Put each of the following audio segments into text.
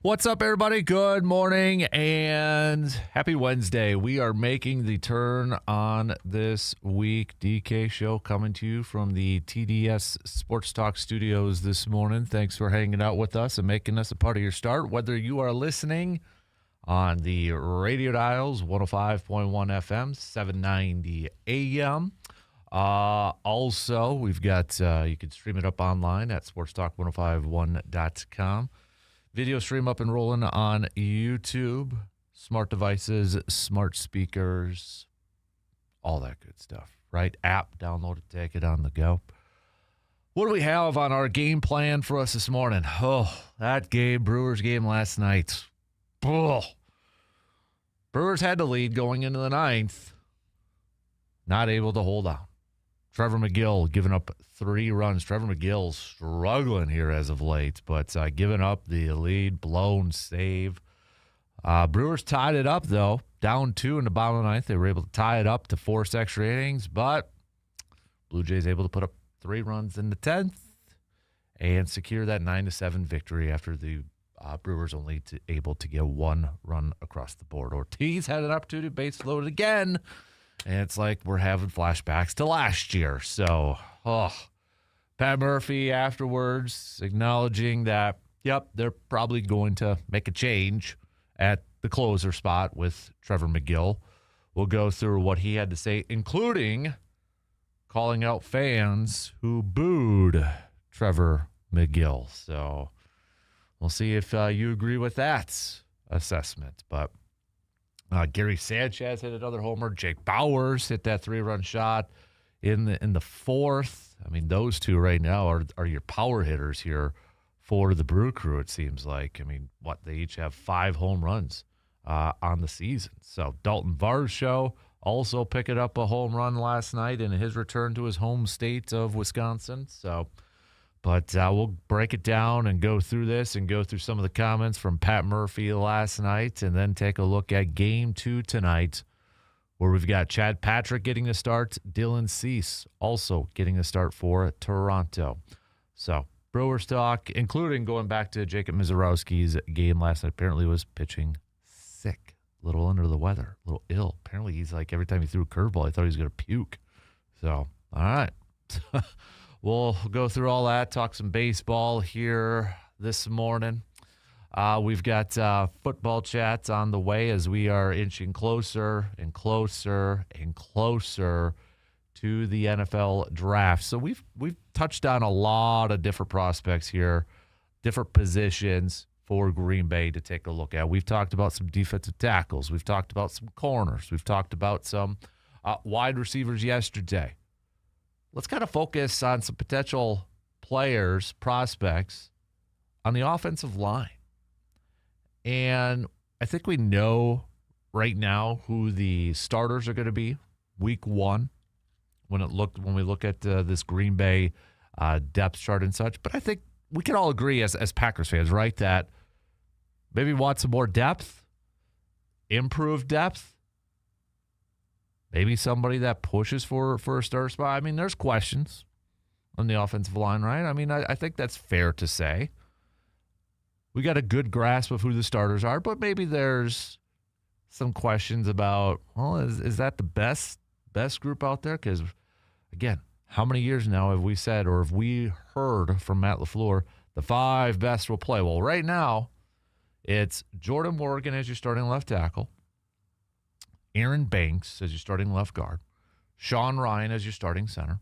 What's up, everybody? Good morning and happy Wednesday. We are making the turn on this week. DK Show coming to you from the TDS Sports Talk studios this morning. Thanks for hanging out with us and making us a part of your start. Whether you are listening on the radio dials, 105.1 FM, 790 AM. Also, we've got, you can stream it up online at sportstalk1051.com. Video stream up and rolling on YouTube, smart devices, smart speakers, all that good stuff, right? App, download it, take it on the go. What do we have on our game plan for us this morning? Oh, that game, Brewers game last night. Oh. Brewers had the lead going into the ninth. Not able to hold on. Trevor McGill giving up 3 runs. Trevor McGill's struggling here as of late, but giving up the lead, blown save. Brewers tied it up, though. Down 2 in the bottom of the ninth. They were able to tie it up to force extra innings, but Blue Jays able to put up 3 runs in the 10th and secure that 9-7 victory after the Brewers only able to get 1 run across the board. Ortiz had an opportunity, base loaded again. And it's like we're having flashbacks to last year. So, Pat Murphy afterwards acknowledging that, yep, they're probably going to make a change at the closer spot with Trevor McGill. We'll go through what he had to say, including calling out fans who booed Trevor McGill. So, we'll see if you agree with that assessment. But Gary Sanchez hit another homer. Jake Bauers hit that 3-run shot in the 4th. I mean, those two right now are your power hitters here for the Brew Crew, it seems like. I mean, they each have 5 home runs on the season. So Dalton Varsho also picking up a home run last night in his return to his home state of Wisconsin. But we'll break it down and go through this and go through some of the comments from Pat Murphy last night and then take a look at Game 2 tonight where we've got Chad Patrick getting the start, Dylan Cease also getting the start for Toronto. So Brewers talk, including going back to Jacob Mizorowski's game last night. Apparently was pitching sick, a little under the weather, a little ill. Apparently he's like every time he threw a curveball, I thought he was going to puke. So, all right. We'll go through all that, talk some baseball here this morning. We've got football chats on the way as we are inching closer and closer and closer to the NFL draft. So we've touched on a lot of different prospects here, different positions for Green Bay to take a look at. We've talked about some defensive tackles. We've talked about some corners. We've talked about some wide receivers yesterday. Let's kind of focus on some potential players, prospects on the offensive line. And I think we know right now who the starters are going to be week 1 when we look at this Green Bay depth chart and such. But I think we can all agree as Packers fans, right, that maybe want some more depth, improved depth. Maybe somebody that pushes for a starter spot. I mean, there's questions on the offensive line, right? I mean, I think that's fair to say. We got a good grasp of who the starters are, but maybe there's some questions about, well, is that the best group out there? Because, again, how many years now have we said or have we heard from Matt LaFleur, the 5 best will play? Well, right now, it's Jordan Morgan as your starting left tackle, Aaron Banks as your starting left guard, Sean Ryan as your starting center,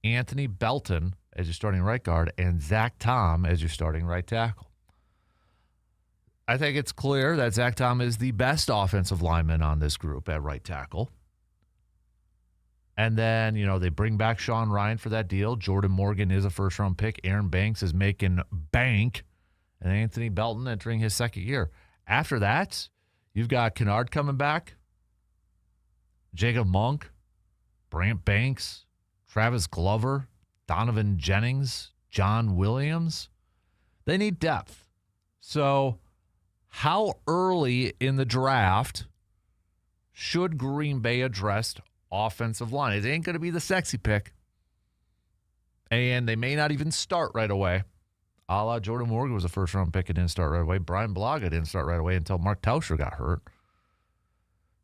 Anthony Belton as your starting right guard, and Zach Tom as your starting right tackle. I think it's clear that Zach Tom is the best offensive lineman on this group at right tackle. And then, they bring back Sean Ryan for that deal. Jordan Morgan is a first-round pick. Aaron Banks is making bank. And Anthony Belton entering his second year. After that, you've got Kennard coming back, Jacob Monk, Brant Banks, Travis Glover, Donovan Jennings, John Williams. They need depth. So how early in the draft should Green Bay address offensive line? It ain't going to be the sexy pick. And they may not even start right away A la Jordan Morgan was a first-round pick and didn't start right away. Brian Blaga didn't start right away until Mark Tauscher got hurt.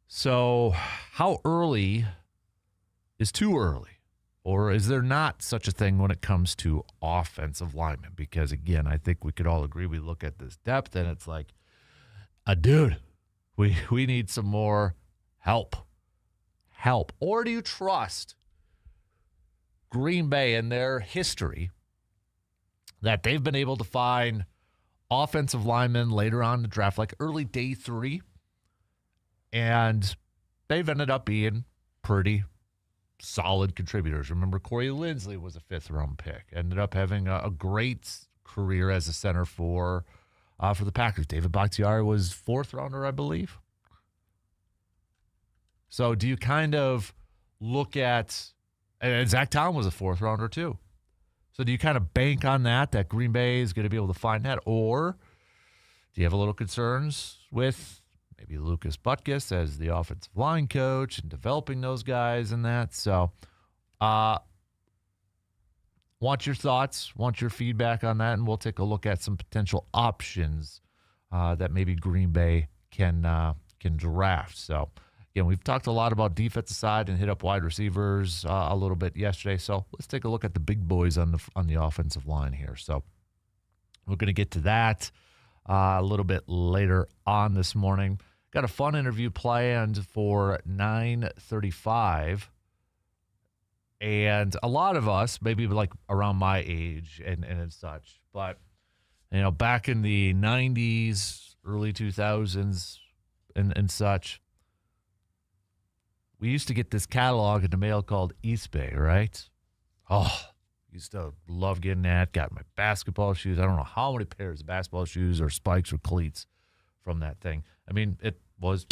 So how early is too early? Or is there not such a thing when it comes to offensive linemen? Because, again, I think we could all agree we look at this depth and it's like, dude, we need some more help. Or do you trust Green Bay and their history that they've been able to find offensive linemen later on in the draft, like early day 3, and they've ended up being pretty solid contributors? Remember, Corey Linsley was a 5th-round pick. Ended up having a great career as a center for the Packers. David Bakhtiari was 4th-rounder, I believe. So do you kind of look at, and Zach Tom was a 4th-rounder too. So do you kind of bank on that Green Bay is going to be able to find that? Or do you have a little concerns with maybe Lucas Butkus as the offensive line coach and developing those guys and that? So want your thoughts, want your feedback on that, and we'll take a look at some potential options that maybe Green Bay can draft. So, again, we've talked a lot about defensive side and hit up wide receivers a little bit yesterday. So let's take a look at the big boys on the offensive line here. So we're going to get to that a little bit later on this morning. Got a fun interview planned for 9:35. And a lot of us, maybe like around my age and such, but, back in the 90s, early 2000s and such, we used to get this catalog in the mail called Eastbay, right? Oh, used to love getting that. Got my basketball shoes. I don't know how many pairs of basketball shoes or spikes or cleats from that thing. I mean, it was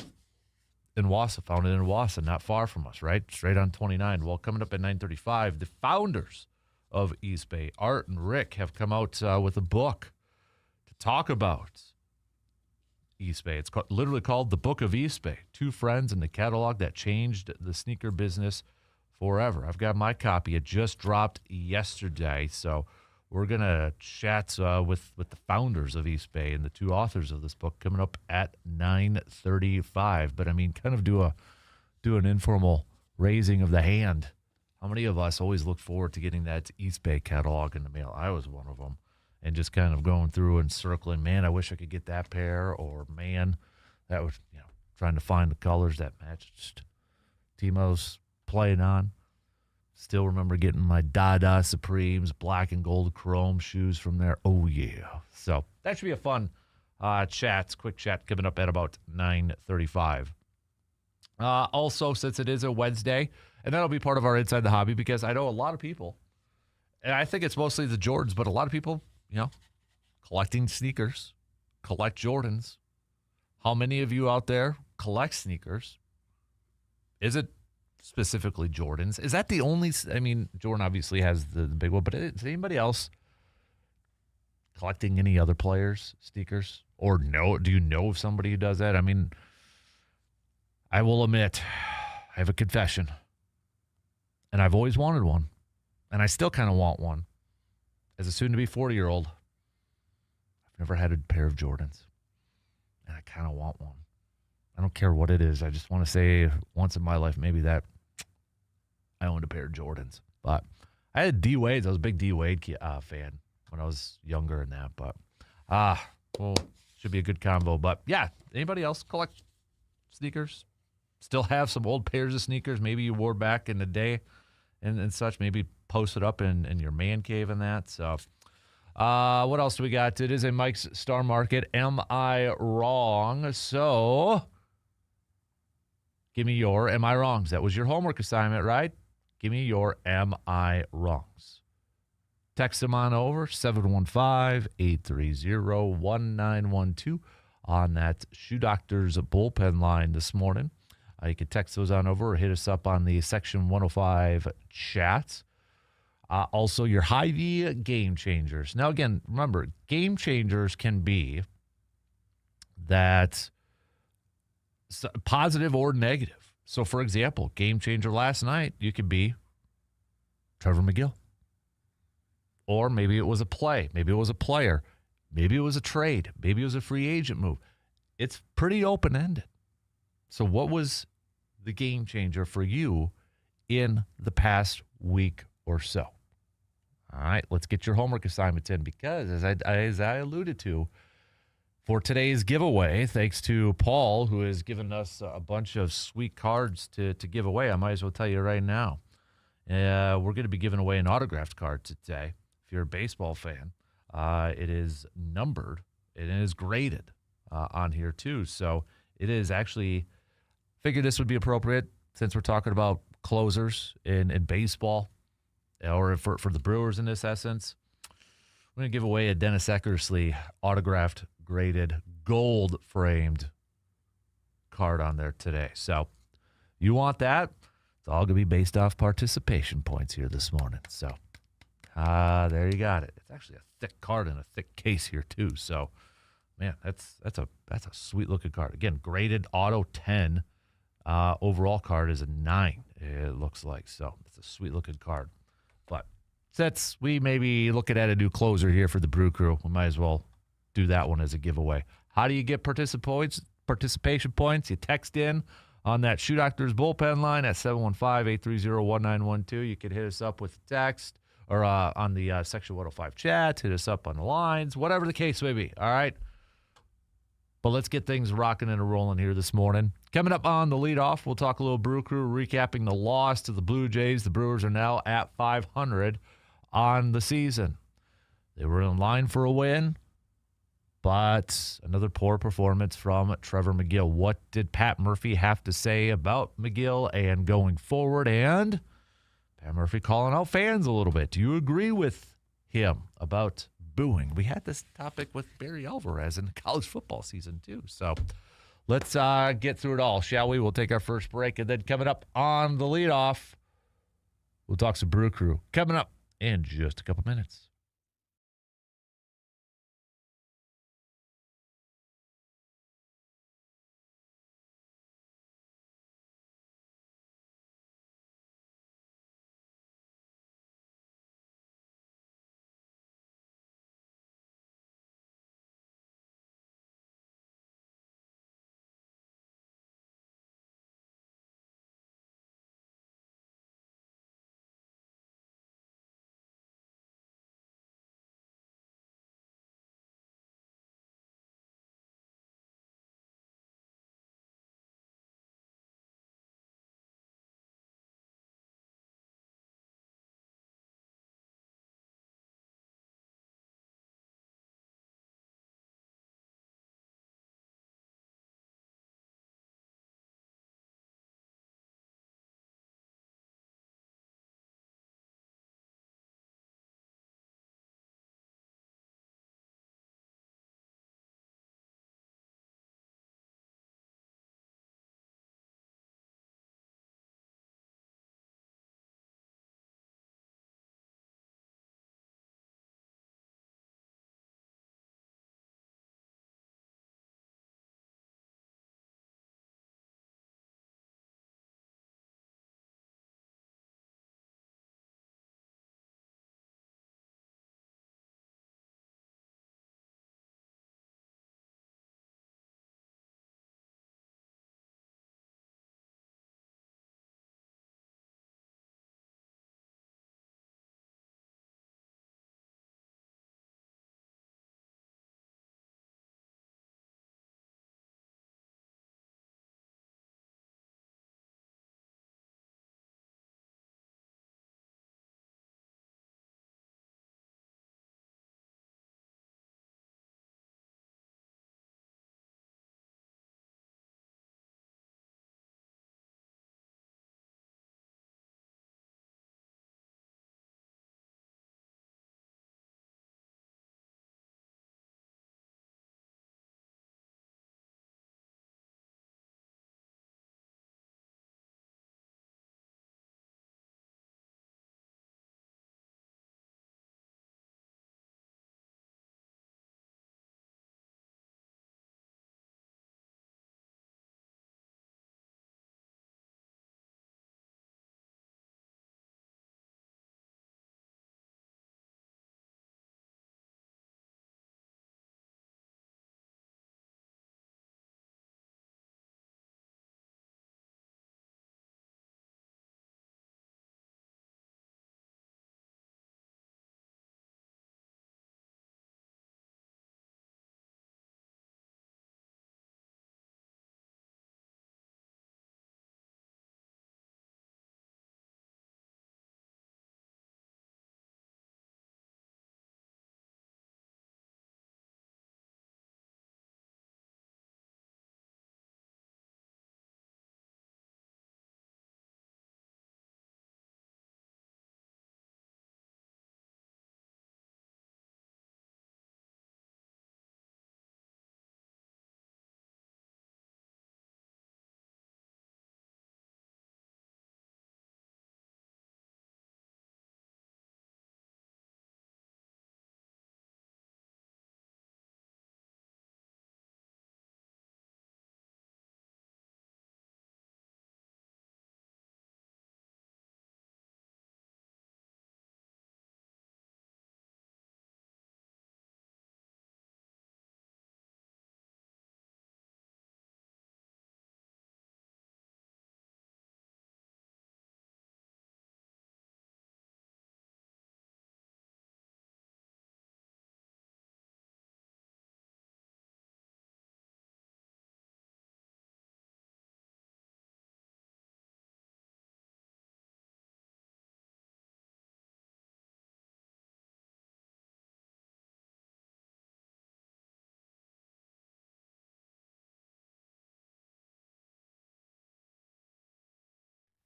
in Wausau, found it in Wausau, not far from us, right? Straight on 29. Well, coming up at 9:35, the founders of Eastbay, Art and Rick, have come out with a book to talk about Eastbay. It's literally called The Book of Eastbay. 2 friends in the catalog that changed the sneaker business forever. I've got my copy. It just dropped yesterday, so we're going to chat with the founders of Eastbay and the 2 authors of this book coming up at 9:35. But, I mean, kind of do an informal raising of the hand. How many of us always look forward to getting that Eastbay catalog in the mail? I was one of them. And just kind of going through and circling, man, I wish I could get that pair, or man, that was, trying to find the colors that matched Timo's playing on. Still remember getting my Dada Supremes, black and gold chrome shoes from there. Oh, yeah. So that should be a fun quick chat coming up at about 9:35. Also, since it is a Wednesday, and that'll be part of our Inside the Hobby, because I know a lot of people, and I think it's mostly the Jordans, but a lot of people, collecting sneakers, collect Jordans. How many of you out there collect sneakers? Is it specifically Jordans? Is that the only, Jordan obviously has the big one, but is anybody else collecting any other players' sneakers? Or do you know of somebody who does that? I mean, I will admit, I have a confession. And I've always wanted one. And I still kind of want one. As a soon-to-be 40-year-old, I've never had a pair of Jordans. And I kind of want one. I don't care what it is. I just want to say once in my life, maybe that I owned a pair of Jordans. But I had D-Wades. I was a big D-Wade fan when I was younger and that. But, should be a good convo. But, yeah, anybody else collect sneakers? Still have some old pairs of sneakers maybe you wore back in the day and such? Maybe post it up in your man cave and that. So, what else do we got? It is a Mike's Star Market. Am I wrong? So, give me your Am I Wrongs. That was your homework assignment, right? Give me your Am I Wrongs. Text them on over, 715-830-1912 on that Shoe Doctor's bullpen line this morning. You can text those on over or hit us up on the Section 105 chats. Also, your Hy-Vee game changers. Now, again, remember, game changers can be that positive or negative. So, for example, game changer last night, you could be Trevor McGill. Or maybe it was a play. Maybe it was a player. Maybe it was a trade. Maybe it was a free agent move. It's pretty open-ended. So what was the game changer for you in the past week or so? All right, let's get your homework assignments in because, as I alluded to, for today's giveaway, thanks to Paul, who has given us a bunch of sweet cards to give away, I might as well tell you right now. We're going to be giving away an autographed card today. If you're a baseball fan, it is numbered and it is graded on here too. So it is actually, figured this would be appropriate since we're talking about closers in baseball, or for the Brewers in this essence. We're going to give away a Dennis Eckersley autographed, graded, gold-framed card on there today. So you want that? It's all going to be based off participation points here this morning. So there you got it. It's actually a thick card in a thick case here too. So, man, that's a sweet-looking card. Again, graded auto 10. Overall card is a 9, it looks like. So it's a sweet-looking card. But since we may be looking at a new closer here for the Brew Crew, we might as well do that one as a giveaway. How do you get participation points? You text in on that Shoe Doctors bullpen line at 715-830-1912. You can hit us up with a text or on the Section 105 chat. Hit us up on the lines, whatever the case may be. All right? But let's get things rocking and rolling here this morning. Coming up on the leadoff, we'll talk a little Brew Crew, recapping the loss to the Blue Jays. The Brewers are now at 500 on the season. They were in line for a win, but another poor performance from Trevor McGill. What did Pat Murphy have to say about McGill and going forward? And Pat Murphy calling out fans a little bit. Do you agree with him about booing? We had this topic with Barry Alvarez in the college football season too. So let's get through it all, shall we? We'll take our first break, and then coming up on the leadoff, we'll talk some Brew Crew. Coming up in just a couple minutes.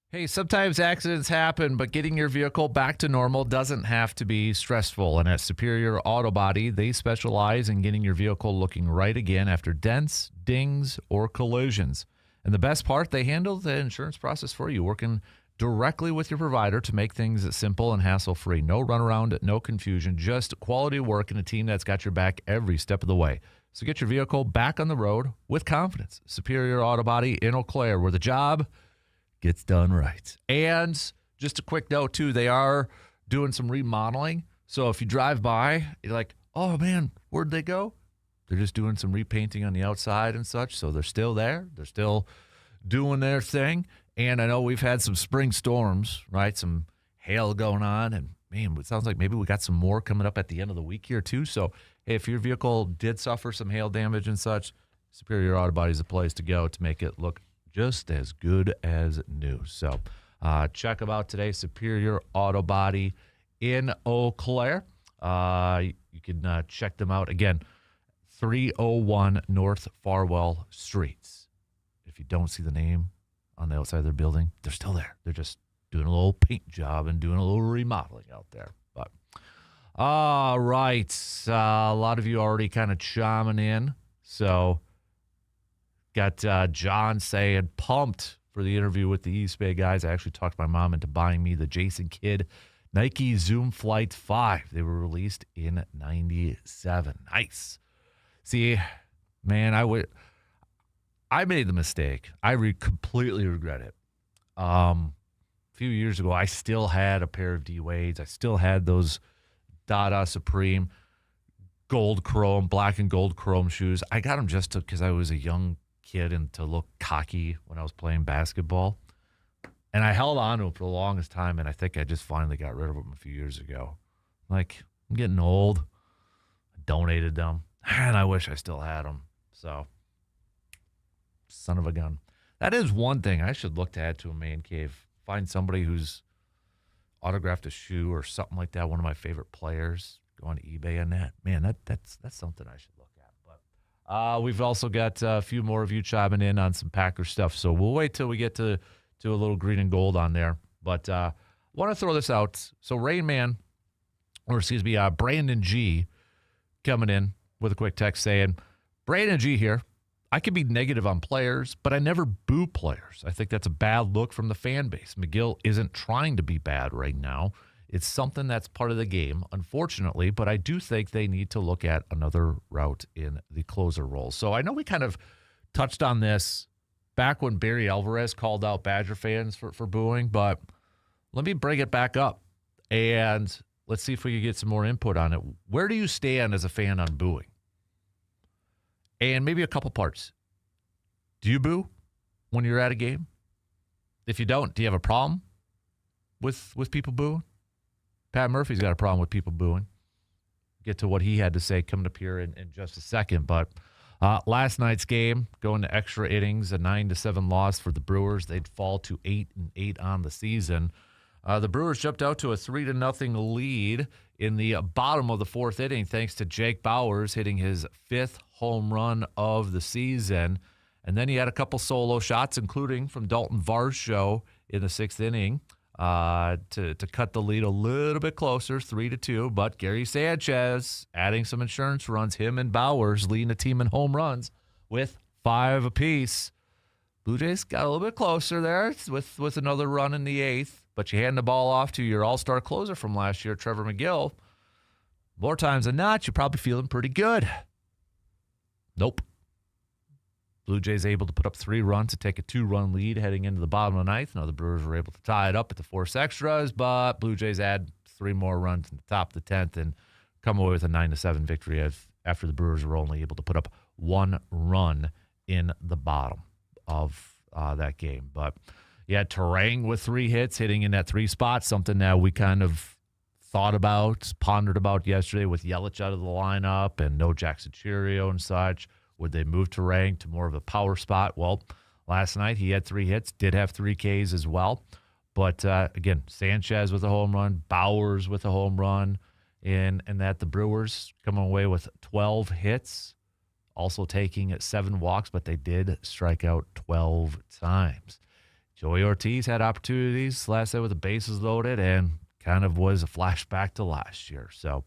Hey, sometimes accidents happen, but getting your vehicle back to normal doesn't have to be stressful. And at Superior Auto Body, they specialize in getting your vehicle looking right again after dents, dings, or collisions. And the best part, they handle the insurance process for you, working directly with your provider to make things simple and hassle-free. No runaround, no confusion, just quality work and a team that's got your back every step of the way. So get your vehicle back on the road with confidence. Superior Auto Body in Eau Claire, where the job gets done right. And just a quick note, too, they are doing some remodeling. So if you drive by, you're like, oh, man, where'd they go? They're just doing some repainting on the outside and such. So they're still there. They're still doing their thing. And I know we've had some spring storms, right? Some hail going on. And, man, it sounds like maybe we got some more coming up at the end of the week here, too. So hey, if your vehicle did suffer some hail damage and such, Superior Auto Body is the place to go to make it look just as good as new. So check them out today, Superior Auto Body in Eau Claire. You can check them out, again, 301 North Farwell Streets. If you don't see the name on the outside of their building, they're still there. They're just doing a little paint job and doing a little remodeling out there. But all right, a lot of you already kind of chiming in. So got John saying, pumped for the interview with the Eastbay guys. I actually talked my mom into buying me the Jason Kidd Nike Zoom Flight 5. They were released in 97. Nice. See, man, I made the mistake. I completely regret it. A few years ago, I still had a pair of D-Wades. I still had those Dada Supreme gold chrome, black and gold chrome shoes. I got them just because I was a young kid and to look cocky when I was playing basketball. And I held on to them for the longest time, and I think I just finally got rid of them a few years ago. Like, I'm getting old. I donated them, and I wish I still had them. So, son of a gun. That is one thing I should look to add to a man cave. Find somebody who's autographed a shoe or something like that, one of my favorite players, go on eBay on that. Man, that's something I should look at. But we've also got a few more of you chiming in on some Packers stuff, so we'll wait till we get to a little green and gold on there. But want to throw this out. So Brandon G coming in with a quick text saying, Brandon G here. I can be negative on players, but I never boo players. I think that's a bad look from the fan base. McGill isn't trying to be bad right now. It's something that's part of the game, unfortunately, but I do think they need to look at another route in the closer role. So I know we kind of touched on this back when Barry Alvarez called out Badger fans for booing, but let me bring it back up, and let's see if we can get some more input on it. Where do you stand as a fan on booing? And maybe a couple parts. Do you boo when you're at a game? If you don't, do you have a problem with people booing? Pat Murphy's got a problem with people booing. Get to what he had to say coming up here in just a second. But last night's game, going to extra innings, a 9-7 loss for the Brewers. They'd fall to 8-8 on the season. The Brewers jumped out to a 3-0 lead in the bottom of the fourth inning, thanks to Jake Bauers hitting his 5th home run of the season. And then he had a couple solo shots, including from Dalton Varsho in the 6th inning to cut the lead a little bit closer, 3-2. But Gary Sanchez adding some insurance runs, him and Bauers leading the team in home runs with 5 apiece. Blue Jays got a little bit closer there with another run in the 8th. But you hand the ball off to your all-star closer from last year, Trevor McGill. More times than not, you're probably feeling pretty good. Nope. Blue Jays able to put up 3 runs to take a 2-run lead heading into the bottom of the 9th. Now the Brewers were able to tie it up at the forced extras, but Blue Jays add 3 more runs in the top of the 10th and come away with a 9-7 victory after the Brewers were only able to put up 1 run in the bottom of that game. But yeah, Terang with 3 hits, hitting in that 3 spot, something that we kind of thought about, pondered about yesterday with Yelich out of the lineup and no Jackson Cheerio and such. Would they move Terang to more of a power spot? Well, last night he had 3 hits, did have 3 Ks as well. But again, Sanchez with a home run, Bauers with a home run, and that the Brewers coming away with 12 hits, also taking 7 walks, but they did strike out 12 times. Joey Ortiz had opportunities last night with the bases loaded and kind of was a flashback to last year. So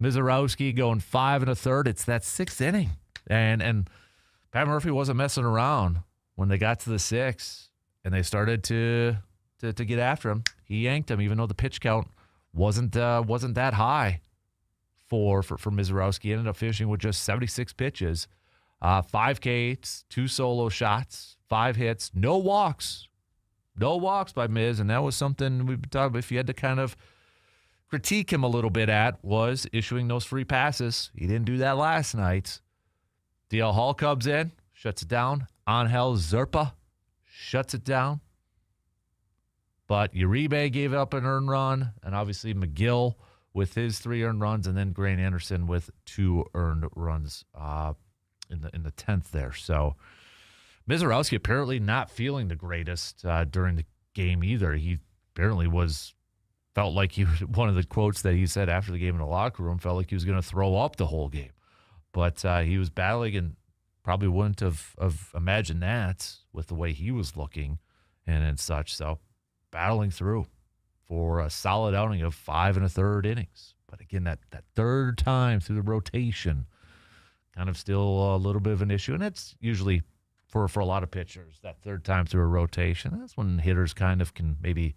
Mizorowski going 5 1/3. It's that 6th inning. And Pat Murphy wasn't messing around when they got to the 6th and they started to get after him. He yanked him, even though the pitch count wasn't that high for Mizorowski. Ended up finishing with just 76 pitches, 5 Ks, 2 solo shots, 5 hits, no walks. No walks by Miz, and that was something we've been talking about. If you had to kind of critique him a little bit at, was issuing those free passes. He didn't do that last night. DL Hall comes in, shuts it down. Angel Zerpa shuts it down. But Uribe gave up an earned run, and obviously McGill with his 3 earned runs, and then Grant Anderson with 2 earned runs in the 10th there. So Mizorowski apparently not feeling the greatest during the game either. He apparently felt like he was, one of the quotes that he said after the game in the locker room, felt like he was going to throw up the whole game. But he was battling and probably wouldn't have imagined that with the way he was looking and such. So battling through for a solid outing of 5 1/3 innings. But again, that third time through the rotation, kind of still a little bit of an issue. And it's usually for a lot of pitchers, that third time through a rotation, that's when hitters kind of can maybe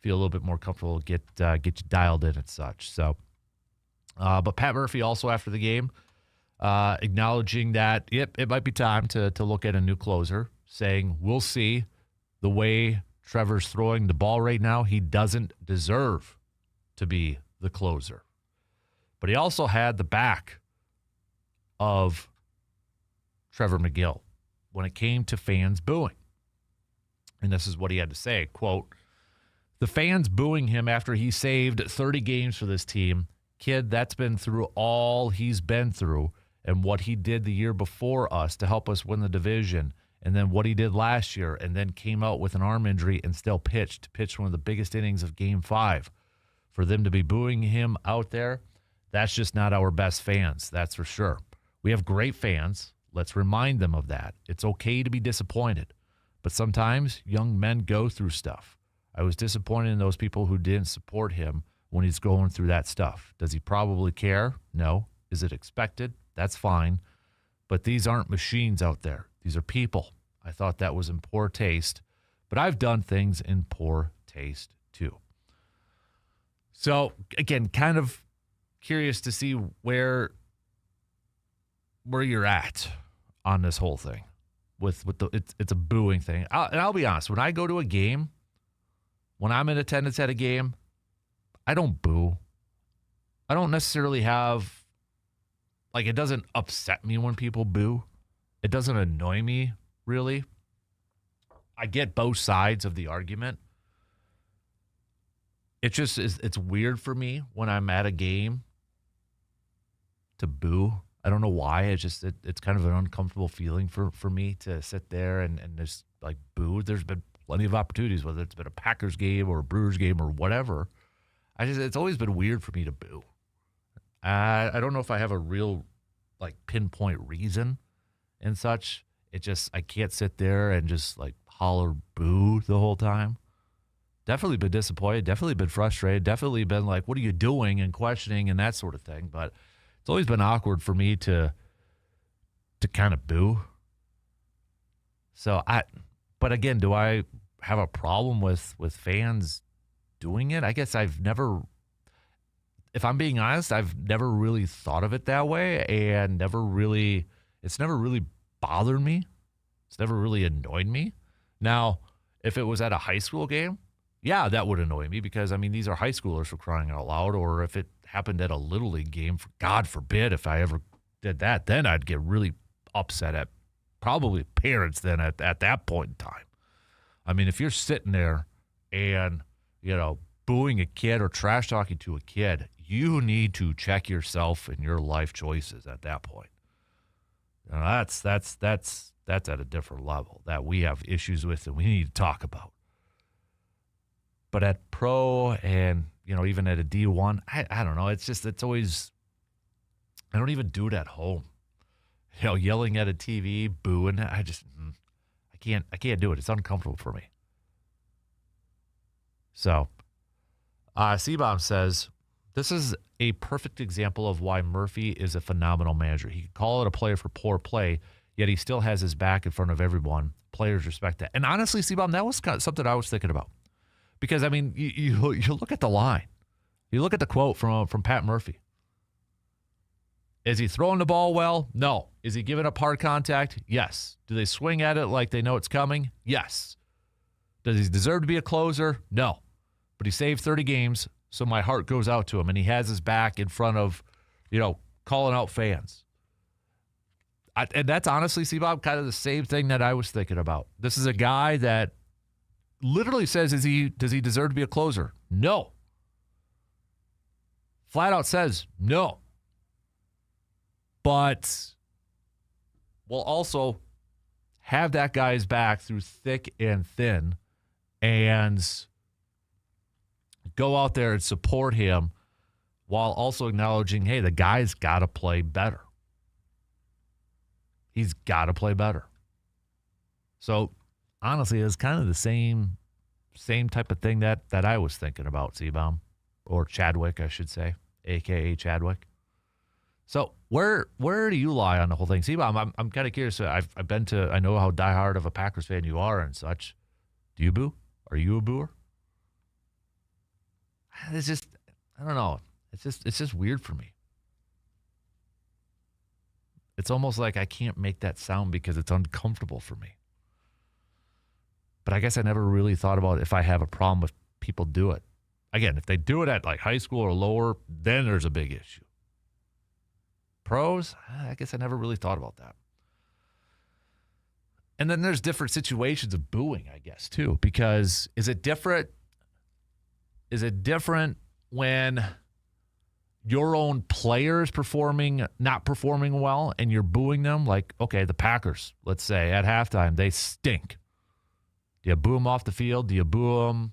feel a little bit more comfortable, get you dialed in and such. So, but Pat Murphy also after the game, acknowledging that, it might be time to look at a new closer, saying we'll see the way Trevor's throwing the ball right now. He doesn't deserve to be the closer. But he also had the back of Trevor McGill when it came to fans booing. And this is what he had to say, quote, "The fans booing him after he saved 30 games for this team. Kid, that's been through all he's been through and what he did the year before us to help us win the division, and then what he did last year, and then came out with an arm injury and still pitched one of the biggest innings of Game 5. For them to be booing him out there, that's just not our best fans, that's for sure. We have great fans. Let's remind them of that. It's okay to be disappointed, but sometimes young men go through stuff. I was disappointed in those people who didn't support him when he's going through that stuff. Does he probably care? No. Is it expected? That's fine. But these aren't machines out there. These are people. I thought that was in poor taste, but I've done things in poor taste too." So again, kind of curious to see where you're at on this whole thing with it's a booing thing. And I'll be honest, when I go to a game, when I'm in attendance at a game, I don't boo. I don't necessarily have, like, it doesn't upset me when people boo. It doesn't annoy me, really. I get both sides of the argument. It just is, it's weird for me when I'm at a game to boo. I don't know why. It's kind of an uncomfortable feeling for me to sit there and just like boo. There's been plenty of opportunities, whether it's been a Packers game or a Brewers game or whatever. It's always been weird for me to boo. I don't know if I have a real like pinpoint reason and such. I can't sit there and just like holler boo the whole time. Definitely been disappointed, definitely been frustrated, definitely been like, what are you doing, and questioning and that sort of thing. But it's always been awkward for me to kind of boo. But again, do I have a problem with fans doing it? I guess I've never, if I'm being honest, I've never really thought of it that way, and it's never really bothered me. It's never really annoyed me. Now, if it was at a high school game, yeah, that would annoy me because, I mean, these are high schoolers for crying out loud. Or if it happened at a Little League game, God forbid if I ever did that, then I'd get really upset at probably parents then at that point in time. I mean, if you're sitting there and, booing a kid or trash talking to a kid, you need to check yourself and your life choices at that point. That's at a different level that we have issues with and we need to talk about. But at pro and, even at a D1, I don't know. It's always, I don't even do it at home. Yelling at a TV, booing. I can't do it. It's uncomfortable for me. So, C-Bomb says, this is a perfect example of why Murphy is a phenomenal manager. He could call it a player for poor play, yet he still has his back in front of everyone. Players respect that. And honestly, C-Bomb, that was kind of something I was thinking about. Because, I mean, you look at the line. You look at the quote from Pat Murphy. Is he throwing the ball well? No. Is he giving up hard contact? Yes. Do they swing at it like they know it's coming? Yes. Does he deserve to be a closer? No. But he saved 30 games, so my heart goes out to him, and he has his back in front of, calling out fans. And that's honestly, C-Bob, kind of the same thing that I was thinking about. This is a guy that literally says, does he deserve to be a closer? No. Flat out says no. But will also have that guy's back through thick and thin and go out there and support him while also acknowledging, hey, the guy's got to play better. He's got to play better. So, honestly, it's kind of the same type of thing that I was thinking about, C-Bomb, or Chadwick, I should say, a.k.a. Chadwick. So where do you lie on the whole thing? C-Bomb, I'm kind of curious. I know how diehard of a Packers fan you are and such. Do you boo? Are you a booer? It's just, I don't know. It's just weird for me. It's almost like I can't make that sound because it's uncomfortable for me. But I guess I never really thought about if I have a problem with people do it. Again, if they do it at like high school or lower, then there's a big issue. Pros, I guess I never really thought about that. And then there's different situations of booing, I guess, too. Because is it different when your own players not performing well and you're booing them? Like, okay, the Packers, let's say, at halftime, they stink. Do you boo them off the field? Do you boo them?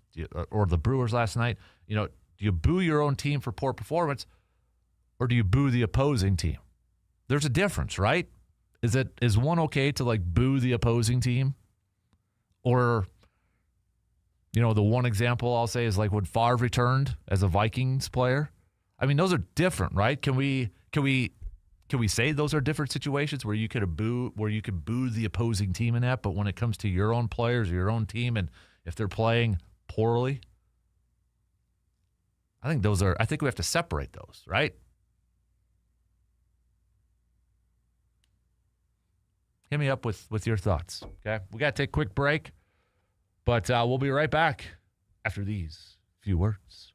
Or the Brewers last night? Do you boo your own team for poor performance? Or do you boo the opposing team? There's a difference, right? Is one okay to like boo the opposing team? Or, the one example I'll say is like when Favre returned as a Vikings player. I mean, those are different, right? Can we say those are different situations where you could boo the opposing team in that, but when it comes to your own players or your own team and if they're playing poorly, I think we have to separate those, right? Hit me up with your thoughts, okay? We got to take a quick break, but we'll be right back after these few words.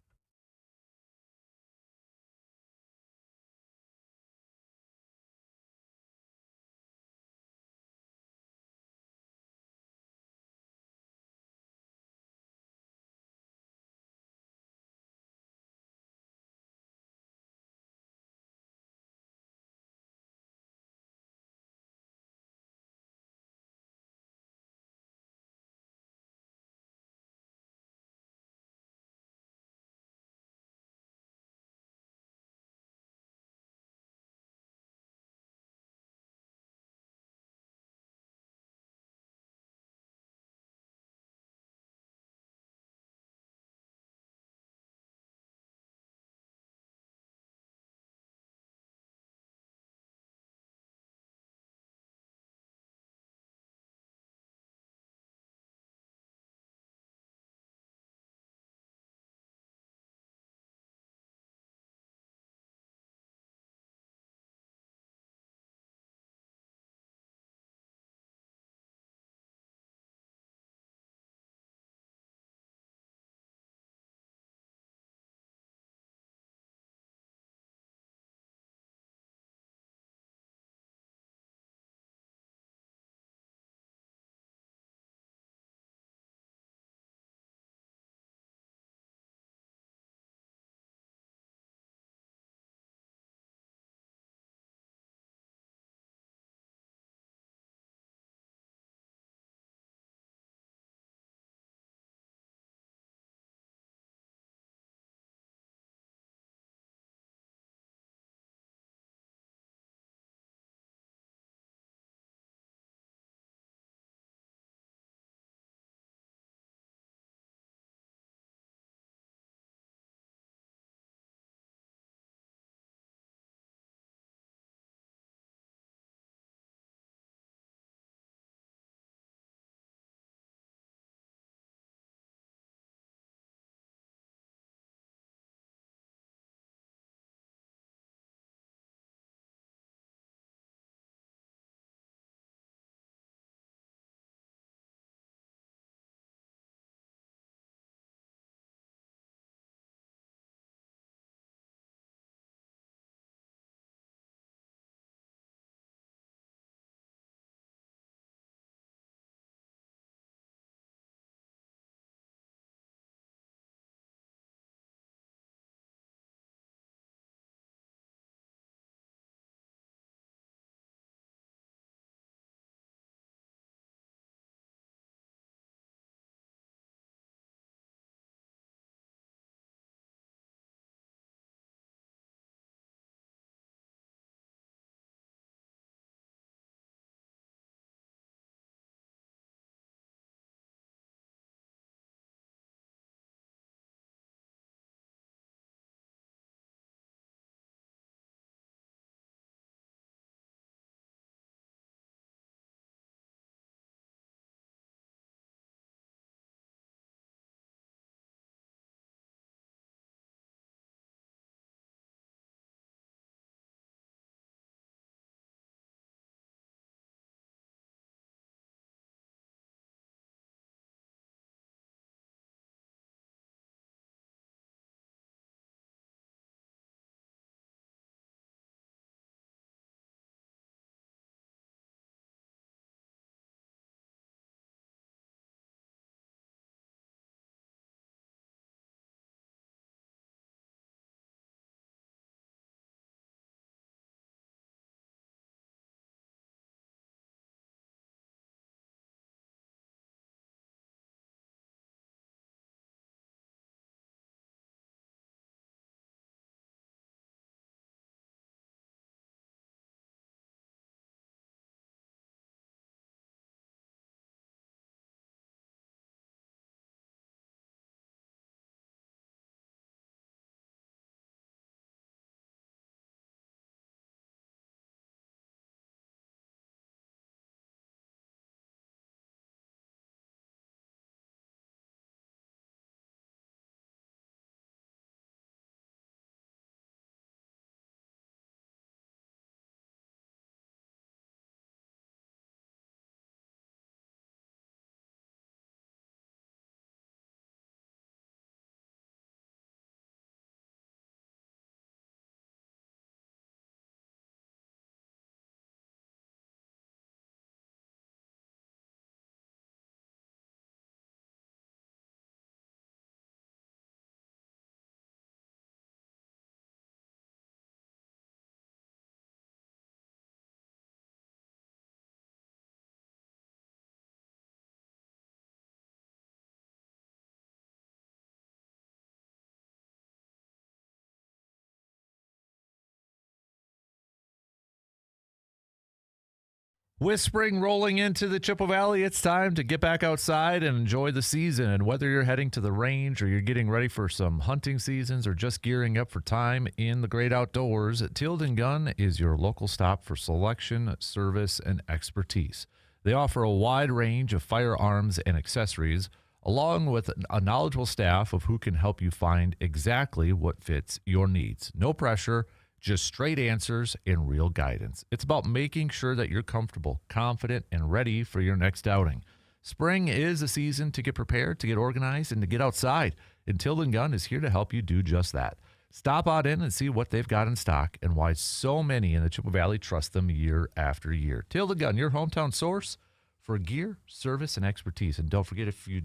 With spring rolling into the Chippewa Valley, it's time to get back outside and enjoy the season. And whether you're heading to the range or you're getting ready for some hunting seasons or just gearing up for time in the great outdoors, Tilden Gun is your local stop for selection, service, and expertise. They offer a wide range of firearms and accessories, along with a knowledgeable staff of who can help you find exactly what fits your needs. No pressure, just straight answers and real guidance. It's about making sure that you're comfortable, confident, and ready for your next outing. Spring is a season to get prepared, to get organized, and to get outside. And Tilden Gun is here to help you do just that. Stop out in and see what they've got in stock and why so many in the Chippewa Valley trust them year after year. Tilden Gun, your hometown source for gear, service, and expertise. And don't forget, if you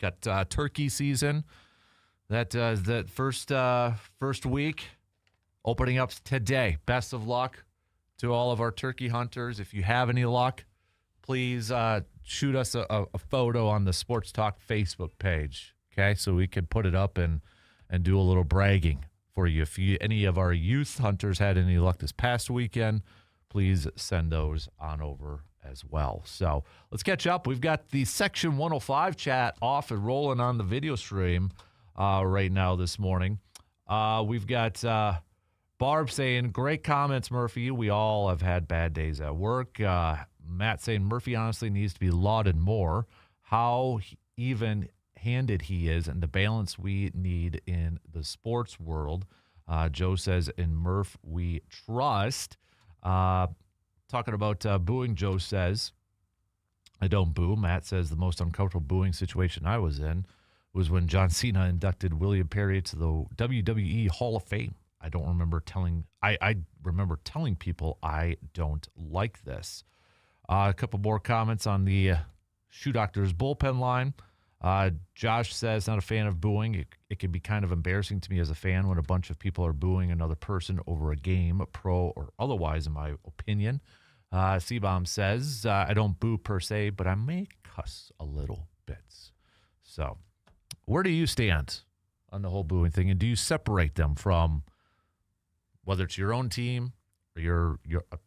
got turkey season, that first week opening up today. Best of luck to all of our turkey hunters. If you have any luck, please shoot us a photo on the Sports Talk Facebook page, okay, so we can put it up and do a little bragging for you. If any of our youth hunters had any luck this past weekend, please send those on over as well. So let's catch up. We've got the Section 105 chat off and rolling on the video stream right now this morning. We've got Barb saying, great comments, Murphy. We all have had bad days at work. Matt saying, Murphy honestly needs to be lauded more. How even-handed he is and the balance we need in the sports world. Joe says, in Murph we trust. Talking about booing, Joe says, I don't boo. Matt says, the most uncomfortable booing situation I was in was when John Cena inducted William Perry to the WWE Hall of Fame. I remember telling people I don't like this. A couple more comments on the Shoe Doctor's bullpen line. Josh says, not a fan of booing. It can be kind of embarrassing to me as a fan when a bunch of people are booing another person over a game, pro or otherwise, in my opinion. C-Bomb says, I don't boo per se, but I may cuss a little bit. So where do you stand on the whole booing thing? And do you separate them from whether it's your own team or you're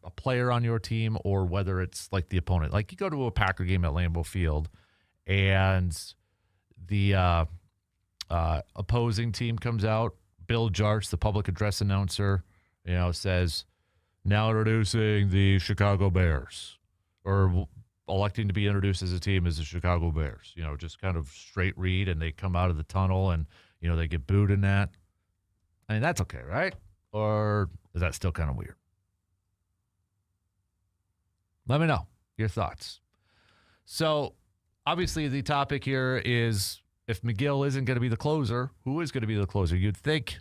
a player on your team, or whether it's like the opponent? Like you go to a Packer game at Lambeau Field and the opposing team comes out, Bill Jarts, the public address announcer, says, now introducing the Chicago Bears, or electing to be introduced as a team as the Chicago Bears, just kind of straight read, and they come out of the tunnel and, they get booed in that. I mean, that's okay, right? Or is that still kind of weird? Let me know your thoughts. So, obviously, the topic here is, if McGill isn't going to be the closer, who is going to be the closer? You'd think,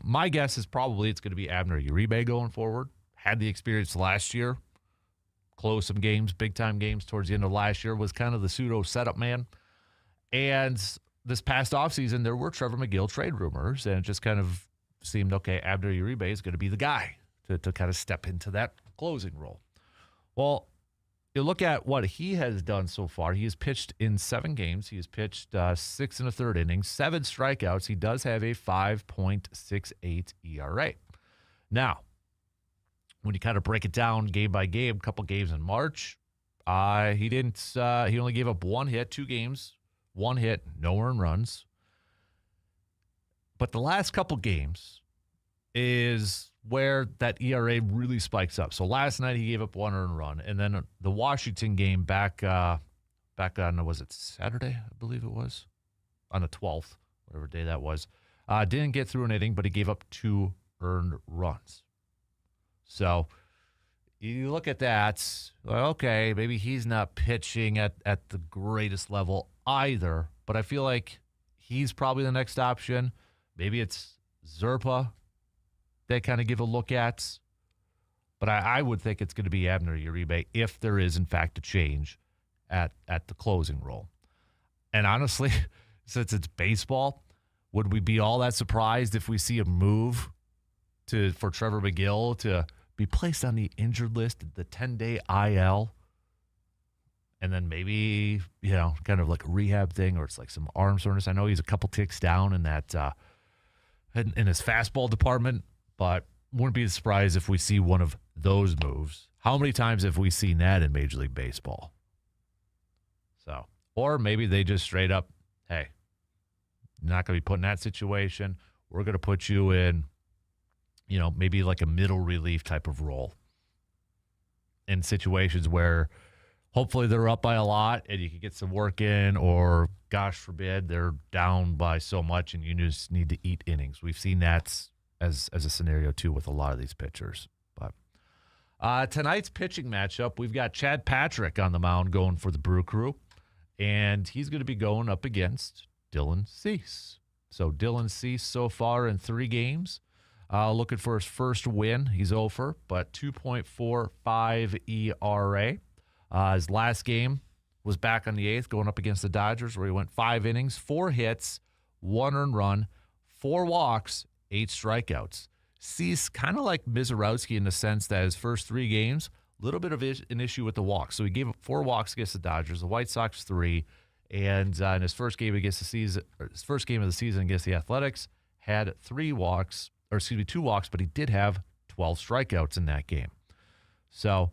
my guess is probably it's going to be Abner Uribe going forward. Had the experience last year. Closed some games, big-time games towards the end of last year, was kind of the pseudo setup man. And this past offseason, there were Trevor McGill trade rumors, and it just kind of seemed, okay, Abner Uribe is going to be the guy to kind of step into that closing role. Well, you look at what he has done so far. He has pitched in 7 games. He has pitched 6 1/3 innings, 7 strikeouts. He does have a 5.68 ERA. Now, when you kind of break it down game by game, a couple games in March, he only gave up 1 hit, 2 games, 1 hit, no earned runs. But the last couple games is where that ERA really spikes up. So last night he gave up 1 earned run, and then the Washington game back on, was it Saturday? I believe it was on the 12th, whatever day that was. Didn't get through an inning, but he gave up 2 earned runs. So you look at that, well, okay, maybe he's not pitching at the greatest level either, but I feel like he's probably the next option. Maybe it's Zerpa they kind of give a look at. But I would think it's going to be Abner Uribe if there is, in fact, a change at the closing role. And honestly, since it's baseball, would we be all that surprised if we see a move for Trevor McGill to be placed on the injured list, the 10-day IL, and then maybe, kind of like a rehab thing, or it's like some arm soreness? I know he's a couple ticks down in that in his fastball department, but wouldn't be surprised if we see one of those moves. How many times have we seen that in Major League Baseball? So, or maybe they just straight up, hey, you're not going to be put in that situation. We're going to put you in, maybe like a middle relief type of role in situations where hopefully they're up by a lot and you can get some work in, or gosh forbid, they're down by so much and you just need to eat innings. We've seen that as a scenario too with a lot of these pitchers. But tonight's pitching matchup, we've got Chad Patrick on the mound going for the Brew Crew, and he's going to be going up against Dylan Cease. So Dylan Cease so far in 3 games, looking for his first win. He's over, but 2.45 ERA. His last game was back on the 8th, going up against the Dodgers, where he went 5 innings, 4 hits, 1 earned run, 4 walks, 8 strikeouts. Cease kind of like Mizorowski in the sense that his first 3 games, a little bit of an issue with the walks. So he gave up 4 walks against the Dodgers, the White Sox 3, and in his first game against the season, his first game of the season against the Athletics, had 2 walks, but he did have 12 strikeouts in that game. So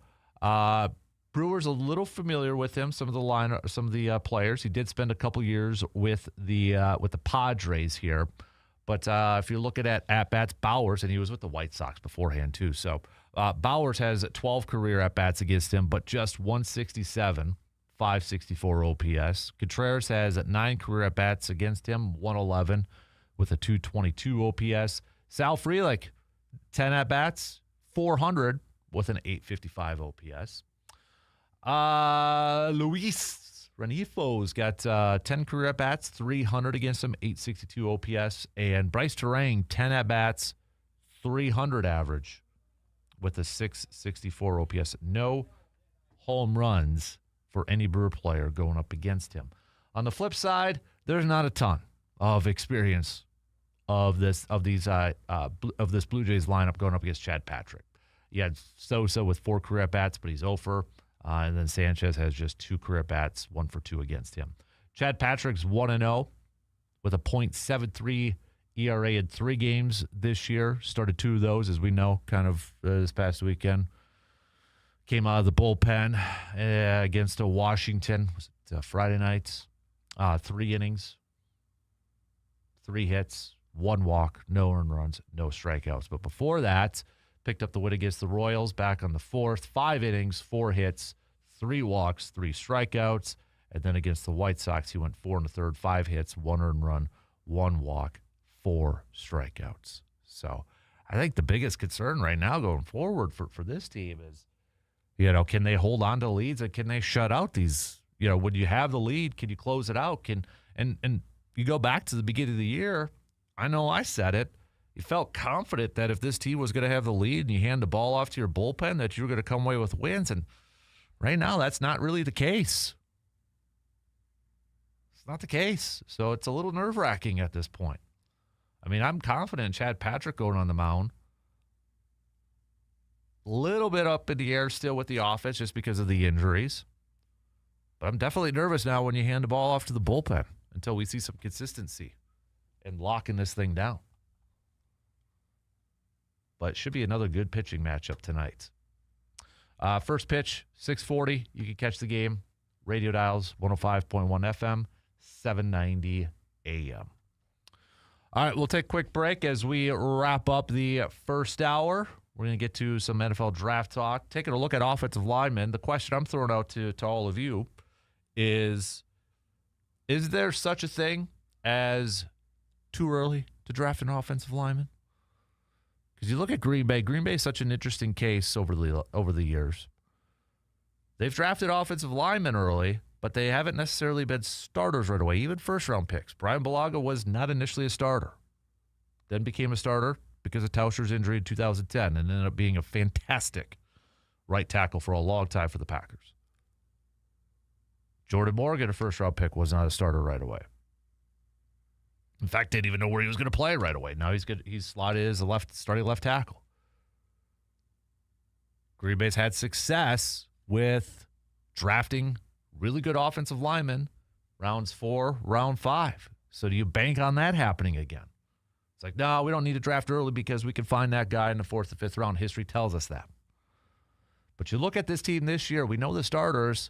Brewers a little familiar with him. Some of the players. He did spend a couple years with the Padres here. But if you're looking at at-bats, Bowers, and he was with the White Sox beforehand too. So Bowers has 12 career at-bats against him, but just 167, 564 OPS. Contreras has 9 career at-bats against him, 111 with a 222 OPS. Sal Frelick, 10 at-bats, 400 with an 855 OPS. Luis Renifo's got 10 career at-bats, 300 against him, 862 OPS. And Bryce Terang, 10 at-bats, 300 average with a 664 OPS. No home runs for any Brewer player going up against him. On the flip side, there's not a ton of experience of this Blue Jays lineup going up against Chad Patrick. He had Sosa with 4 career at-bats, but he's over. And then Sanchez has just 2 career at-bats, 1 for 2 against him. Chad Patrick's 1-0 with a .73 ERA in 3 games this year. Started 2 of those, as we know, kind of this past weekend. Came out of the bullpen against Washington. Was it Friday night? 3 innings, 3 hits, 1 walk, no earned runs, no strikeouts. But before that, picked up the win against the Royals back on the 4th. 5 innings, 4 hits, 3 walks, 3 strikeouts. And then against the White Sox, he went 4 1/3, 5 hits, 1 earned run, 1 walk, 4 strikeouts. So I think the biggest concern right now going forward for this team is, can they hold on to leads and can they shut out these, when you have the lead, can you close it out? And you go back to the beginning of the year, I know I said it. You felt confident that if this team was going to have the lead and you hand the ball off to your bullpen, that you were going to come away with wins. And right now, that's not really the case. It's not the case. So it's a little nerve-wracking at this point. I mean, I'm confident in Chad Patrick going on the mound. A little bit up in the air still with the offense just because of the injuries. But I'm definitely nervous now when you hand the ball off to the bullpen until we see some consistency and locking this thing down. But it should be another good pitching matchup tonight. First pitch, 6:40. You can catch the game. Radio dials, 105.1 FM, 790 AM. All right, we'll take a quick break as we wrap up the first hour. We're going to get to some NFL draft talk. Taking a look at offensive linemen. The question I'm throwing out to all of you is there such a thing as too early to draft an offensive lineman? Because you look at Green Bay. Green Bay is such an interesting case over the years. They've drafted offensive linemen early, but they haven't necessarily been starters right away, even first-round picks. Brian Bulaga was not initially a starter, then became a starter because of Tauscher's injury in 2010 and ended up being a fantastic right tackle for a long time for the Packers. Jordan Morgan, a first-round pick, was not a starter right away. In fact, didn't even know where he was going to play right away. Now he's slotted as a starting left tackle. Green Bay's had success with drafting really good offensive linemen, rounds 4, round 5. So do you bank on that happening again? It's like, no, we don't need to draft early because we can find that guy in the 4th or 5th round. History tells us that. But you look at this team this year, we know the starters.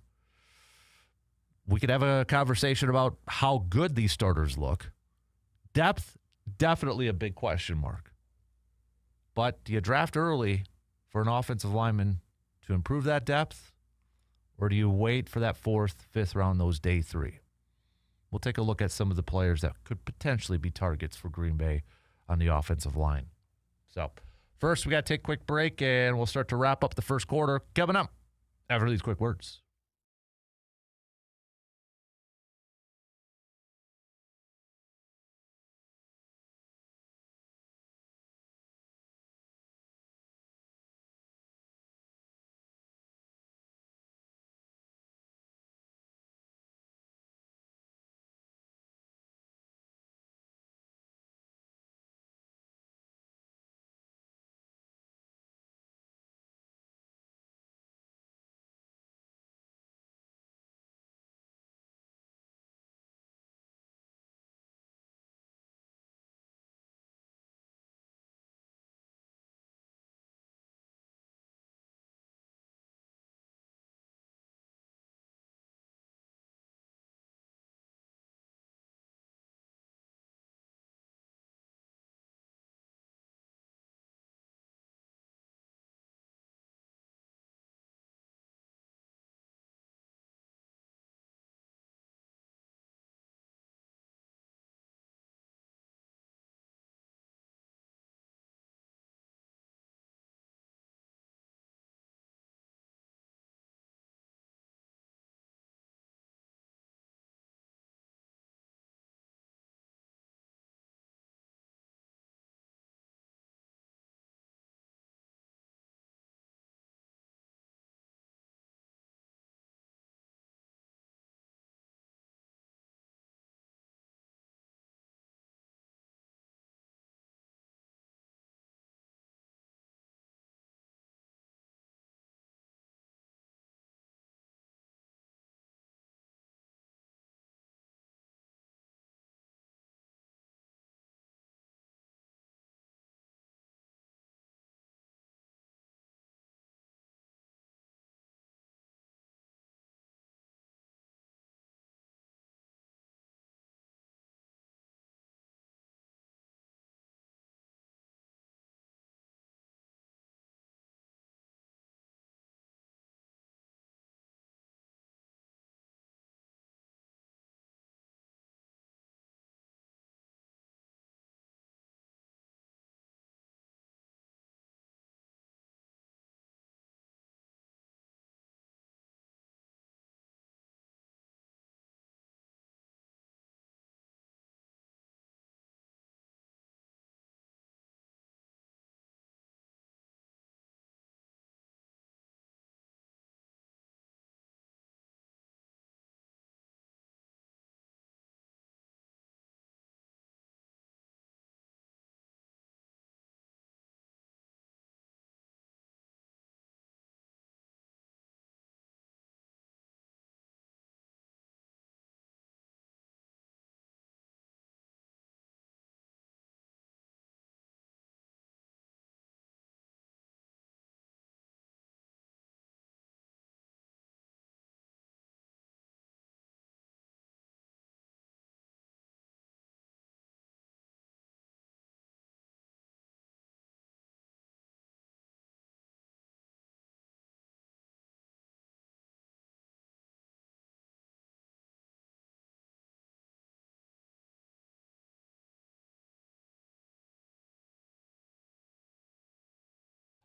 We could have a conversation about how good these starters look. Depth, definitely a big question mark. But do you draft early for an offensive lineman to improve that depth? Or do you wait for that 4th, 5th round, those day 3? We'll take a look at some of the players that could potentially be targets for Green Bay on the offensive line. So, first, we got to take a quick break, and we'll start to wrap up the first quarter. Coming up after these quick words.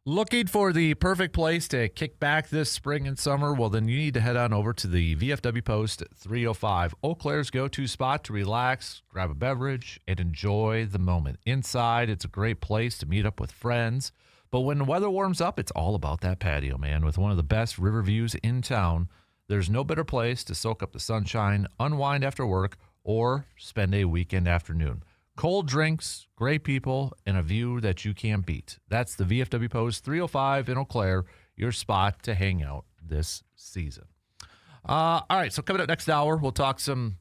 Looking for the perfect place to kick back this spring and summer? Well, then you need to head on over to the VFW Post 305, Eau Claire's go-to spot to relax, grab a beverage, and enjoy the moment. Inside, it's a great place to meet up with friends. But when the weather warms up, it's all about that patio, man. With one of the best river views in town, there's no better place to soak up the sunshine, unwind after work, or spend a weekend afternoon. Cold drinks, great people, and a view that you can't beat. That's the VFW Post 305 in Eau Claire, your spot to hang out this season. All right, so coming up next hour, we'll talk some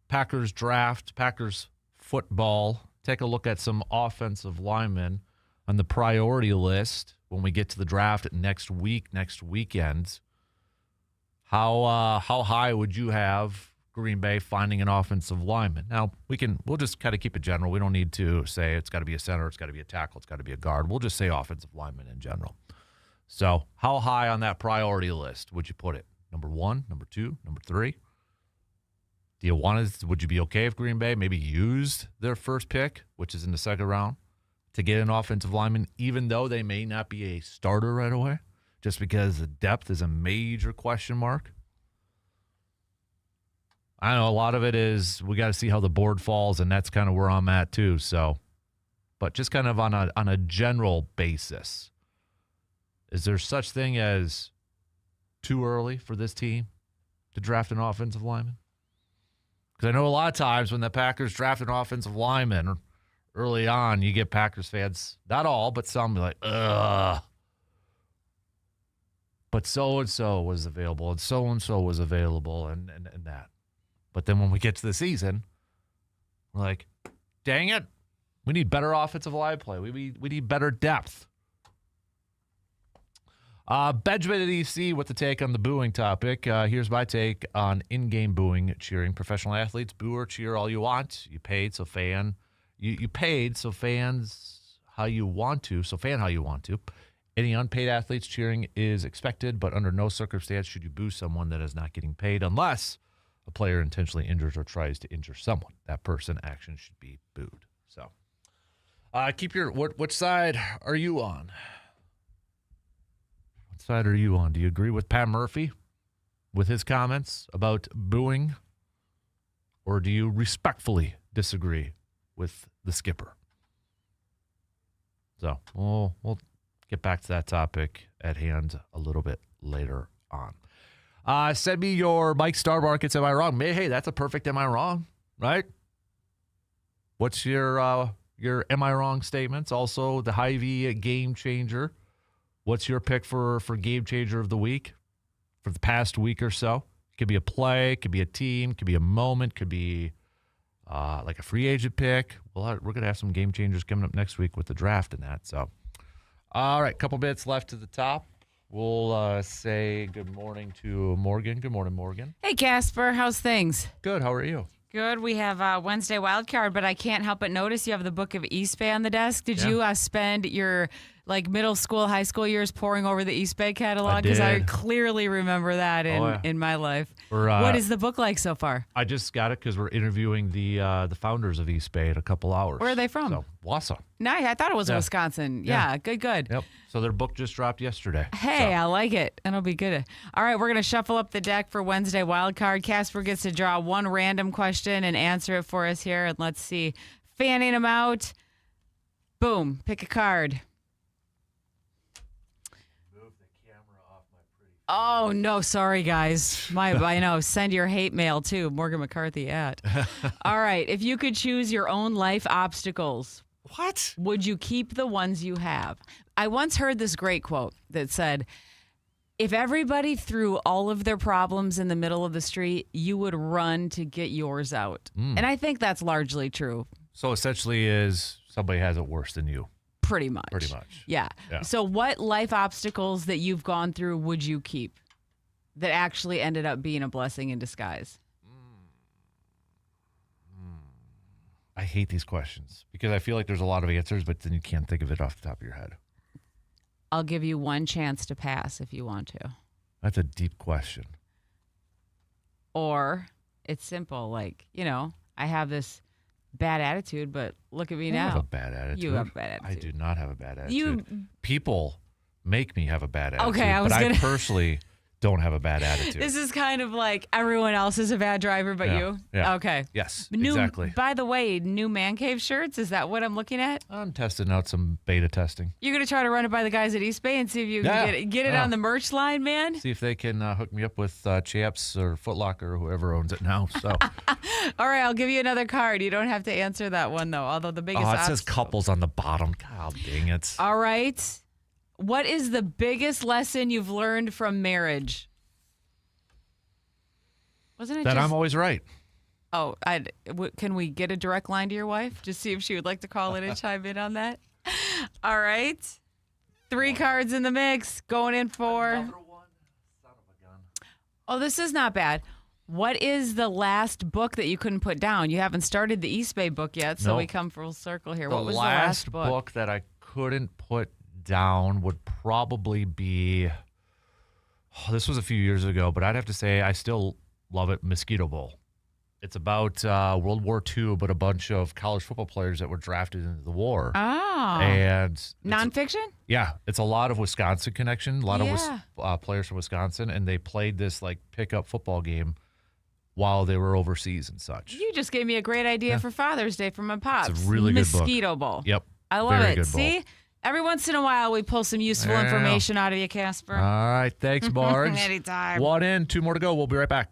Packers draft, Packers football, take a look at some offensive linemen on the priority list when we get to the draft next weekend, how high would you have Green Bay finding an offensive lineman? Now, we'll just kind of keep it general. We don't need to say it's got to be a center, it's got to be a tackle, it's got to be a guard. We'll just say offensive lineman in general. So how high on that priority list would you put it? Number 1, number 2, number 3? Would you be okay if Green Bay maybe used their first pick, which is in the second round, to get an offensive lineman, even though they may not be a starter right away, just because the depth is a major question mark? I know a lot of it is we got to see how the board falls, and that's kind of where I'm at too. So, but just kind of on a general basis, is there such thing as too early for this team to draft an offensive lineman? Because I know a lot of times when the Packers draft an offensive lineman early on, you get Packers fans, not all, but some, be like, ugh. But so-and-so was available, and so-and-so was available, and that. But then when we get to the season, we're like, dang it, we need better offensive line play. We need better depth. Benjamin at EC with the take on the booing topic. Here's my take on in-game booing, cheering. Professional athletes, boo or cheer all you want. You paid, so you paid, so fans how you want to. So fan how you want to. Any unpaid athletes, cheering is expected, but under no circumstance should you boo someone that is not getting paid unless a player intentionally injures or tries to injure someone. That person action should be booed. So which side are you on? What side are you on? Do you agree with Pat Murphy with his comments about booing? Or do you respectfully disagree with the skipper? So we'll get back to that topic at hand a little bit later on. Send me your Mike Star Markets, am I wrong? Hey, that's a perfect am I wrong, right? What's your am I wrong statements? Also, the Hy-Vee game changer. What's your pick for game changer of the week for the past week or so? It could be a play, could be a team, could be a moment, could be like a free agent pick. Well, we're going to have some game changers coming up next week with the draft and that. So, all right, couple minutes left to the top. We'll say good morning to Morgan. Good morning, Morgan. Hey, Kasper. How's things? Good. How are you? Good. We have Wednesday wild card, but I can't help but notice you have the book of Eastbay on the desk. Did you spend your middle school, high school years poring over the Eastbay catalog? Because I clearly remember that in my life. What is the book like so far? I just got it because we're interviewing the founders of Eastbay in a couple hours. Where are they from? So, Wausau. Nice. I thought it was Wisconsin. Yeah, good. Yep. So their book just dropped yesterday. Hey, I like it. It'll be good. All right, we're going to shuffle up the deck for Wednesday wild card. Kasper gets to draw one random question and answer it for us here. And let's see. Fanning them out. Boom. Pick a card. Oh, no. Sorry, guys. I know. Send your hate mail, too. Morgan McCarthy at. All right. If you could choose your own life obstacles, what would you keep the ones you have? I once heard this great quote that said, if everybody threw all of their problems in the middle of the street, you would run to get yours out. And I think that's largely true. So essentially is somebody has it worse than you. Pretty much. Yeah. So what life obstacles that you've gone through would you keep that actually ended up being a blessing in disguise? I hate these questions because I feel like there's a lot of answers, but then you can't think of it off the top of your head. I'll give you one chance to pass if you want to. That's a deep question. Or it's simple, like, I have this bad attitude, but look at me now. I have a bad attitude. You have a bad attitude. I do not have a bad attitude. People make me have a bad attitude. Okay, I personally don't have a bad attitude. This is kind of like everyone else is a bad driver but you? Yeah. Okay. Yes, exactly. By the way, new Man Cave shirts, is that what I'm looking at? I'm testing out some beta testing. You're going to try to run it by the guys at Eastbay and see if you can get it on the merch line, man? See if they can hook me up with Chaps or Foot Locker or whoever owns it now. So, all right, I'll give you another card. You don't have to answer that one, though, although the biggest it says couples on the bottom. God dang it. All right. What is the biggest lesson you've learned from marriage? Wasn't it that I'm always right? Oh, can we get a direct line to your wife? Just see if she would like to call in and chime in on that. All right. 3 cards in the mix. Going in for. Another one. Son of a gun. Oh, this is not bad. What is the last book that you couldn't put down? You haven't started the Eastbay book yet, so we come full circle here. What was the last book that I couldn't put down would probably be, this was a few years ago, but I'd have to say I still love it, Mosquito Bowl. It's about World War II, but a bunch of college football players that were drafted into the war. Oh. And nonfiction? Yeah. It's a lot of Wisconsin connection, a lot of players from Wisconsin, and they played this like pickup football game while they were overseas and such. You just gave me a great idea for Father's Day from my pops. It's a really good book. Mosquito Bowl. Yep. I love Very it. good See? bowl. Every once in a while, we pull some useful information out of you, Kasper. All right. Thanks, Marge. Anytime. 1 in, 2 more to go. We'll be right back.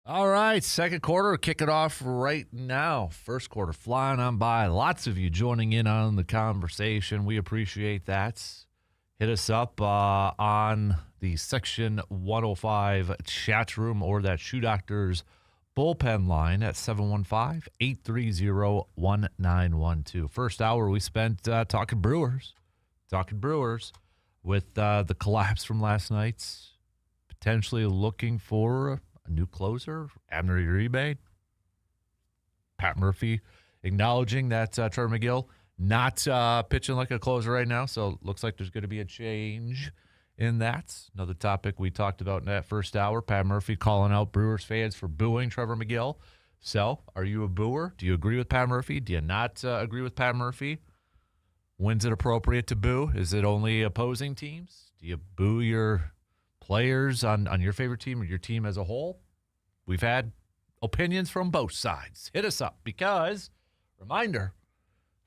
All right, second quarter, kick it off right now. First quarter flying on by. Lots of you joining in on the conversation. We appreciate that. Hit us up on the Section 105 chat room or that Shoe Doctors bullpen line at 715-830-1912. First hour we spent talking Brewers. with the collapse from last night, potentially looking for a new closer, Abner Uribe. Pat Murphy acknowledging that Trevor McGill not pitching like a closer right now, so looks like there's going to be a change in that. Another topic we talked about in that first hour, Pat Murphy calling out Brewers fans for booing Trevor McGill. So, are you a booer? Do you agree with Pat Murphy? Do you not agree with Pat Murphy? When's it appropriate to boo? Is it only opposing teams? Do you boo your players on your favorite team or your team as a whole? We've had opinions from both sides. Hit us up because, reminder,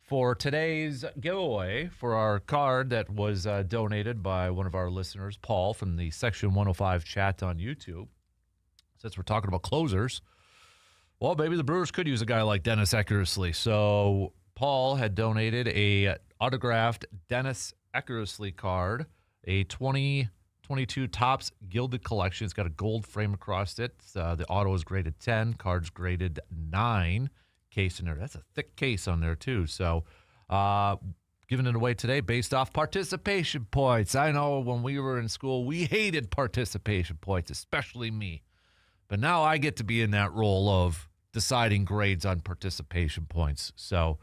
for today's giveaway for our card that was donated by one of our listeners, Paul, from the Section 105 chat on YouTube, since we're talking about closers, well, maybe the Brewers could use a guy like Dennis Eckersley. So Paul had donated a autographed Dennis Eckersley card, a 2022 Topps Gilded Collection. It's got a gold frame across it. The auto is graded 10, cards graded 9. Case in there. That's a thick case on there, too. So giving it away today based off participation points. I know when we were in school, we hated participation points, especially me. But now I get to be in that role of deciding grades on participation points. So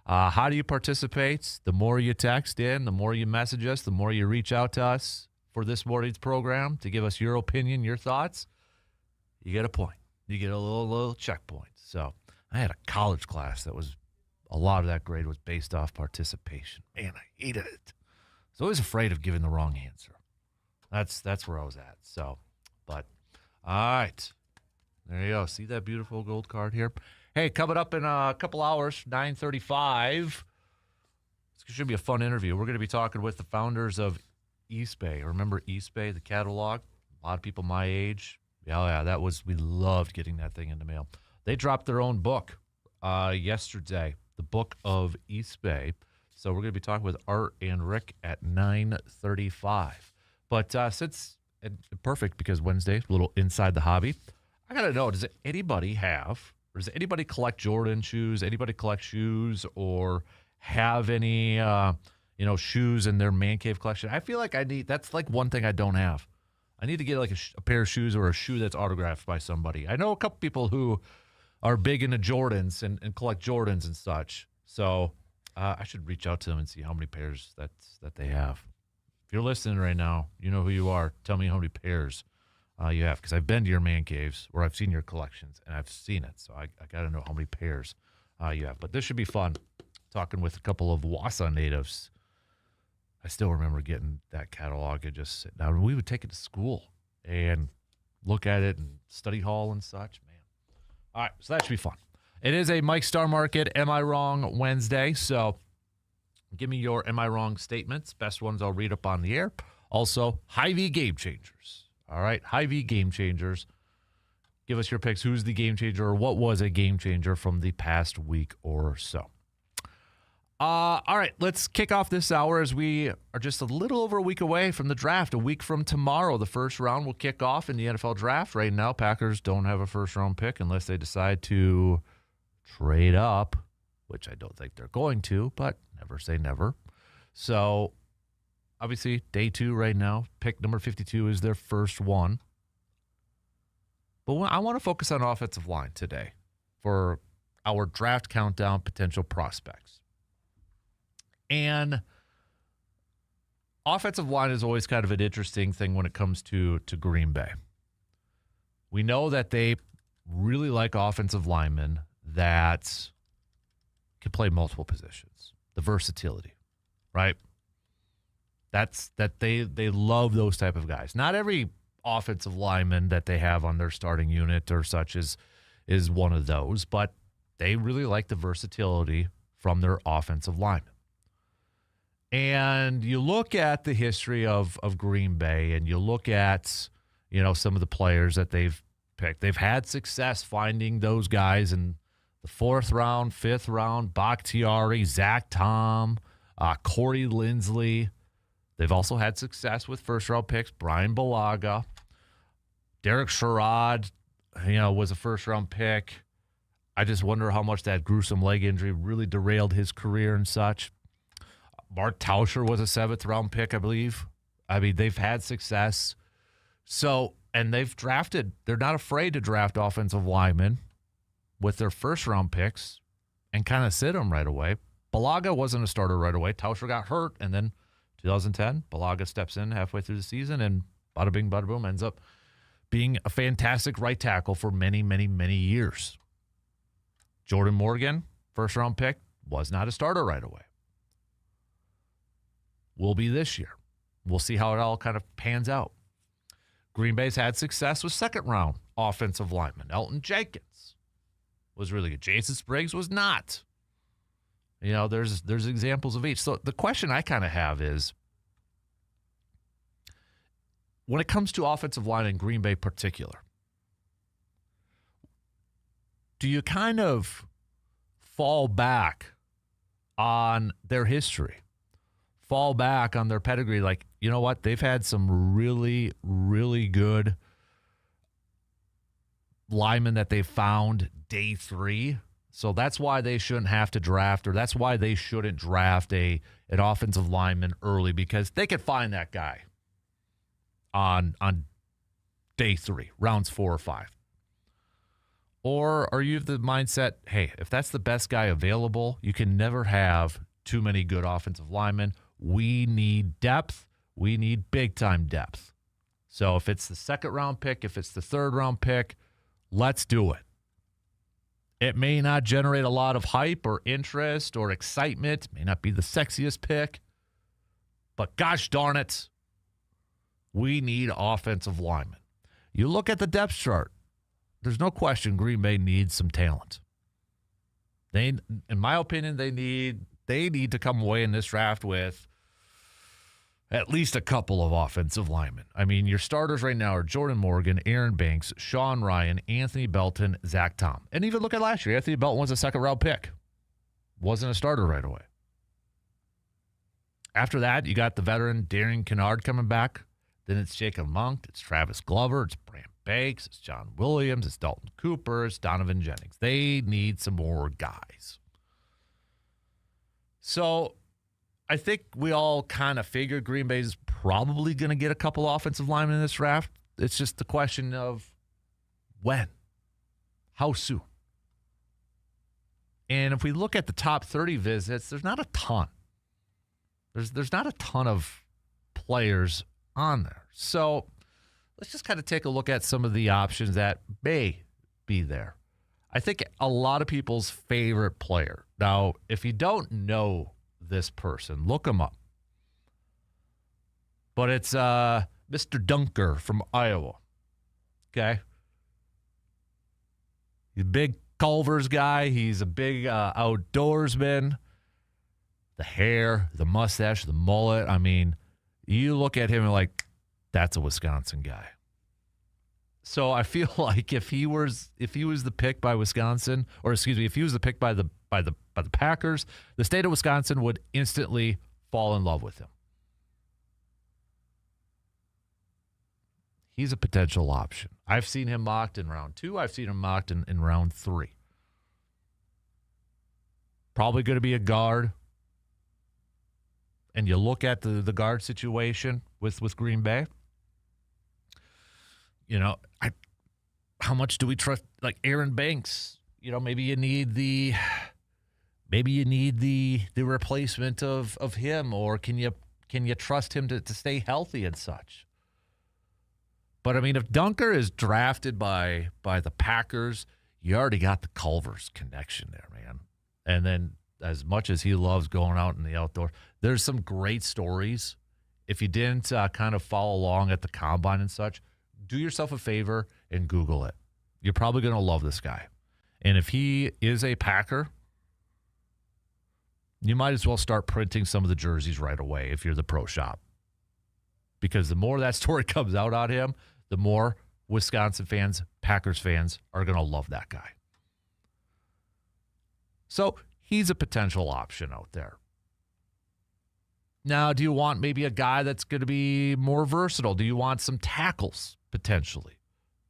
how do you participate? The more you text in, the more you message us, the more you reach out to us for this morning's program to give us your opinion, your thoughts, you get a point. You get a little checkpoint. So I had a college class that was, a lot of that grade was based off participation. Man, I hated it. I was always afraid of giving the wrong answer. That's where I was at. So, but, all right. There you go. See that beautiful gold card here? Hey, coming up in a couple hours, 9:35. This should be a fun interview. We're going to be talking with the founders of Eastbay. Remember Eastbay, the catalog? A lot of people my age. Yeah, we loved getting that thing in the mail. They dropped their own book yesterday, the Book of Eastbay. So we're going to be talking with Art and Rick at 9:35. But since perfect because Wednesday, a little inside the hobby, I got to know, does anybody have, or does anybody collect Jordan shoes? Anybody collect shoes or have any, shoes in their man cave collection? I feel like that's like one thing I don't have. I need to get like a pair of shoes or a shoe that's autographed by somebody. I know a couple people who are big into Jordans and collect Jordans and such. So I should reach out to them and see how many pairs that they have. If you're listening right now, you know who you are. Tell me how many pairs you have, because I've been to your man caves where I've seen your collections, and I've seen it. So I got to know how many pairs you have. But this should be fun, talking with a couple of Wausau natives. I still remember getting that catalog and just sitting down. We would take it to school and look at it and study hall and such. Man. All right, so that should be fun. It is a Mike Star Market Am I Wrong Wednesday, so give me your Am I Wrong statements. Best ones I'll read up on the air. Also, Hy-Vee Game Changers. All right, Hy-Vee Game Changers. Give us your picks. Who's the game changer or what was a game changer from the past week or so? All right, let's kick off this hour as we are just a little over a week away from the draft. A week from tomorrow, the first round will kick off in the NFL draft. Right now, Packers don't have a first-round pick unless they decide to trade up, which I don't think they're going to, but never say never. So, obviously, day 2 right now. Pick number 52 is their first one. But I want to focus on offensive line today for our draft countdown potential prospects. And offensive line is always kind of an interesting thing when it comes to Green Bay. We know that they really like offensive linemen that can play multiple positions. The versatility, right? That they love those type of guys. Not every offensive lineman that they have on their starting unit or such is one of those, but they really like the versatility from their offensive linemen. And you look at the history of Green Bay and you look at, some of the players that they've picked. They've had success finding those guys in the 4th round, 5th round, Bakhtiari, Zach Tom, Corey Linsley. They've also had success with first-round picks, Brian Balaga. Derek Sherrod, was a first-round pick. I just wonder how much that gruesome leg injury really derailed his career and such. Mark Tauscher was a 7th-round pick, I believe. I mean, they've had success. So, and they're not afraid to draft offensive linemen with their first-round picks and kind of sit them right away. Balaga wasn't a starter right away. Tauscher got hurt, and then 2010, Balaga steps in halfway through the season, and bada bing, bada boom, ends up being a fantastic right tackle for many, many, many years. Jordan Morgan, first-round pick, was not a starter right away. Will be this year. We'll see how it all kind of pans out. Green Bay's had success with second-round offensive linemen. Elton Jenkins was really good. Jason Spriggs was not. You know, there's examples of each. So the question I kind of have is, when it comes to offensive line in Green Bay particular, do you kind of fall back on their history, fall back on their pedigree? Like, you know what? They've had some really, really good linemen that they found day 3. So that's why they shouldn't have to draft, or that's why they shouldn't draft an offensive lineman early, because they could find that guy on day 3, rounds 4 or 5. Or are you of the mindset, hey, if that's the best guy available, you can never have too many good offensive linemen. We need depth. We need big-time depth. So if it's the second-round pick, if it's the third-round pick, let's do it. It may not generate a lot of hype or interest or excitement. It may not be the sexiest pick. But gosh darn it, we need offensive linemen. You look at the depth chart, there's no question Green Bay needs some talent. In my opinion, they need to come away in this draft with at least a couple of offensive linemen. I mean, your starters right now are Jordan Morgan, Aaron Banks, Sean Ryan, Anthony Belton, Zach Tom. And even look at last year. Anthony Belton was a second-round pick. Wasn't a starter right away. After that, you got the veteran Darian Kennard coming back. Then it's Jacob Monk. It's Travis Glover. It's Brant Banks. It's John Williams. It's Dalton Cooper. It's Donovan Jennings. They need some more guys. So I think we all kind of figured Green Bay's probably going to get a couple offensive linemen in this draft. It's just the question of when, how soon. And if we look at the top 30 visits, there's not a ton. There's not a ton of players on there. So let's just kind of take a look at some of the options that may be there. I think a lot of people's favorite player. Now, if you don't know this person, look him up. But it's Mr. Dunker from Iowa. Okay? He's a big Culver's guy. He's a big outdoorsman. The hair, the mustache, the mullet. I mean, you look at him and like, that's a Wisconsin guy. So I feel like if he was the pick by Wisconsin, or excuse me, if he was the pick by the Packers, the state of Wisconsin would instantly fall in love with him. He's a potential option. I've seen him mocked in round 2. I've seen him mocked in round 3. Probably going to be a guard. And you look at the guard situation with Green Bay. You know, how much do we trust, like Aaron Banks? You know, maybe you need the replacement of him, or can you trust him to stay healthy and such? But I mean, if Dunker is drafted by the Packers, you already got the Culver's connection there, man. And then as much as he loves going out in the outdoor, there's some great stories. If you didn't kind of follow along at the combine and such, do yourself a favor and Google it. You're probably going to love this guy. And if he is a Packer, you might as well start printing some of the jerseys right away if you're the pro shop. Because the more that story comes out on him, the more Wisconsin fans, Packers fans are going to love that guy. So he's a potential option out there. Now, do you want maybe a guy that's going to be more versatile? Do you want some tackles, potentially?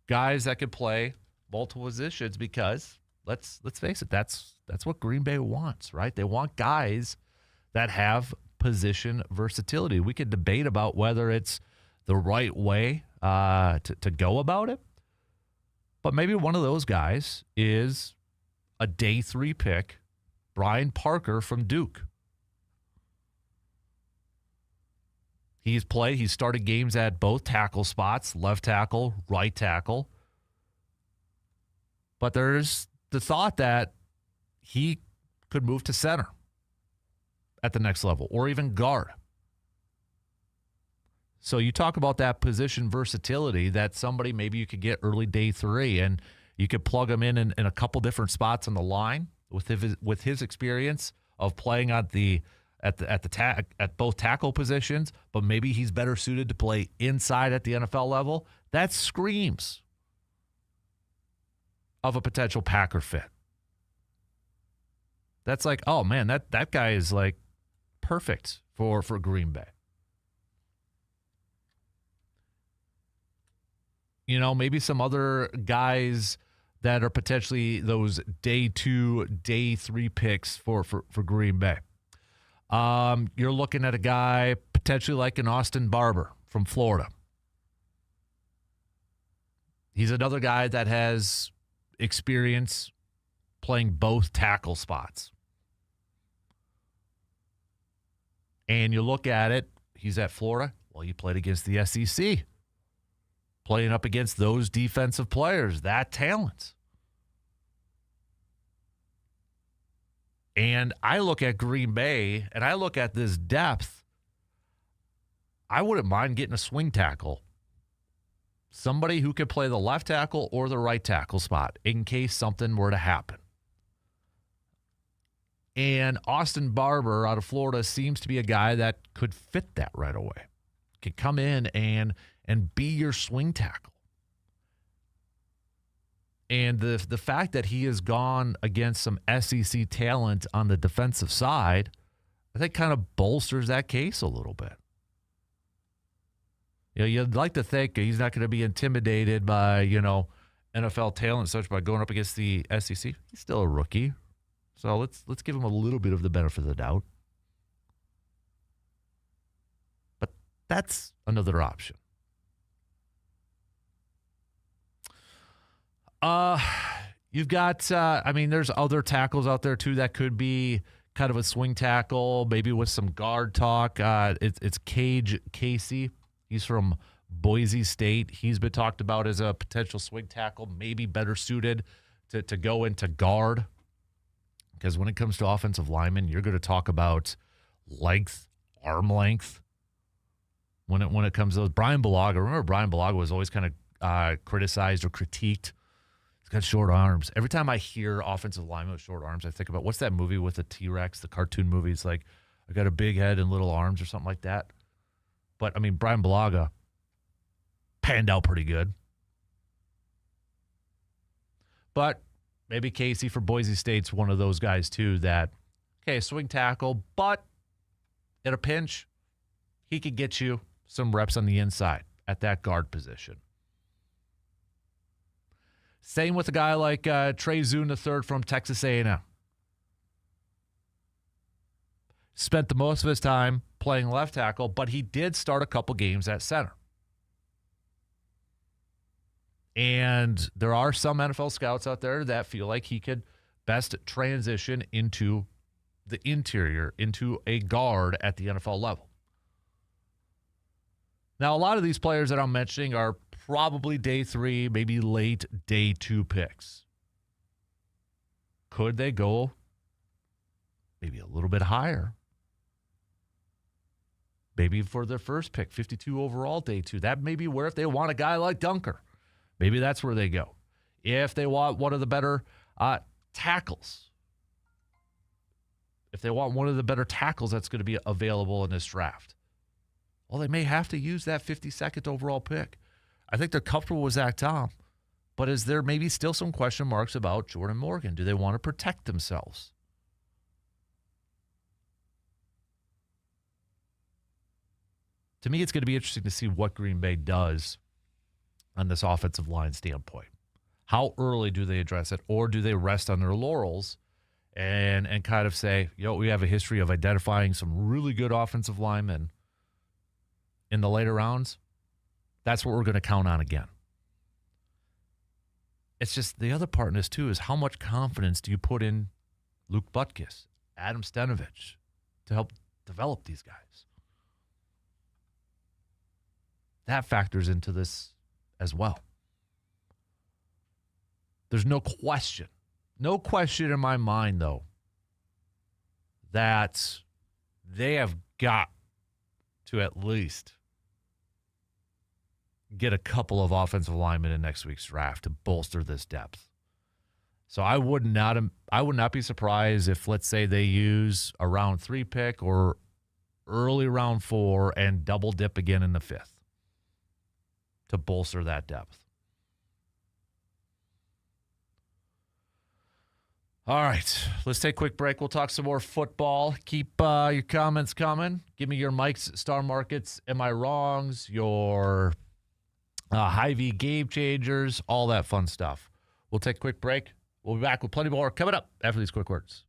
Guys that could play multiple positions, because let's face it, that's what Green Bay wants, right? They want guys that have position versatility. We could debate about whether it's the right way to go about it, but maybe one of those guys is a day 3 pick, Brian Parker from Duke. He's started games at both tackle spots, left tackle, right tackle. But there's the thought that he could move to center at the next level, or even guard. So you talk about that position versatility, that somebody maybe you could get early day 3, and you could plug him in a couple different spots on the line with his experience of playing at both tackle positions, but maybe he's better suited to play inside at the NFL level. That screams of a potential Packer fit. That's like, oh man, that guy is like perfect for Green Bay. You know, maybe some other guys that are potentially those day 2, day 3 picks for Green Bay. You're looking at a guy potentially like an Austin Barber from Florida. He's another guy that has experience playing both tackle spots. And you look at it, he's at Florida. Well, he played against the SEC, playing up against those defensive players, that talent. And I look at Green Bay, and I look at this depth. I wouldn't mind getting a swing tackle. Somebody who could play the left tackle or the right tackle spot in case something were to happen. And Austin Barber out of Florida seems to be a guy that could fit that right away. Could come in and be your swing tackle. And the fact that he has gone against some SEC talent on the defensive side, I think kind of bolsters that case a little bit. You know, you'd like to think he's not going to be intimidated by, NFL talent and such by going up against the SEC. He's still a rookie. So let's give him a little bit of the benefit of the doubt. But that's another option. You've got, there's other tackles out there too that could be kind of a swing tackle, maybe with some guard talk. It's Cage Casey. He's from Boise State. He's been talked about as a potential swing tackle, maybe better suited to go into guard. Because when it comes to offensive linemen, you're going to talk about length, arm length. When it comes to those, Brian Bulaga, remember Brian Bulaga was always kind of criticized or critiqued. He's got short arms. Every time I hear offensive linemen with short arms, I think about, what's that movie with the T-Rex, the cartoon movie? It's like, I got a big head and little arms or something like that. But, Brian Bulaga panned out pretty good. But maybe Casey for Boise State's one of those guys, too, that, okay, swing tackle, but at a pinch, he could get you some reps on the inside at that guard position. Same with a guy like Trey Zune III from Texas A&M. Spent the most of his time playing left tackle, but he did start a couple games at center. And there are some NFL scouts out there that feel like he could best transition into the interior, into a guard at the NFL level. Now, a lot of these players that I'm mentioning are probably day 3, maybe late day 2 picks. Could they go maybe a little bit higher? Maybe for their first pick, 52 overall, day 2. That may be where, if they want a guy like Dunker, maybe that's where they go. If they want one of the better tackles, if they want one of the better tackles that's going to be available in this draft, well, they may have to use that 52nd overall pick. I think they're comfortable with Zach Tom, but is there maybe still some question marks about Jordan Morgan? Do they want to protect themselves? To me, it's going to be interesting to see what Green Bay does on this offensive line standpoint. How early do they address it, or do they rest on their laurels and kind of say, we have a history of identifying some really good offensive linemen in the later rounds. That's what we're going to count on again. It's just the other part in this, too, is how much confidence do you put in Luke Butkus, Adam Stenovich to help develop these guys? That factors into this as well. There's no question in my mind, though, that they have got to at least get a couple of offensive linemen in next week's draft to bolster this depth. So I would not be surprised if, let's say, they use a round 3 pick or early round 4 and double dip again in the 5th to bolster that depth. All right, let's take a quick break. We'll talk some more football. Keep your comments coming. Give me your Mike's Star Markets, Am I Wrongs, your Hy-Vee Game Changers, all that fun stuff. We'll take a quick break. We'll be back with plenty more coming up after these quick words.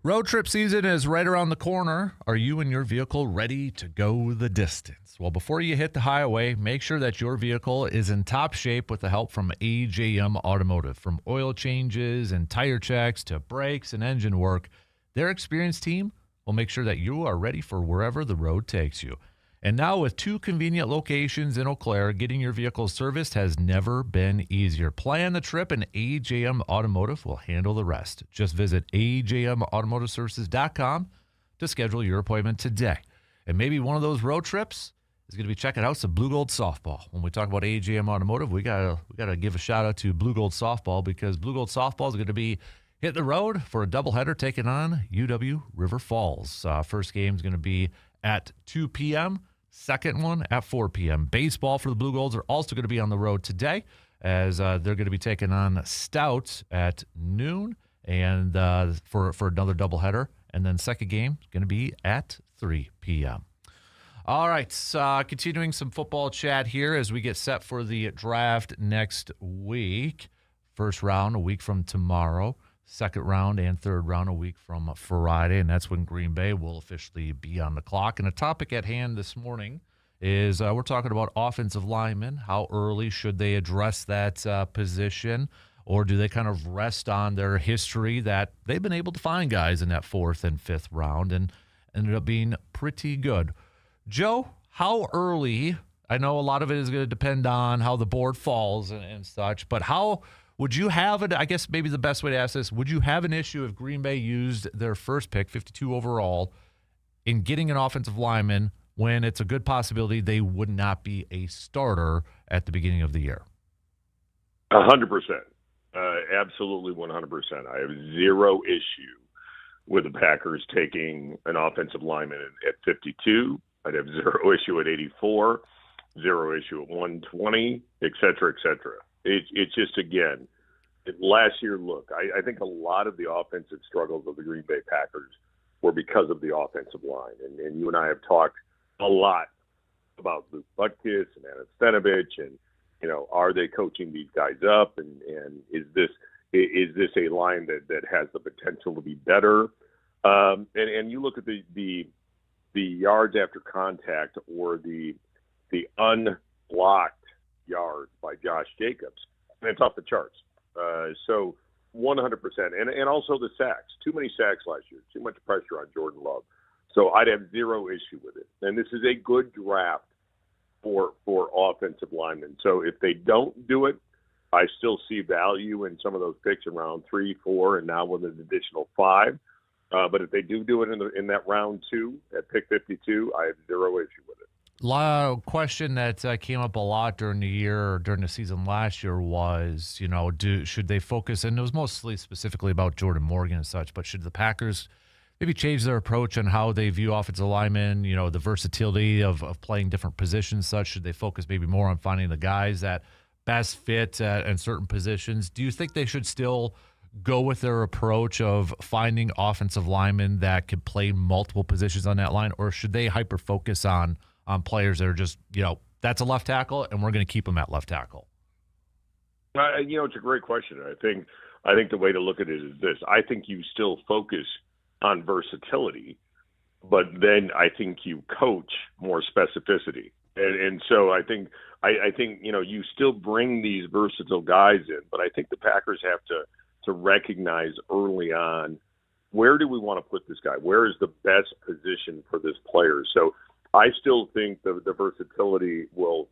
Road trip season is right around the corner. Are you and your vehicle ready to go the distance? Well, before you hit the highway, make sure that your vehicle is in top shape with the help from AJM Automotive. From oil changes and tire checks to brakes and engine work, their experienced team will make sure that you are ready for wherever the road takes you. And now with 2 convenient locations in Eau Claire, getting your vehicle serviced has never been easier. Plan the trip and AJM Automotive will handle the rest. Just visit ajmautomotiveservices.com to schedule your appointment today. And maybe one of those road trips is going to be checking out some Blue Gold softball. When we talk about AJM Automotive, we gotta give a shout out to Blue Gold softball, because Blue Gold softball is going to be hitting the road for a doubleheader taking on UW River Falls. First game is going to be at 2 p.m., second one at 4 p.m. Baseball for the Blue Golds are also going to be on the road today, as they're going to be taking on Stout at noon and for another doubleheader. And then second game is going to be at 3 p.m. All right, continuing some football chat here as we get set for the draft next week. First round a week from tomorrow. Second round and third round a week from Friday, and that's when Green Bay will officially be on the clock. And a topic at hand this morning is we're talking about offensive linemen. How early should they address that position, or do they kind of rest on their history that they've been able to find guys in that 4th and 5th round and ended up being pretty good? Joe, how early? I know a lot of it is going to depend on how the board falls and such, but how would you have it? I guess maybe the best way to ask this, would you have an issue if Green Bay used their first pick, 52 overall, in getting an offensive lineman when it's a good possibility they would not be a starter at the beginning of the year? 100%. Absolutely 100%. I have zero issue with the Packers taking an offensive lineman at 52. I'd have zero issue at 84, zero issue at 120, et cetera, et cetera. It's just, again, last year, look, I think a lot of the offensive struggles of the Green Bay Packers were because of the offensive line. And you and I have talked a lot about Luke Butkus and Anastanovich and, are they coaching these guys up? And is this a line that has the potential to be better? And you look at the yards after contact or the unblocked yards by Josh Jacobs, and it's off the charts. So 100%. And also the sacks. Too many sacks last year. Too much pressure on Jordan Love. So I'd have zero issue with it. And this is a good draft for offensive linemen. So if they don't do it, I still see value in some of those picks in round 3, 4, and now with an additional 5. But if they do it in that round 2 at pick 52, I have zero issue with it. Question that came up a lot during the season last year was, should they focus, and it was mostly specifically about Jordan Morgan and such, but should the Packers maybe change their approach on how they view offensive linemen, the versatility of playing different positions such? Should they focus maybe more on finding the guys that best fit in certain positions? Do you think they should still go with their approach of finding offensive linemen that could play multiple positions on that line, or should they hyper-focus on players that are just, that's a left tackle, and we're going to keep them at left tackle? It's a great question. I think the way to look at it is this. I think you still focus on versatility, but then I think you coach more specificity. And so I think you still bring these versatile guys in, but I think the Packers have to recognize early on, where do we want to put this guy? Where is the best position for this player? So I still think the versatility will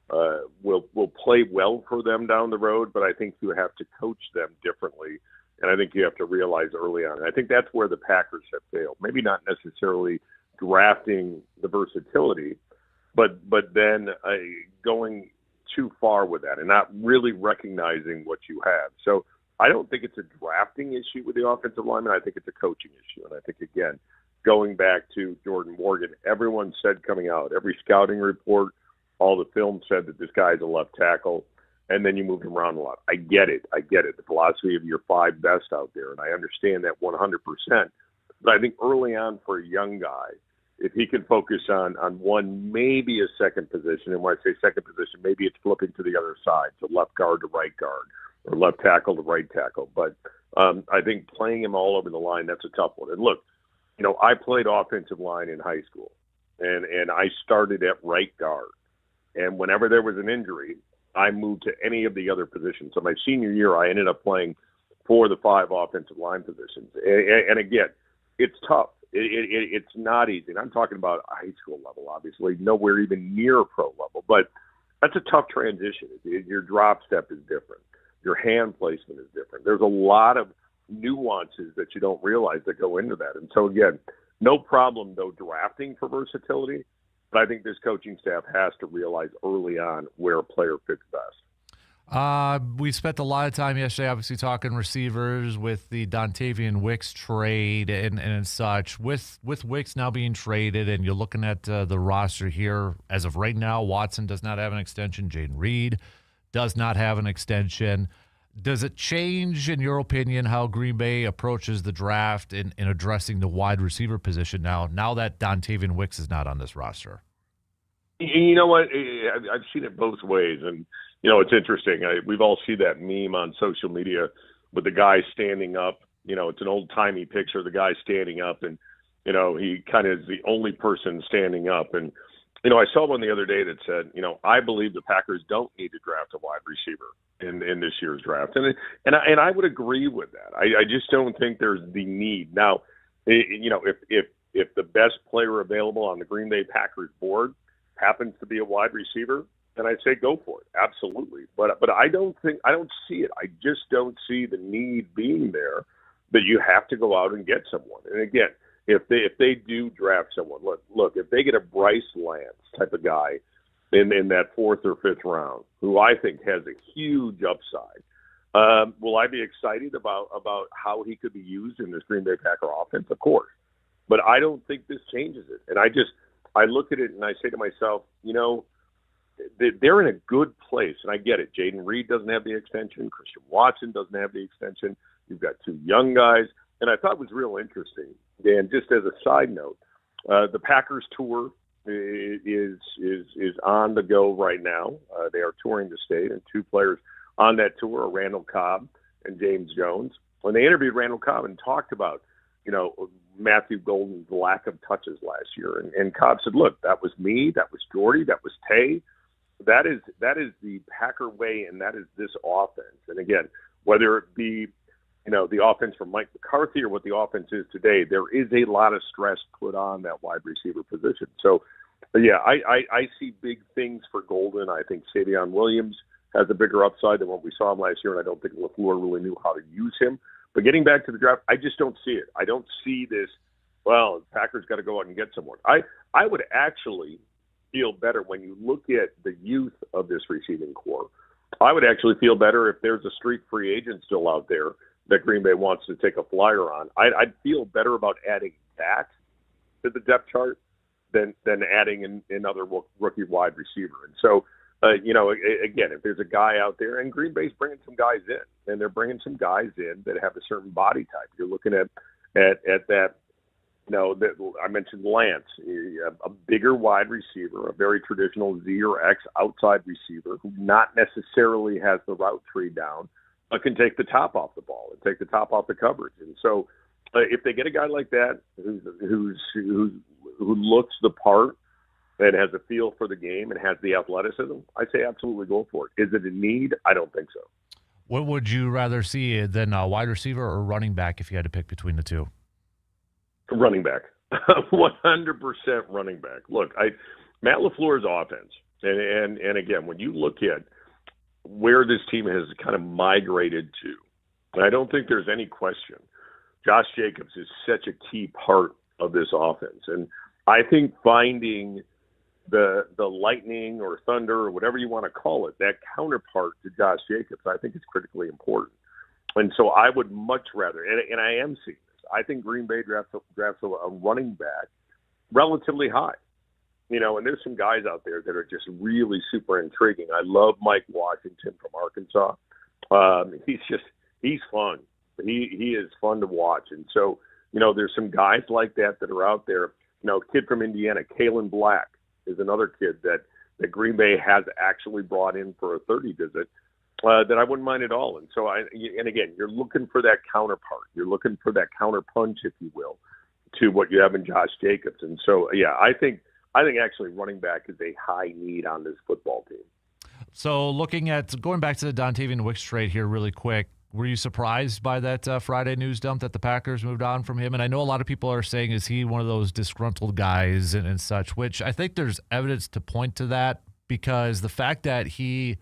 play well for them down the road, but I think you have to coach them differently, and I think you have to realize early on. And I think that's where the Packers have failed. Maybe not necessarily drafting the versatility, but then going too far with that and not really recognizing what you have. So I don't think it's a drafting issue with the offensive lineman. I think it's a coaching issue, and I think, again, going back to Jordan Morgan, everyone said coming out, every scouting report, all the film said that this guy's a left tackle, and then you moved him around a lot. I get it. The philosophy of your 5 best out there, and I understand that 100%. But I think early on for a young guy, if he can focus on one, maybe a second position, and when I say second position, maybe it's flipping to the other side, so left guard to right guard, or left tackle to right tackle. But I think playing him all over the line, that's a tough one. And look, I played offensive line in high school, and I started at right guard. And whenever there was an injury, I moved to any of the other positions. So my senior year, I ended up playing 4 of the 5 offensive line positions. And again, it's tough. It's not easy. And I'm talking about high school level, obviously, nowhere even near pro level. But that's a tough transition. Your drop step is different. Your hand placement is different. There's a lot of nuances that you don't realize that go into that. And so, again, no problem, though, drafting for versatility. But I think this coaching staff has to realize early on where a player fits best. We spent a lot of time yesterday, obviously, talking receivers with the Dontavian Wicks trade and such. With Wicks now being traded, and you're looking at the roster here, as of right now, Watson does not have an extension. Jaden Reed does not have an extension. Does it change, in your opinion, how Green Bay approaches the draft in addressing the wide receiver position now that Dontavian Wicks is not on this roster? You know what? I've seen it both ways, and it's interesting. We've all seen that meme on social media with the guy standing up. It's an old-timey picture of the guy standing up, and, he kind of is the only person standing up. And, I saw one the other day that said, I believe the Packers don't need to draft a wide receiver in this year's draft. And I would agree with that. I just don't think there's the need. Now, if the best player available on the Green Bay Packers board happens to be a wide receiver, then I'd say go for it. Absolutely. But I don't see it. I just don't see the need being there that you have to go out and get someone. And again, if they do draft someone, look, if they get a Bryce Lance type of guy in that 4th or 5th round, who I think has a huge upside, will I be excited about how he could be used in this Green Bay Packer offense? Of course. But I don't think this changes it. And I look at it and I say to myself, they're in a good place. And I get it. Jaden Reed doesn't have the extension. Christian Watson doesn't have the extension. You've got 2 young guys. And I thought it was real interesting, Dan, just as a side note, the Packers tour is on the go right now. They are touring the state, and 2 players on that tour are Randall Cobb and James Jones. When they interviewed Randall Cobb and talked about, Matthew Golden's lack of touches last year, and Cobb said, look, that was me, that was Jordy, that was Tay. That is the Packer way, and that is this offense. And again, whether it be the offense from Mike McCarthy or what the offense is today, there is a lot of stress put on that wide receiver position. So, yeah, I see big things for Golden. I think Savion Williams has a bigger upside than what we saw him last year, and I don't think LaFleur really knew how to use him. But getting back to the draft, I just don't see it. I don't see this, the Packers got to go out and get someone. I would actually feel better when you look at the youth of this receiving corps. I would actually feel better if there's a street free agent still out there that Green Bay wants to take a flyer on. I'd feel better about adding that to the depth chart than adding another rookie wide receiver. And so, again, if there's a guy out there, and Green Bay's bringing some guys in, and they're bringing some guys in that have a certain body type. You're looking at that. I mentioned Lance, a bigger wide receiver, a very traditional Z or X outside receiver who not necessarily has the route tree down, but can take the top off the ball and take the top off the coverage. And so, if they get a guy like that who looks the part and has a feel for the game and has the athleticism, I say absolutely go for it. Is it a need? I don't think so. What would you rather see than a wide receiver or running back if you had to pick between the two? Running back. 100% running back. Look, Matt LaFleur's offense, and again, when you look at where this team has kind of migrated to, and I don't think there's any question, Josh Jacobs is such a key part of this offense. And I think finding the lightning or thunder or whatever you want to call it, that counterpart to Josh Jacobs, I think is critically important. And so I would much rather, and I am seeing this, I think Green Bay drafts a running back relatively high. And there's some guys out there that are just really super intriguing. I love Mike Washington from Arkansas. He's fun. He is fun to watch. And so, there's some guys like that are out there. Kid from Indiana, Kalen Black, is another kid that Green Bay has actually brought in for a 30 visit. that I wouldn't mind at all. And so and again, you're looking for that counterpart. You're looking for that counterpunch, if you will, to what you have in Josh Jacobs. And so, yeah, I think actually running back is a high need on this football team. So going back to the Dontavian Wicks trade here really quick, were you surprised by that Friday news dump that the Packers moved on from him? And I know a lot of people are saying, is he one of those disgruntled guys and such, which I think there's evidence to point to that, because the fact that he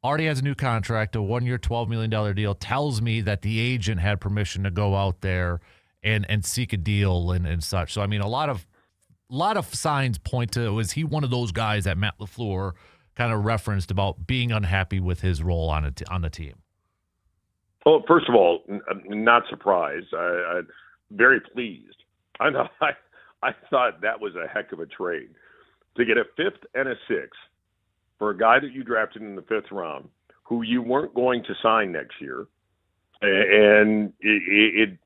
already has a new contract, a 1-year, $12 million deal, tells me that the agent had permission to go out there and seek a deal and such. So, I mean, a lot of signs point to, was he one of those guys that Matt LaFleur kind of referenced about being unhappy with his role on the team? Well, first of all, not surprised. I'm very pleased. I thought that was a heck of a trade. To get a 5th and a 6th for a guy that you drafted in the 5th round, who you weren't going to sign next year, and it's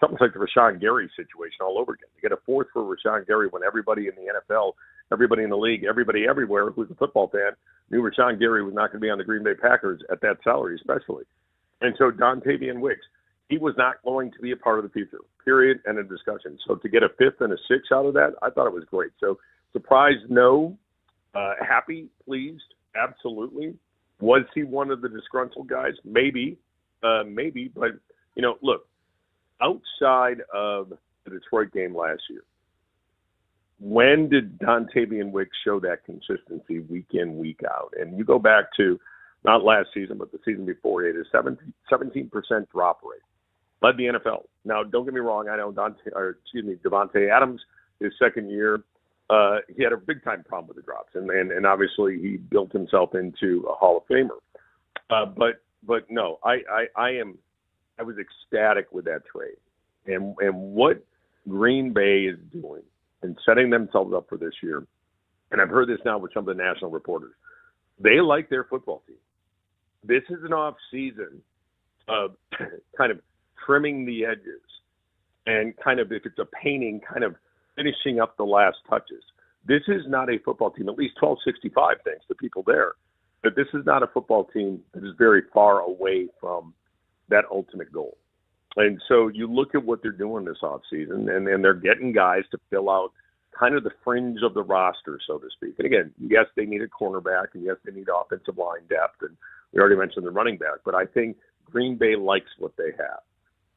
almost like the Rashawn Gary situation all over again. You get a 4th for Rashawn Gary when everybody in the NFL, everybody in the league, everybody everywhere who's a football fan knew Rashawn Gary was not going to be on the Green Bay Packers at that salary, especially. And so Dontavian Wicks, he was not going to be a part of the future, period, and a discussion. So to get a 5th and a 6th out of that, I thought it was great. So surprised, no. Happy, pleased, absolutely. Was he one of the disgruntled guys? Maybe. But, look, outside of the Detroit game last year, when did Dontavian Wicks show that consistency week in, week out? And you go back to not last season, but the season before, he had a 17% drop rate. Led the NFL. Now, don't get me wrong. I know Devontae Adams, his second year, he had a big-time problem with the drops. And obviously he built himself into a Hall of Famer. But no, I was ecstatic with that trade. And what Green Bay is doing and setting themselves up for this year, and I've heard this now with some of the national reporters, they like their football team. This is an off-season of kind of trimming the edges and kind of, if it's a painting, kind of finishing up the last touches. This is not a football team, at least 1265, thanks to people there, but this is not a football team that is very far away from that ultimate goal. And so you look at what they're doing this offseason, and they're getting guys to fill out kind of the fringe of the roster, so to speak. And again, yes, they need a cornerback, and yes, they need offensive line depth, and we already mentioned the running back, but I think Green Bay likes what they have.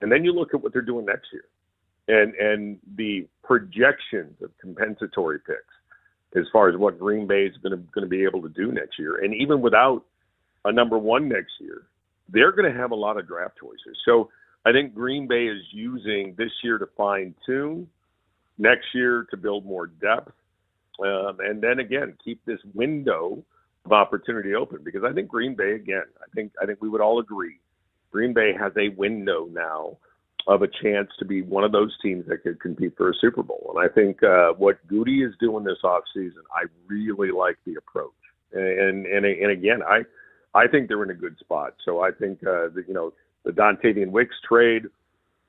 And then you look at what they're doing next year, and the projections of compensatory picks as far as what Green Bay is going to be able to do next year. And even without a number one next year, they're going to have a lot of draft choices. So I think Green Bay is using this year to fine-tune, next year to build more depth, and then, again, keep this window of opportunity open. Because I think Green Bay, again, I think we would all agree, Green Bay has a window now of a chance to be one of those teams that could compete for a Super Bowl. And I think what Goody is doing this offseason, I really like the approach. And again, I think they're in a good spot. So I think, the Dontavian Wicks trade,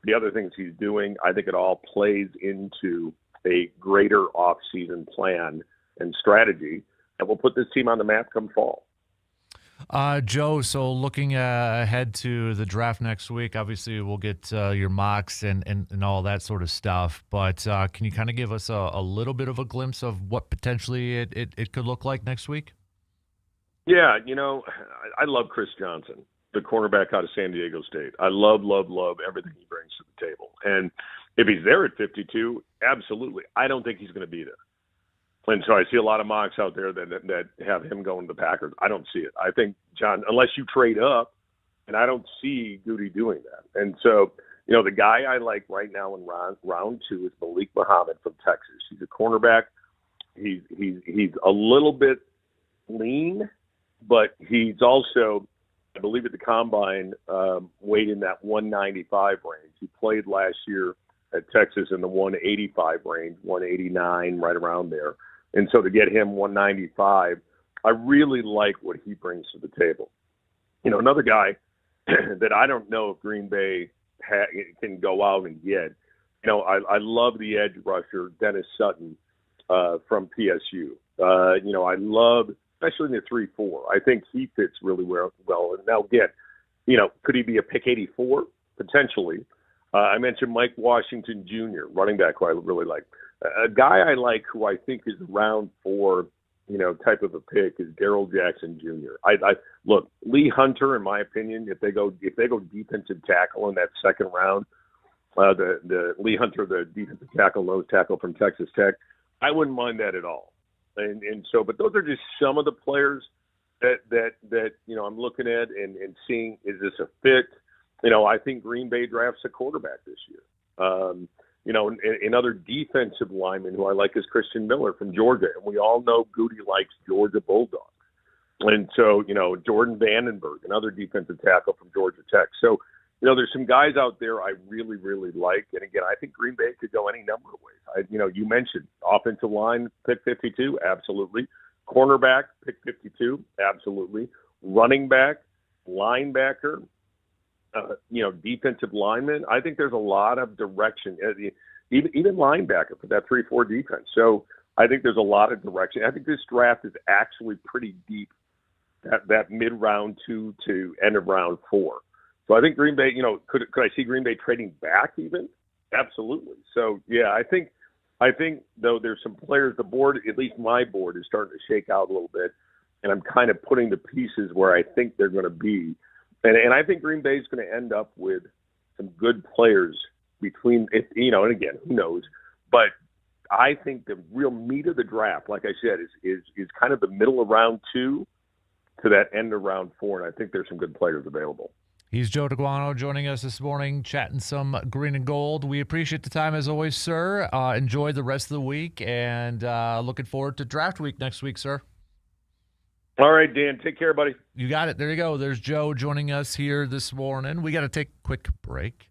the other things he's doing, I think it all plays into a greater offseason plan and strategy that will put this team on the map come fall. Joe, so looking ahead to the draft next week, obviously we'll get your mocks and all that sort of stuff, but can you kind of give us a little bit of a glimpse of what potentially it could look like next week? Yeah, I love Chris Johnson, the cornerback out of San Diego State. I love everything he brings to the table. And if he's there at 52, absolutely. I don't think he's going to be there. And so I see a lot of mocks out there that have him going to the Packers. I don't see it. I think, John, unless you trade up, and I don't see Goody doing that. And so, the guy I like right now in round 2 is Malik Muhammad from Texas. He's a cornerback. He's a little bit lean, but he's also, I believe at the Combine, weighed in that 195 range. He played last year at Texas in the 185 range, 189, right around there. And so to get him 195, I really like what he brings to the table. Another guy that I don't know if Green Bay can go out and get, I love the edge rusher, Dennis Sutton, from PSU. I love especially in the 3-4. I think he fits really well. And now, again, could he be a pick 84? Potentially. I mentioned Mike Washington Jr., running back, who I really like. A guy I like who I think is round 4, type of a pick is Darrell Jackson Jr. I look, Lee Hunter, in my opinion, if they go defensive tackle in that second round, the Lee Hunter, the defensive tackle, nose tackle from Texas Tech, I wouldn't mind that at all. And so, but those are just some of the players that I'm looking at and seeing, is this a fit? I think Green Bay drafts a quarterback this year. Another defensive lineman who I like is Christian Miller from Georgia, and we all know Goody likes Georgia Bulldogs. And so, Jordan Vandenberg, another defensive tackle from Georgia Tech. So, there's some guys out there I really, really like. And again, I think Green Bay could go any number of ways. You mentioned offensive line, pick 52, absolutely. Cornerback, pick 52, absolutely. Running back, linebacker, defensive lineman. I think there's a lot of direction, even linebacker for that 3-4 defense. So I think there's a lot of direction. I think this draft is actually pretty deep, that mid-round 2 to end of round 4. So I think Green Bay, could I see Green Bay trading back even? Absolutely. So, yeah, I think though there's some players, the board, at least my board, is starting to shake out a little bit, and I'm kind of putting the pieces where I think they're going to be. And I think Green Bay is going to end up with some good players between, and again, who knows. But I think the real meat of the draft, like I said, is kind of the middle of round 2 to that end of round 4, and I think there's some good players available. He's Joe DeGuano joining us this morning, chatting some green and gold. We appreciate the time as always, sir. Enjoy the rest of the week, and looking forward to draft week next week, sir. All right, Dan. Take care, buddy. You got it. There you go. There's Joe joining us here this morning. We got to take a quick break,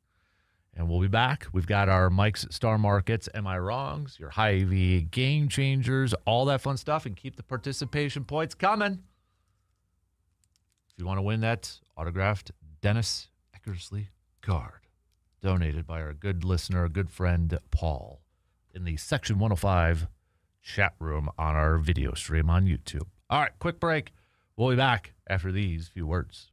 and we'll be back. We've got our Mike's Star Markets, Am I Wrongs, your Hy-Vee Game Changers, all that fun stuff, and keep the participation points coming. If you want to win that autographed Dennis Eckersley card, donated by our good listener, good friend, Paul, in the Section 105 chat room on our video stream on YouTube. All right, quick break. We'll be back after these few words.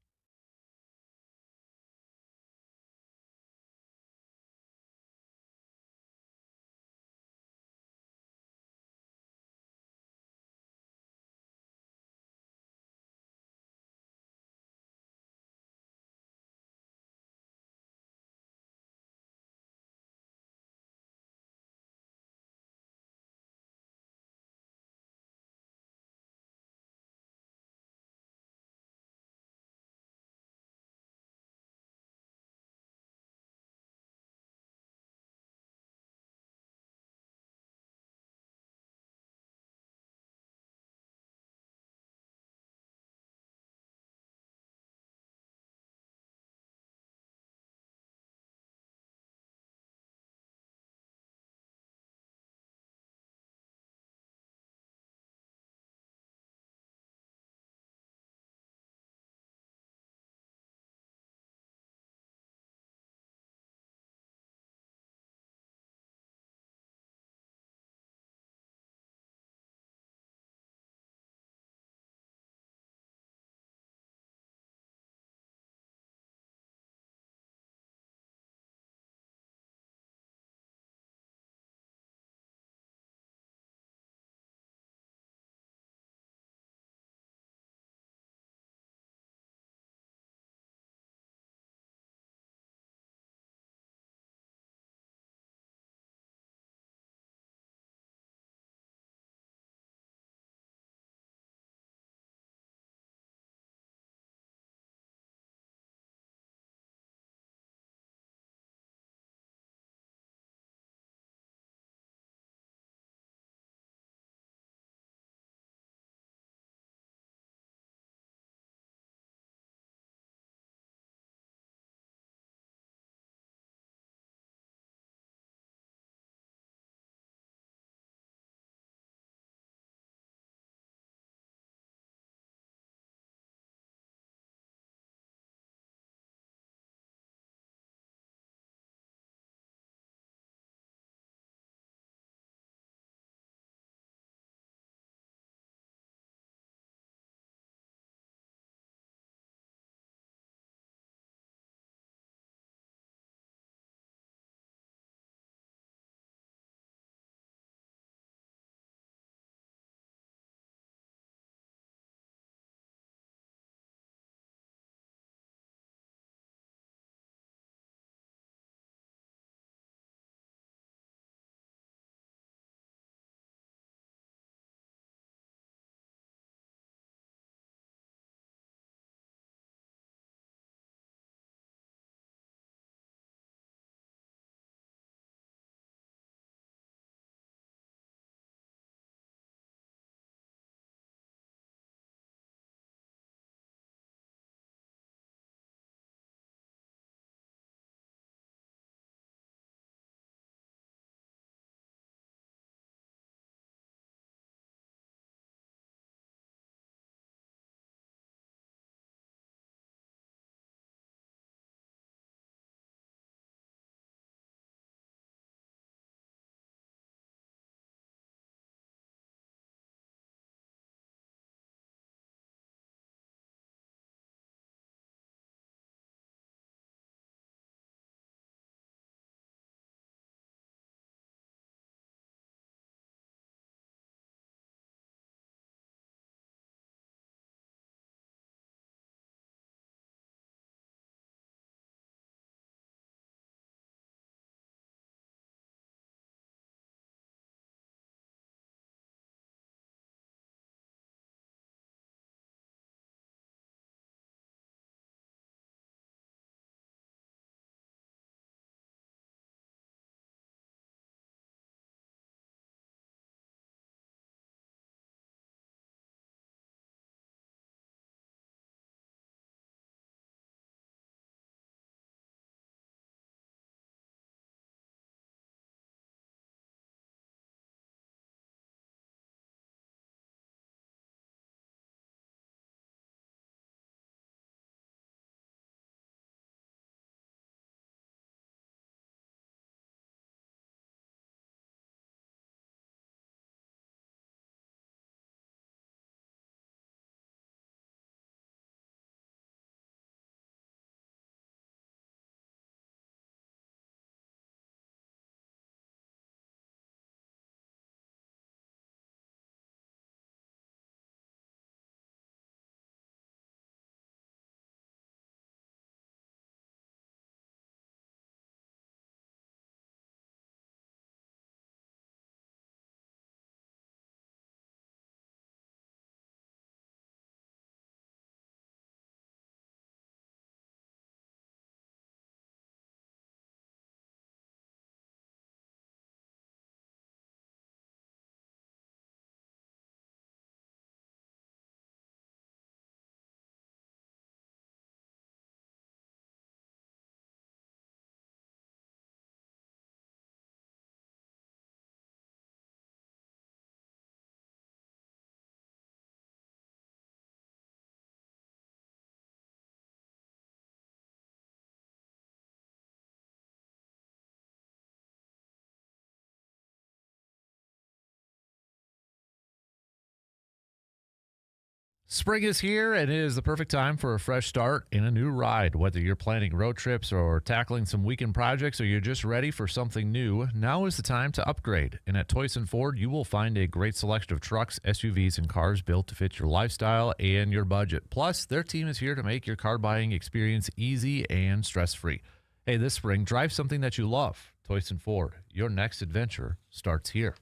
Spring is here, and it is the perfect time for a fresh start in a new ride. Whether you're planning road trips or tackling some weekend projects, or you're just ready for something new, now is the time to upgrade. And at Toyson Ford, you will find a great selection of trucks, SUVs, and cars built to fit your lifestyle and your budget. Plus, their team is here to make your car buying experience easy and stress-free. Hey, this spring, drive something that you love. Toyson Ford, your next adventure starts here.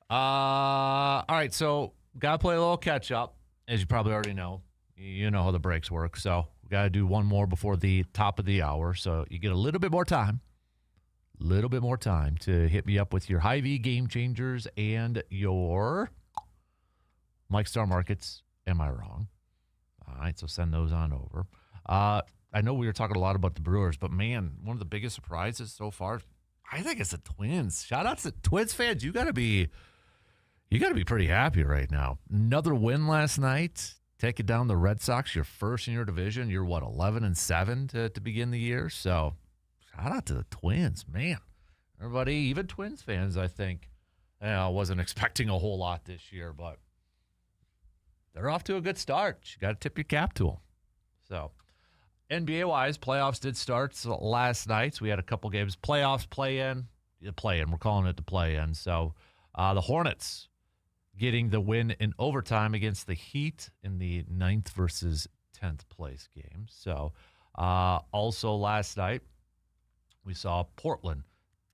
All right, so got to play a little catch-up. As you probably already know, you know how the breaks work. So we got to do one more before the top of the hour. So you get a little bit more time to hit me up with your Hy-Vee game changers and your Mike Star Markets. Am I wrong? All right, so send those on over. I know we were talking a lot about the Brewers, but man, one of the biggest surprises so far, I think it's the Twins. Shout out to Twins fans. You got to be pretty happy right now. Another win last night, taking down the Red Sox, your first in your division. You're, 11-7 to begin the year? So shout out to the Twins, man. Everybody, even Twins fans, I think, wasn't expecting a whole lot this year, but they're off to a good start. You got to tip your cap to them. So NBA-wise, playoffs did start last night. So we had a couple games. Playoffs, play-in. We're calling it the play-in. So the Hornets getting the win in overtime against the Heat in the 9th versus 10th place game. So also last night, we saw Portland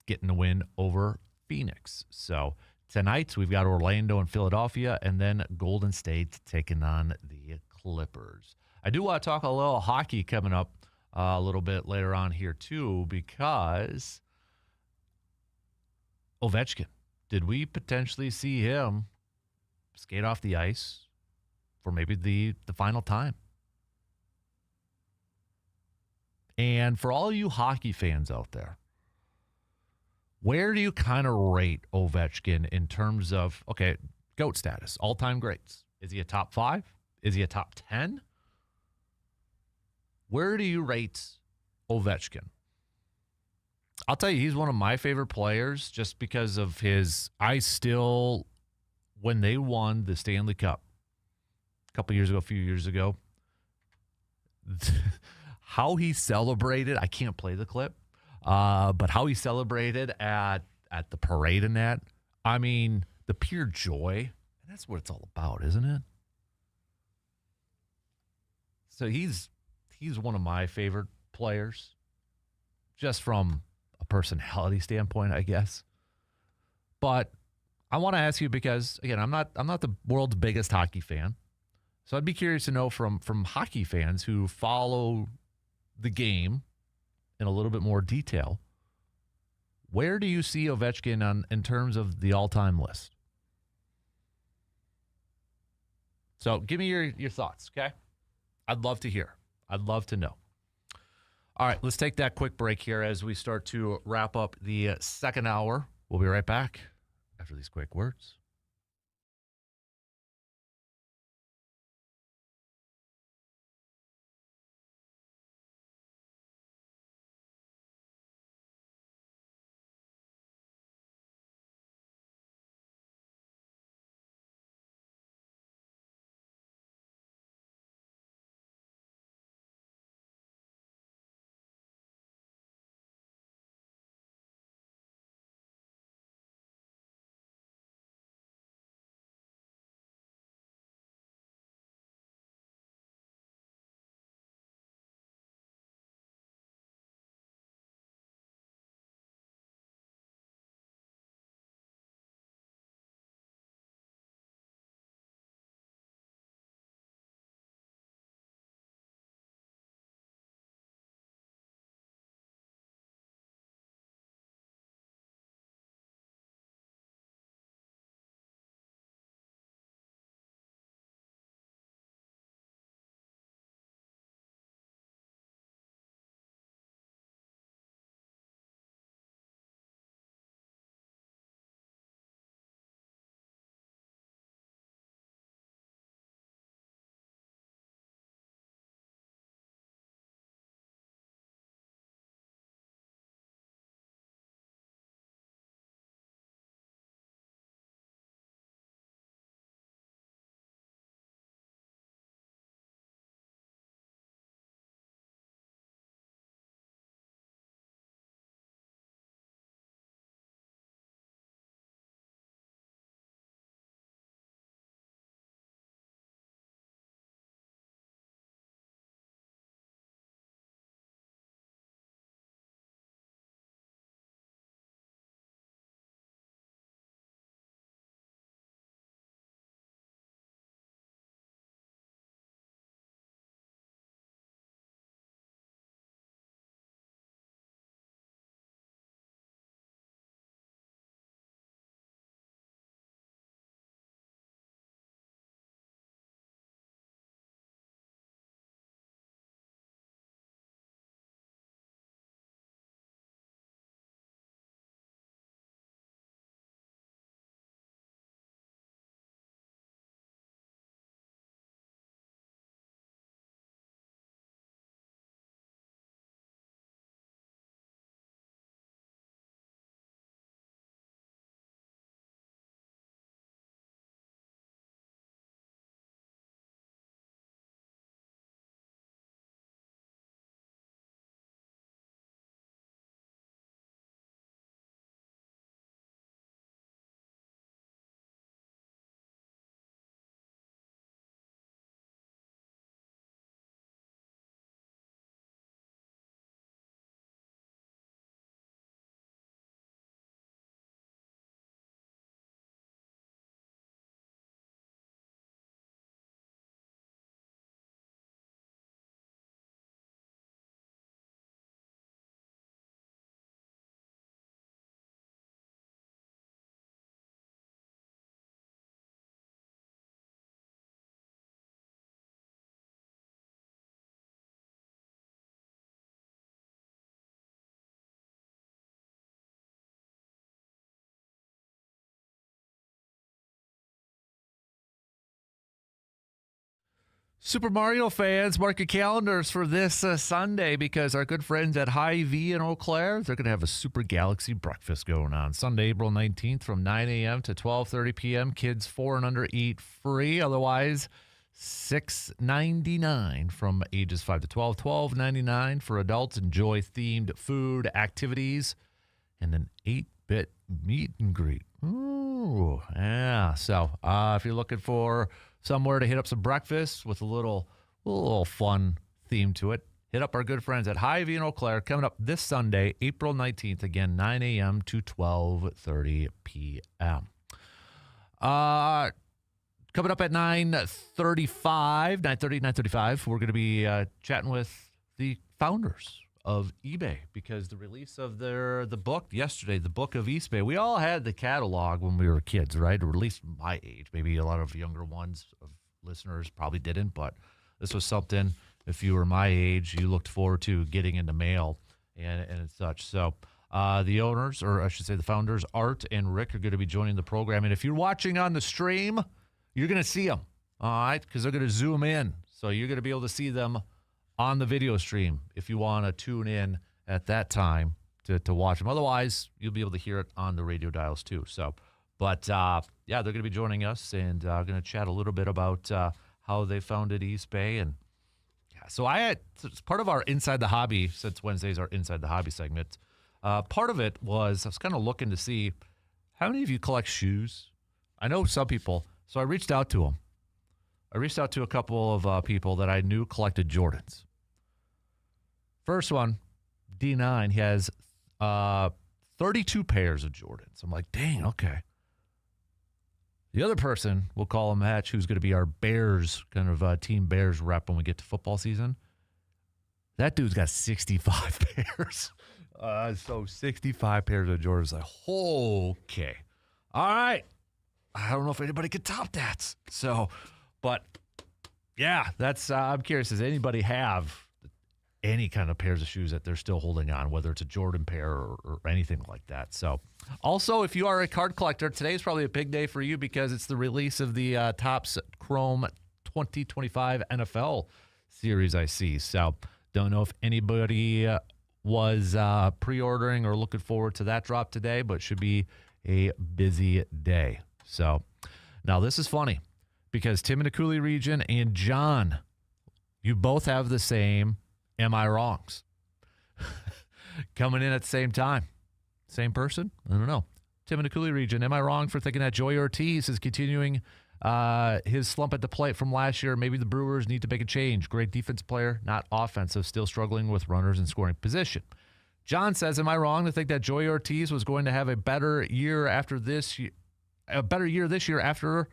getting the win over Phoenix. So tonight, we've got Orlando and Philadelphia, and then Golden State taking on the Clippers. I do want to talk a little hockey coming up a little bit later on here, too, because Ovechkin. Did we potentially see him skate off the ice for maybe the final time? And for all you hockey fans out there, where do you kind of rate Ovechkin in terms of, okay, GOAT status, all-time greats? Is he a top 5? Is he a top 10? Where do you rate Ovechkin? I'll tell you, he's one of my favorite players just because of when they won the Stanley Cup a few years ago, how he celebrated, I can't play the clip, but how he celebrated at the parade and that, I mean, the pure joy, and that's what it's all about, isn't it? So he's one of my favorite players, just from a personality standpoint, I guess. But I want to ask you because, again, I'm not the world's biggest hockey fan. So I'd be curious to know from hockey fans who follow the game in a little bit more detail, where do you see Ovechkin in terms of the all-time list? So give me your thoughts, okay? I'd love to hear. I'd love to know. All right, let's take that quick break here as we start to wrap up the second hour. We'll be right back after these quick words. Super Mario fans, mark your calendars for this Sunday because our good friends at Hy-Vee in Eau Claire, they're going to have a Super Galaxy breakfast going on Sunday, April 19th from 9 a.m. to 12:30 p.m. Kids 4 and under eat free. Otherwise, $6.99 from ages 5 to 12. $12.99 for adults. Enjoy themed food, activities, and an 8-bit meet and greet. Ooh, yeah. So if you're looking for somewhere to hit up some breakfast with a little fun theme to it, hit up our good friends at Hy-Vee in Eau Claire coming up this Sunday, April 19th, again, 9 a.m. to 12:30 p.m. Coming up at 9:35, we're going to be chatting with the founders of eBay because the release of the book yesterday, the book of Eastbay. We all had the catalog when we were kids, right? Or at least my age. Maybe a lot of younger ones of listeners probably didn't, but this was something, if you were my age, you looked forward to getting in the mail and such. So the owners, or I should say the founders, Art and Rick, are going to be joining the program. And if you're watching on the stream, you're going to see them, all right? Because they're going to zoom in. So you're going to be able to see them on the video stream if you want to tune in at that time to watch them. Otherwise, you'll be able to hear it on the radio dials too. So, but yeah, they're going to be joining us and going to chat a little bit about how they founded Eastbay. And yeah, so it's part of our Inside the Hobby, since Wednesday's our Inside the Hobby segment. Part of it was I was kind of looking to see how many of you collect shoes. I know some people, so I reached out to them. I reached out to a couple of people that I knew collected Jordans. First one, D9, he has 32 pairs of Jordans. I'm like, dang, okay. The other person, we'll call him Hatch, who's going to be our Bears, kind of Team Bears rep when we get to football season. That dude's got 65 pairs. So 65 pairs of Jordans. Like, okay. All right. I don't know if anybody could top that. So, but yeah, that's, I'm curious, does anybody have any kind of pairs of shoes that they're still holding on, whether it's a Jordan pair or anything like that? So also, if you are a card collector, today is probably a big day for you because it's the release of the Topps Chrome 2025 NFL series, I see. So don't know if anybody was pre-ordering or looking forward to that drop today, but should be a busy day. So now this is funny because Tim in the Cooley region and John, you both have the same Am I Wrongs coming in at the same time. Same person? I don't know. Tim in the Cooley region, am I wrong for thinking that Joey Ortiz is continuing his slump at the plate from last year? Maybe the Brewers need to make a change. Great defense player, not offensive, still struggling with runners in scoring position. John says, am I wrong to think that Joey Ortiz was going to have a better year this year after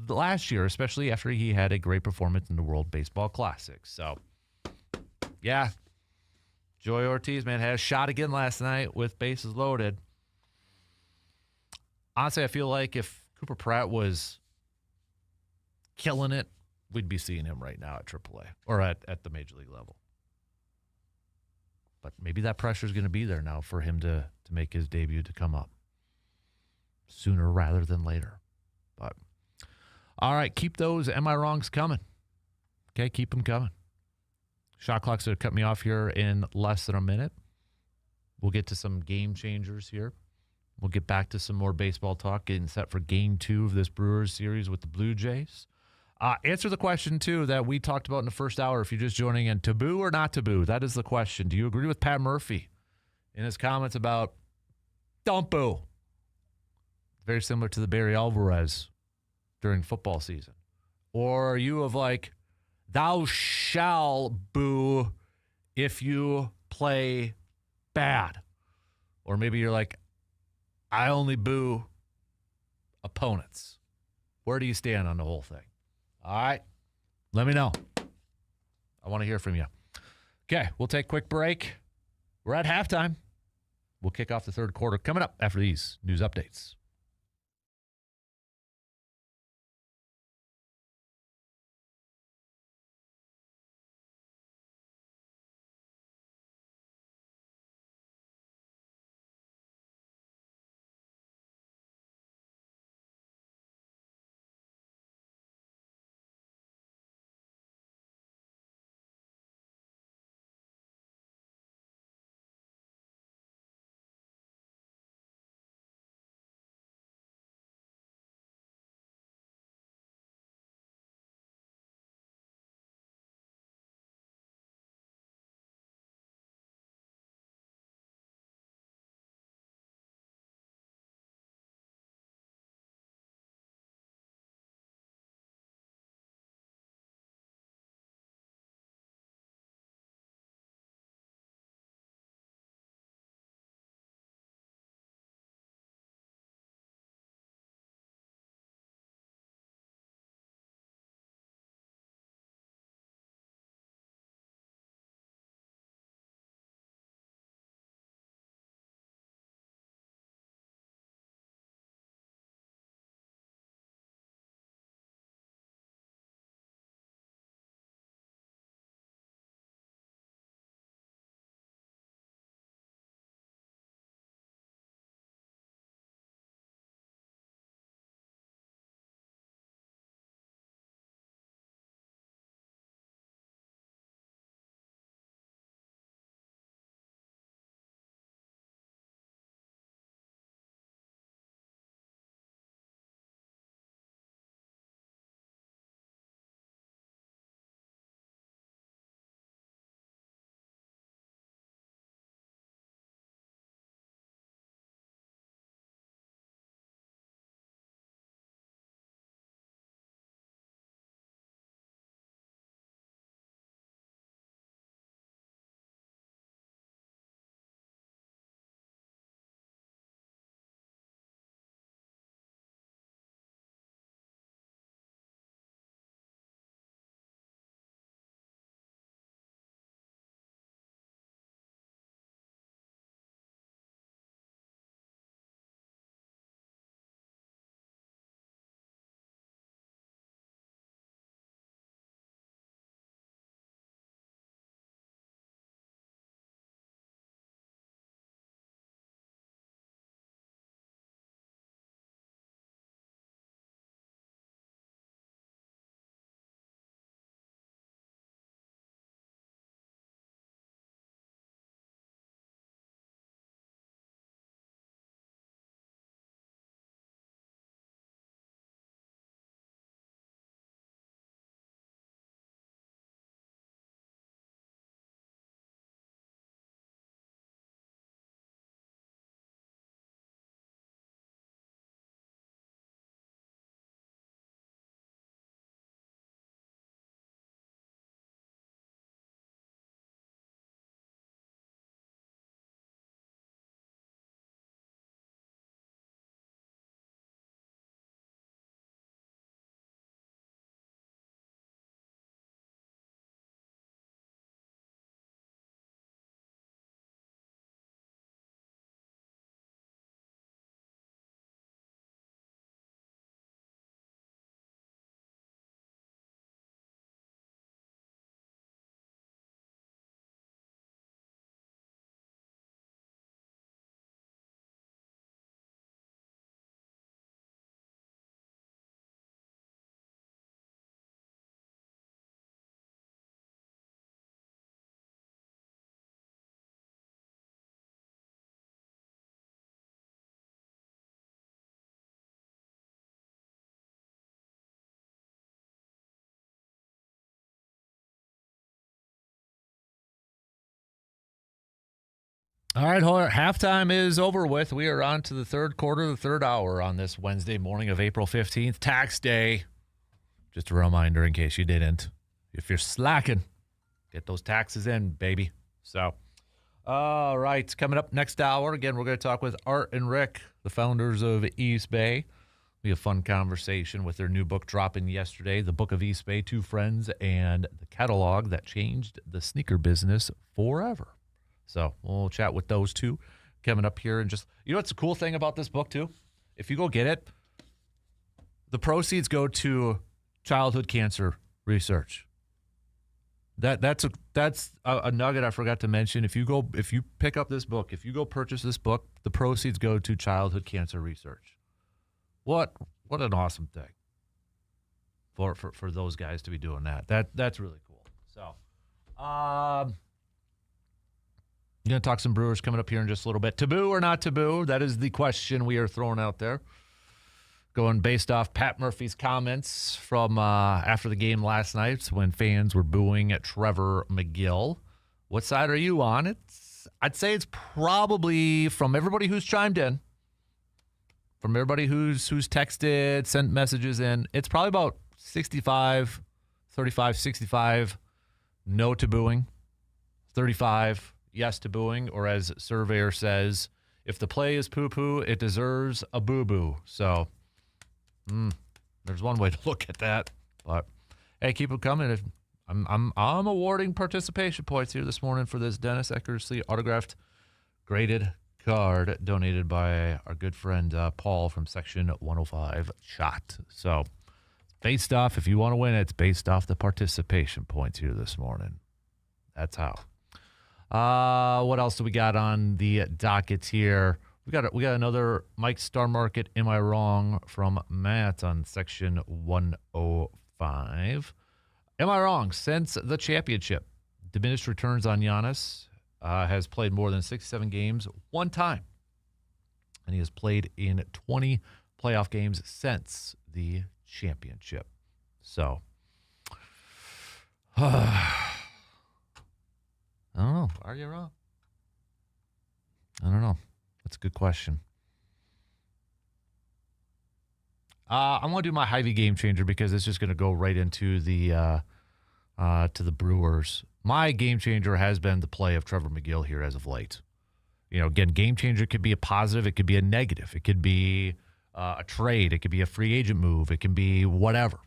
the last year, especially after he had a great performance in the World Baseball Classic? So, yeah, Joey Ortiz, man, had a shot again last night with bases loaded. Honestly, I feel like if Cooper Pratt was killing it, we'd be seeing him right now at AAA or at the Major League level. But maybe that pressure is going to be there now for him to make his debut to come up sooner rather than later. But, all right, keep those Am I Wrongs coming. Okay, keep them coming. Shot clock's going to cut me off here in less than a minute. We'll get to some game changers here. We'll get back to some more baseball talk, getting set for Game 2 of this Brewers series with the Blue Jays. Answer the question, too, that we talked about in the first hour. If you're just joining in, taboo or not taboo? That is the question. Do you agree with Pat Murphy in his comments about don't boo? Very similar to the Barry Alvarez during football season. Or are you of like, thou shall boo if you play bad? Or maybe you're like, I only boo opponents. Where do you stand on the whole thing? All right. Let me know. I want to hear from you. Okay, we'll take a quick break. We're at halftime. We'll kick off the third quarter coming up after these news updates. All right, Hoyer, halftime is over with. We are on to the third quarter, the third hour on this Wednesday morning of April 15th, tax day. Just a reminder in case you didn't. If you're slacking, get those taxes in, baby. So, all right, coming up next hour, again, we're going to talk with Art and Rick, the founders of Eastbay. We have a fun conversation with their new book dropping yesterday, The Book of Eastbay, Two Friends and the Catalog That Changed the Sneaker Business Forever. So we'll chat with those two coming up here. And just, you know what's the cool thing about this book, too? If you go get it, the proceeds go to childhood cancer research. That's a nugget I forgot to mention. If you pick up this book, if you go purchase this book, the proceeds go to childhood cancer research. What an awesome thing for those guys to be doing that. That's really cool. So, I'm going to talk some Brewers coming up here in just a little bit. Taboo or not taboo? That is the question we are throwing out there. Going based off Pat Murphy's comments from after the game last night when fans were booing at Trevor McGill. What side are you on? I'd say it's probably, from everybody who's chimed in, from everybody who's texted, sent messages in, it's probably about 65, 35, 65 no to booing, 35 yes to booing, or as Surveyor says, if the play is poo-poo, it deserves a boo-boo. So, there's one way to look at that. But, hey, keep it coming. I'm awarding participation points here this morning for this Dennis Eckersley autographed graded card donated by our good friend Paul from Section 105 Shot. So, based off, if you want to win it, it's based off the participation points here this morning. That's how. What else do we got on the dockets here? We got another Mike Star Market, Am I Wrong, from Matt on Section 105. Am I wrong? Since the championship, diminished returns on Giannis, has played more than 67 games one time. And he has played in 20 playoff games since the championship. So, I don't know. Are you wrong? I don't know. That's a good question. I want to do my Hy-Vee game changer because it's just going to go right into the to the Brewers. My game changer has been the play of Trevor McGill here as of late. You know, again, game changer could be a positive. It could be a negative. It could be a trade. It could be a free agent move. It can be whatever.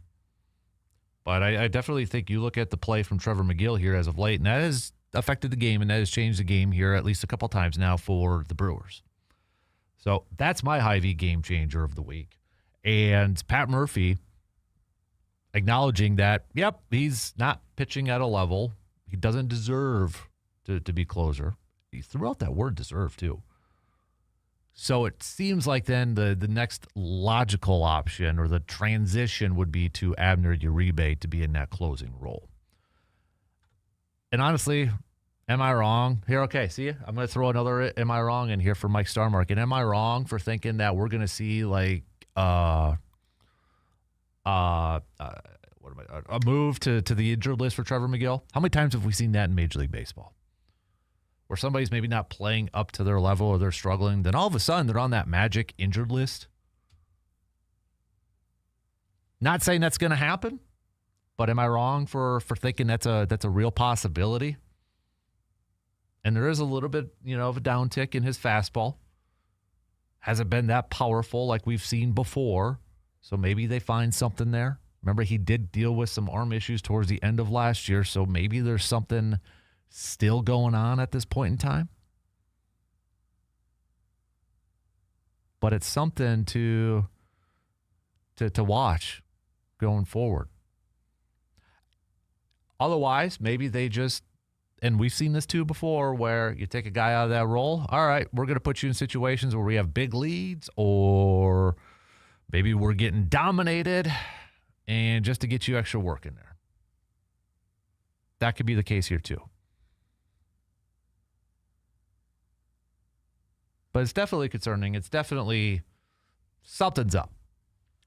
But I definitely think you look at the play from Trevor McGill here as of late, and that has affected the game, and that has changed the game here at least a couple times now for the Brewers. So that's my Hy-Vee game changer of the week. And Pat Murphy acknowledging that, yep, he's not pitching at a level. He doesn't deserve to be closer. He threw out that word deserve, too. So it seems like then the next logical option or the transition would be to Abner Uribe to be in that closing role. And honestly, am I wrong here? Okay, see, I'm going to throw another am I wrong in here for Mike Starmark. And am I wrong for thinking that we're going to see like a move to the injured list for Trevor McGill? How many times have we seen that in Major League Baseball? Where somebody's maybe not playing up to their level or they're struggling, then all of a sudden they're on that magic injured list. Not saying that's going to happen, but am I wrong for thinking that's a real possibility? And there is a little bit, of a downtick in his fastball. Hasn't been that powerful like we've seen before. So maybe they find something there. Remember, he did deal with some arm issues towards the end of last year, so maybe there's something still going on at this point in time. But it's something to watch going forward. Otherwise, maybe they just, and we've seen this too before, where you take a guy out of that role. All right, we're going to put you in situations where we have big leads, or maybe we're getting dominated, and just to get you extra work in there. That could be the case here too. But it's definitely concerning. It's definitely something's up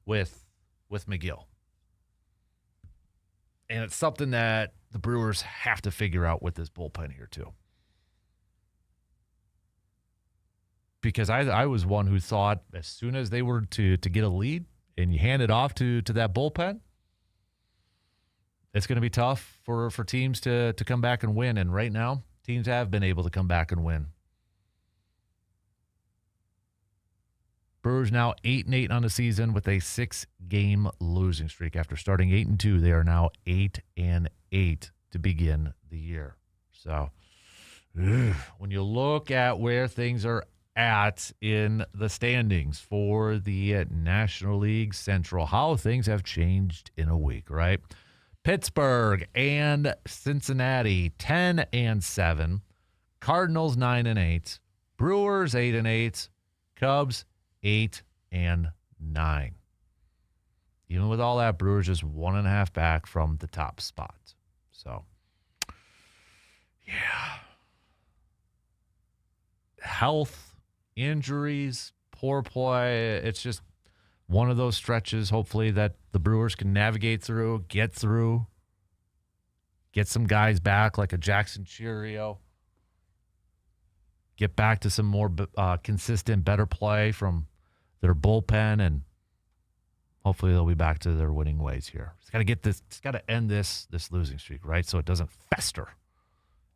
with McGill. And it's something that the Brewers have to figure out with this bullpen here too. because I was one who thought as soon as they were to get a lead and you hand it off to that bullpen, it's going to be tough for teams to come back and win. And right now, teams have been able to come back and win. Brewers now 8-8 on the season with a 6-game losing streak. After starting 8-2, they are now 8-8 to begin the year. So when you look at where things are at in the standings for the National League Central, how things have changed in a week, right? Pittsburgh and Cincinnati 10-7, Cardinals 9-8, Brewers 8-8, Cubs 8-9. Even with all that, Brewers just 1.5 back from the top spot. So, yeah. Health, injuries, poor play. It's just one of those stretches, hopefully, that the Brewers can navigate through, get some guys back like a Jackson Cheerio, get back to some more consistent, better play from their bullpen, and hopefully they'll be back to their winning ways here. It's got to end this losing streak, right? So it doesn't fester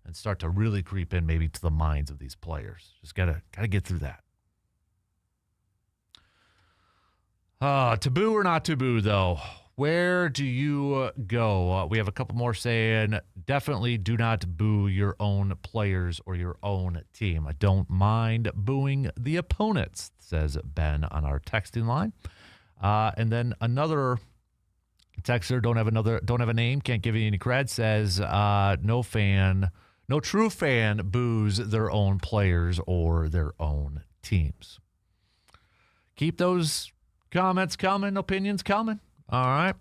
and start to really creep in maybe to the minds of these players. Just gotta get through that. Taboo or not taboo, though? Where do you go? We have a couple more saying, definitely do not boo your own players or your own team. I don't mind booing the opponents, says Ben on our texting line. And then another texter, don't have a name, can't give you any cred, says no true fan boos their own players or their own teams. Keep those comments coming, opinions coming. All right.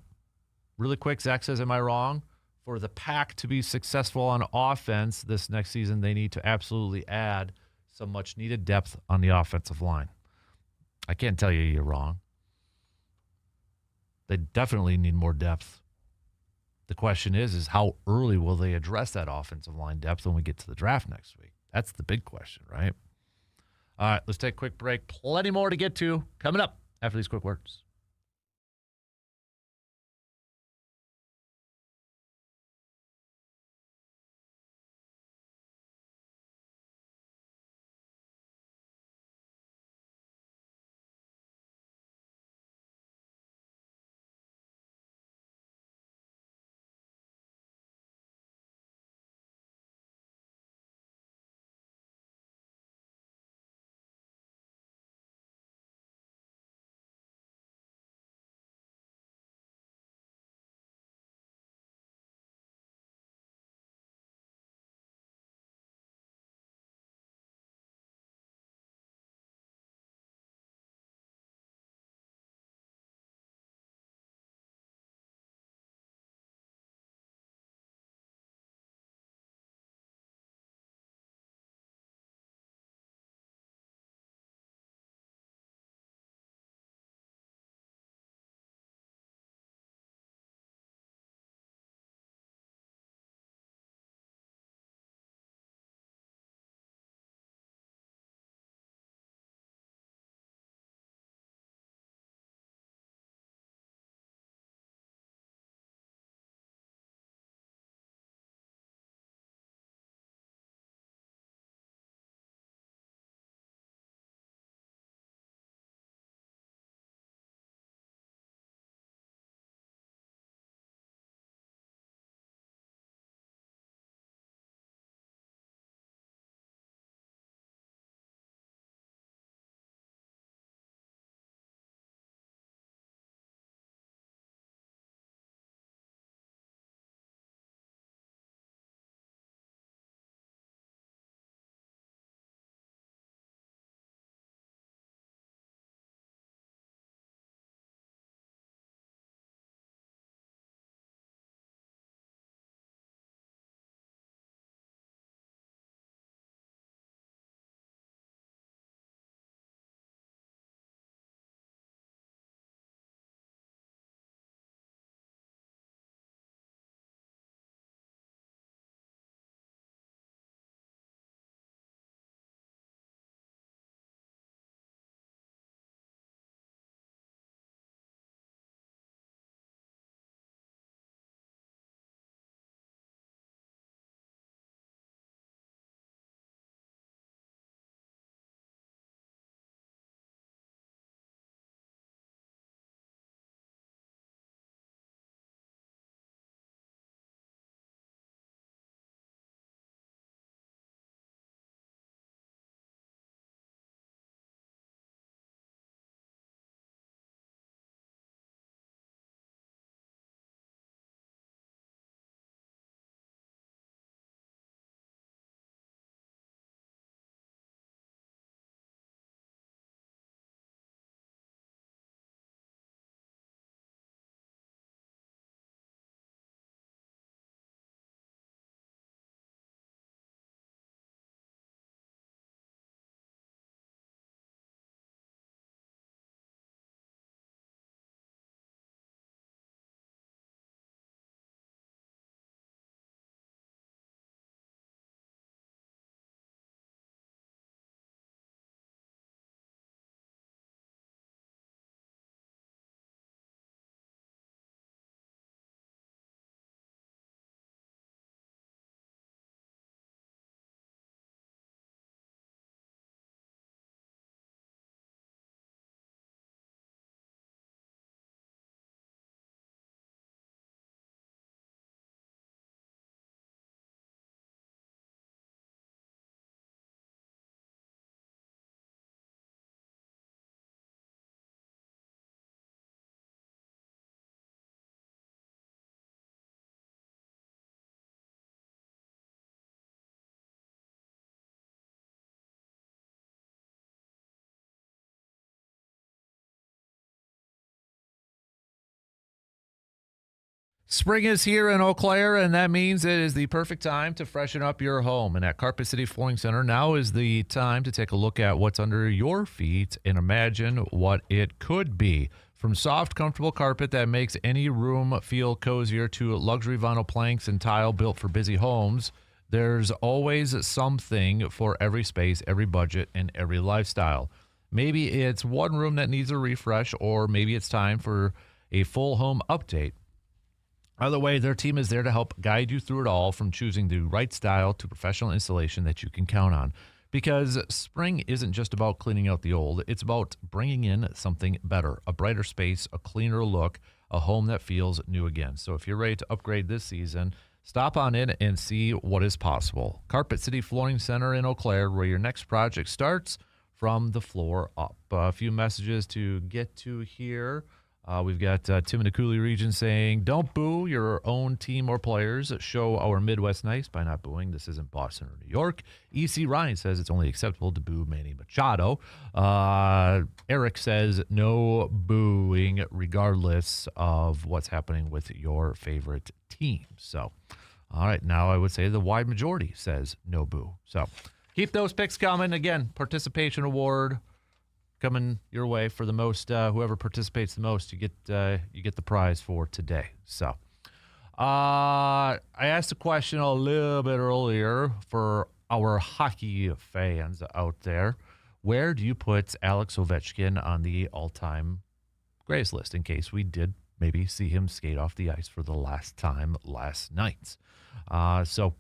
Really quick, Zach says, am I wrong? For the Pack to be successful on offense this next season, they need to absolutely add some much-needed depth on the offensive line. I can't tell you you're wrong. They definitely need more depth. The question is how early will they address that offensive line depth when we get to the draft next week? That's the big question, right? All right, let's take a quick break. Plenty more to get to coming up after these quick words. Spring is here in Eau Claire, and that means it is the perfect time to freshen up your home. And at Carpet City Flooring Center, now is the time to take a look at what's under your feet and imagine what it could be. From soft, comfortable carpet that makes any room feel cozier to luxury vinyl planks and tile built for busy homes, there's always something for every space, every budget, and every lifestyle. Maybe it's one room that needs a refresh, or maybe it's time for a full home update. Either way, their team is there to help guide you through it all, from choosing the right style to professional installation that you can count on. Because spring isn't just about cleaning out the old, it's about bringing in something better, a brighter space, a cleaner look, a home that feels new again. So if you're ready to upgrade this season, stop on in and see what is possible. Carpet City Flooring Center in Eau Claire, where your next project starts from the floor up. A few messages to get to here. We've got Tim in the Cooley region saying, don't boo your own team or players. Show our Midwest nice by not booing. This isn't Boston or New York. E.C. Ryan says it's only acceptable to boo Manny Machado. Eric says no booing regardless of what's happening with your favorite team. So, all right, now I would say the wide majority says no boo. So keep those picks coming. Again, participation award coming your way for the most. Whoever participates the most, you get the prize for today. So, I asked a question a little bit earlier for our hockey fans out there. Where do you put Alex Ovechkin on the all-time greatest list? In case we did maybe see him skate off the ice for the last time last night. So,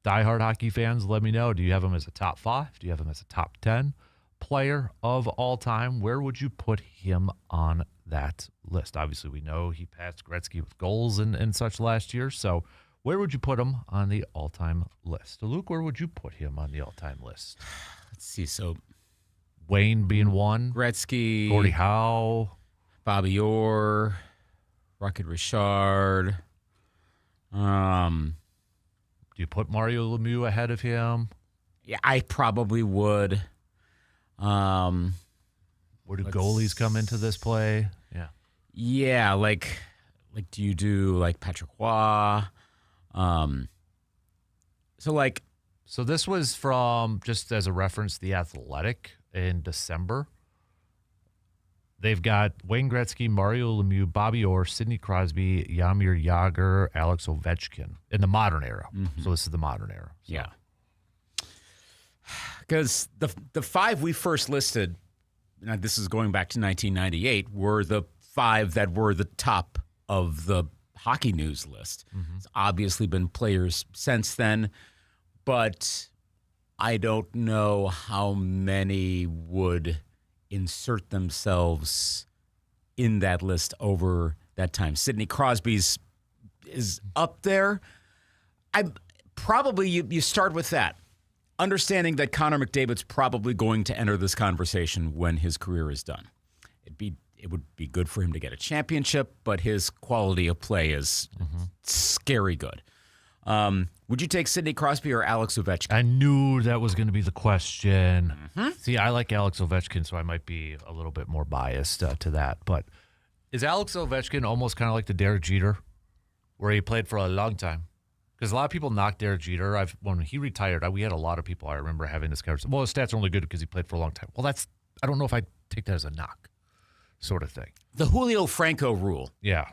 diehard hockey fans, let me know. Do you have him as a top 5? Do you have him as a top 10? Player of all time? Where would you put him on that list? Obviously, we know he passed Gretzky with goals and such last year. So where would you put him on the all-time list? Luke, where would you put him on the all-time list? Let's see. So Wayne being one. Gretzky. Gordie Howe. Bobby Orr. Rocket Richard. Do you put Mario Lemieux ahead of him? Yeah, I probably would. Where do goalies come into this play? Yeah. Yeah, like do you do like Patrick Roy? So this was from, just as a reference, The Athletic in December. They've got Wayne Gretzky, Mario Lemieux, Bobby Orr, Sidney Crosby, Jaromir Jagr, Alex Ovechkin in the modern era. Mm-hmm. So this is the modern era. So. Yeah. Because the 5 we first listed, and this is going back to 1998, were the 5 that were the top of the hockey news list. Mm-hmm. It's obviously been players since then, but I don't know how many would insert themselves in that list over that time. Sidney Crosby's is up there. You start with that. Understanding that Connor McDavid's probably going to enter this conversation when his career is done. It would be good for him to get a championship, but his quality of play is scary good. Would you take Sidney Crosby or Alex Ovechkin? I knew that was going to be the question. Mm-hmm. See, I like Alex Ovechkin, so I might be a little bit more biased to that. But is Alex Ovechkin almost kind of like the Derek Jeter, where he played for a long time? Because a lot of people knock Derek Jeter. When he retired, we had a lot of people, I remember, having this conversation. Well, his stats are only good because he played for a long time. Well, I don't know if I take that as a knock sort of thing. The Julio Franco rule. Yeah.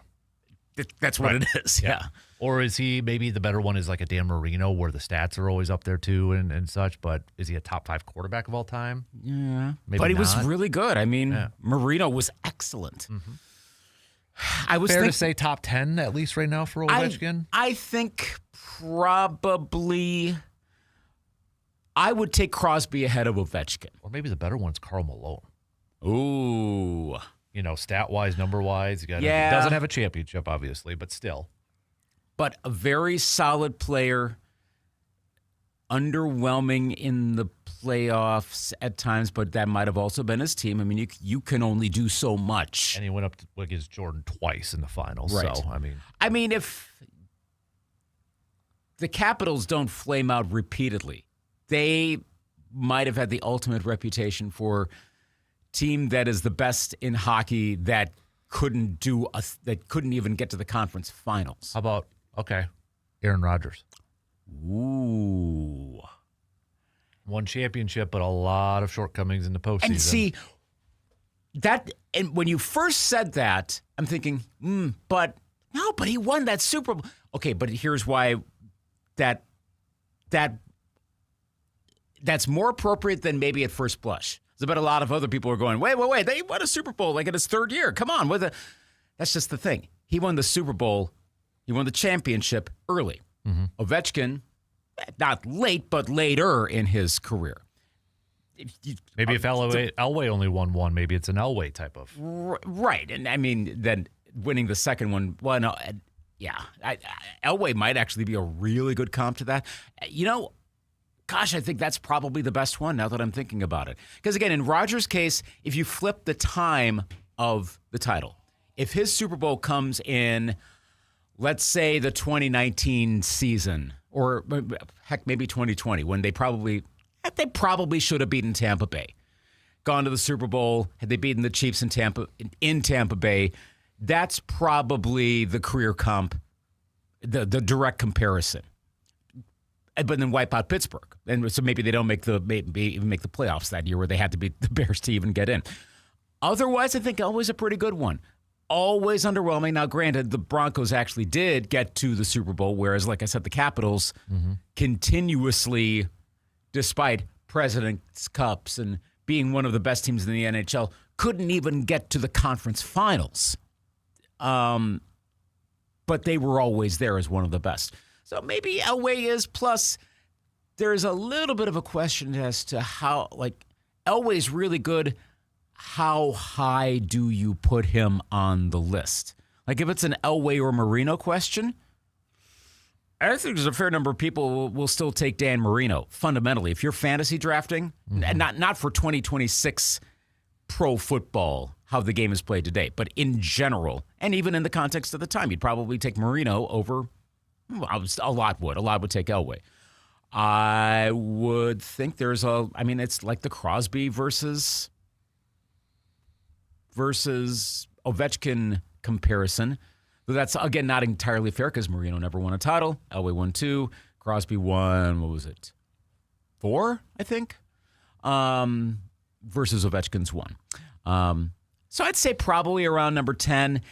That's what it is. Yeah. Or is he, maybe the better one is like a Dan Marino, where the stats are always up there too and such, but is he a top 5 quarterback of all time? Yeah. Maybe but he not. was really good. I mean, Marino was excellent. Mm-hmm. Fair to say top 10 at least right now for Ovechkin? I think probably I would take Crosby ahead of Ovechkin. Or maybe the better one's Karl Malone. Ooh. Stat-wise, number-wise. He doesn't have a championship, obviously, but still. But a very solid player, underwhelming in the playoffs at times, but that might have also been his team. I mean, you can only do so much. And he went up against Jordan twice in the finals. Right. So, I mean, if the Capitals don't flame out repeatedly, they might have had the ultimate reputation for team that is the best in hockey that couldn't even get to the conference finals. How about, Aaron Rodgers? Ooh. Won championship, but a lot of shortcomings in the postseason. And see, and when you first said that, I'm thinking, but he won that Super Bowl. Okay, but here's why that's more appropriate than maybe at first blush. I bet a lot of other people are going, wait, they won a Super Bowl like in his third year. Come on. That's just the thing. He won the Super Bowl. He won the championship early. Mm-hmm. Ovechkin, not late, but later in his career. Maybe if Elway only won one, maybe it's an Elway type of. Right. And I mean, then winning the second one, Elway might actually be a really good comp to that. Gosh, I think that's probably the best one now that I'm thinking about it. Because again, in Rodgers' case, if you flip the time of the title, if his Super Bowl comes in, let's say the 2019 season, or heck, maybe 2020, when they probably should have beaten Tampa Bay, gone to the Super Bowl, had they beaten the Chiefs in Tampa Bay, that's probably the career comp, the direct comparison. But then wipe out Pittsburgh, and so maybe they don't even make the playoffs that year, where they had to beat the Bears to even get in. Otherwise, I think always a pretty good one. Always underwhelming. Now, granted, the Broncos actually did get to the Super Bowl, whereas, like I said, the Capitals continuously, despite President's Cups and being one of the best teams in the NHL, couldn't even get to the conference finals. But they were always there as one of the best. So maybe Elway is, plus there's a little bit of a question as to how, Elway's really good. How high do you put him on the list? Like, if it's an Elway or Marino question, I think there's a fair number of people will still take Dan Marino. Fundamentally, if you're fantasy drafting, not for 2026 pro football, how the game is played today, but in general, and even in the context of the time, you'd probably take Marino over. A lot would take Elway. I would think it's like the Crosby versus Ovechkin comparison. But that's, again, not entirely fair because Marino never won a title. Elway won 2. Crosby won, 4, I think, versus Ovechkin's 1. So I'd say probably around number 10.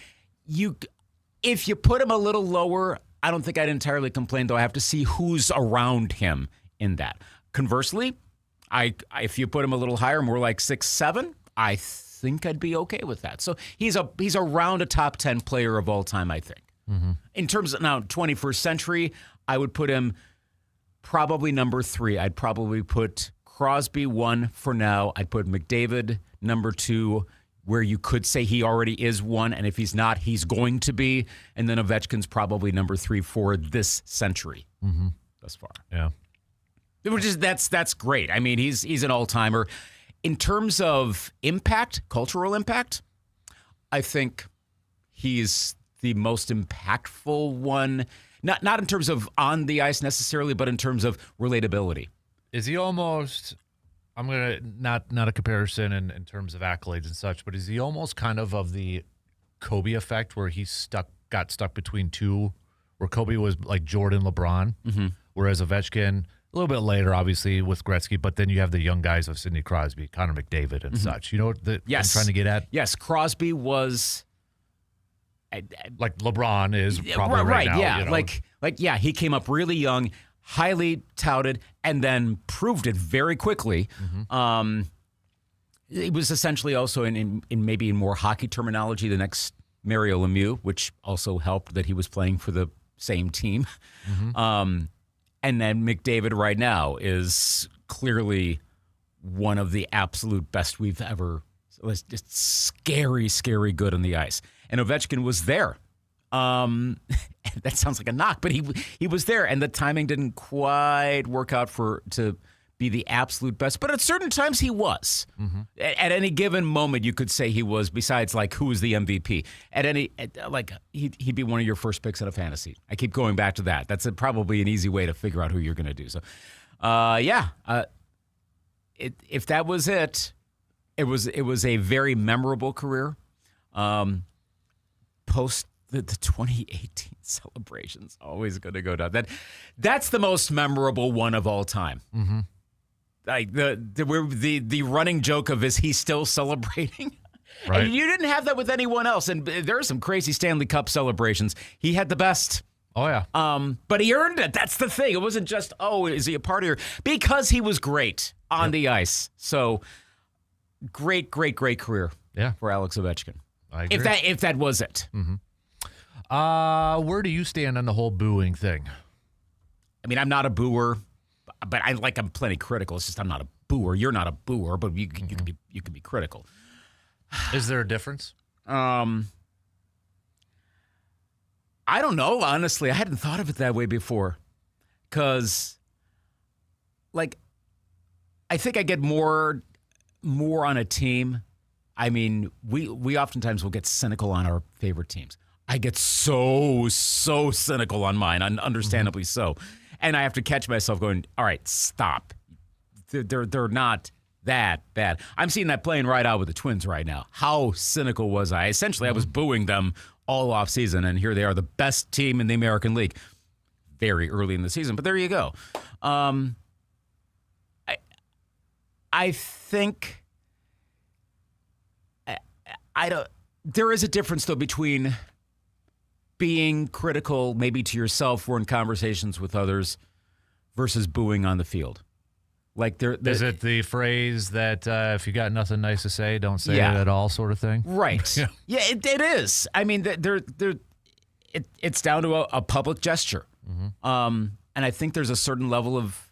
If you put him a little lower, I don't think I'd entirely complain, though. I have to see who's around him in that. Conversely, if you put him a little higher, more like 6, 7, I think I'd be okay with that. So he's around a top 10 player of all time, I think. Mm-hmm. In terms of now 21st century, I would put him probably number 3. I'd probably put Crosby 1 for now. I'd put McDavid number 2, where you could say he already is 1, and if he's not, he's going to be. And then Ovechkin's probably number 3 for this century thus far. Yeah. That's great. I mean, he's an all-timer. In terms of impact, cultural impact, I think he's the most impactful one. Not in terms of on the ice necessarily, but in terms of relatability. Is he almost... I'm going to, not a comparison in terms of accolades and such, but is he almost kind of the Kobe effect where he got stuck between two, where Kobe was like Jordan, LeBron, whereas Ovechkin, a little bit later, obviously, with Gretzky, but then you have the young guys of Sidney Crosby, Connor McDavid and such. You know what I'm trying to get at? Yes, Crosby was... like LeBron is probably right now. Yeah, you know? He came up really young, highly touted, and then proved it very quickly. It was essentially also in maybe in more hockey terminology, the next Mario Lemieux, which also helped that he was playing for the same team. And then McDavid right now is clearly one of the absolute best we've ever. It was just scary, scary good on the ice. And Ovechkin was there. That sounds like a knock, but he was there, and the timing didn't quite work out to be the absolute best. But at certain times, he was. At any given moment, you could say he was. Besides, like, who was the MVP? He'd be one of your first picks in a fantasy. I keep going back to that. That's probably an easy way to figure out who you're going to do. So, if that was it, it was a very memorable career. post the 2018 celebrations always going to go down. That's the most memorable one of all time. Mm-hmm. Like the running joke of, is he still celebrating? Right. And you didn't have that with anyone else. And there are some crazy Stanley Cup celebrations. He had the best. Oh, yeah. But he earned it. That's the thing. It wasn't just, is he a partier? Because he was great on the ice. So great career for Alex Ovechkin. I agree. If that was it. Mm-hmm. Where do you stand on the whole booing thing? I mean, I'm not a booer, but I'm plenty critical. It's just I'm not a booer. You're not a booer, but you can be critical. Is there a difference? I don't know, honestly. I hadn't thought of it that way before. Because, I think I get more on a team. I mean, we oftentimes will get cynical on our favorite teams. I get so cynical on mine, understandably so. And I have to catch myself going, all right, stop. They're not that bad. I'm seeing that playing right out with the Twins right now. How cynical was I? Essentially, I was booing them all off season, and here they are, the best team in the American League very early in the season. But there you go. I think I don't. There is a difference though between being critical, maybe to yourself or in conversations with others, versus booing on the field. Is it the phrase that if you got nothing nice to say, don't say it at all, sort of thing? Right. Yeah, it is. I mean, it's down to a public gesture. Mm-hmm. And I think there's a certain level of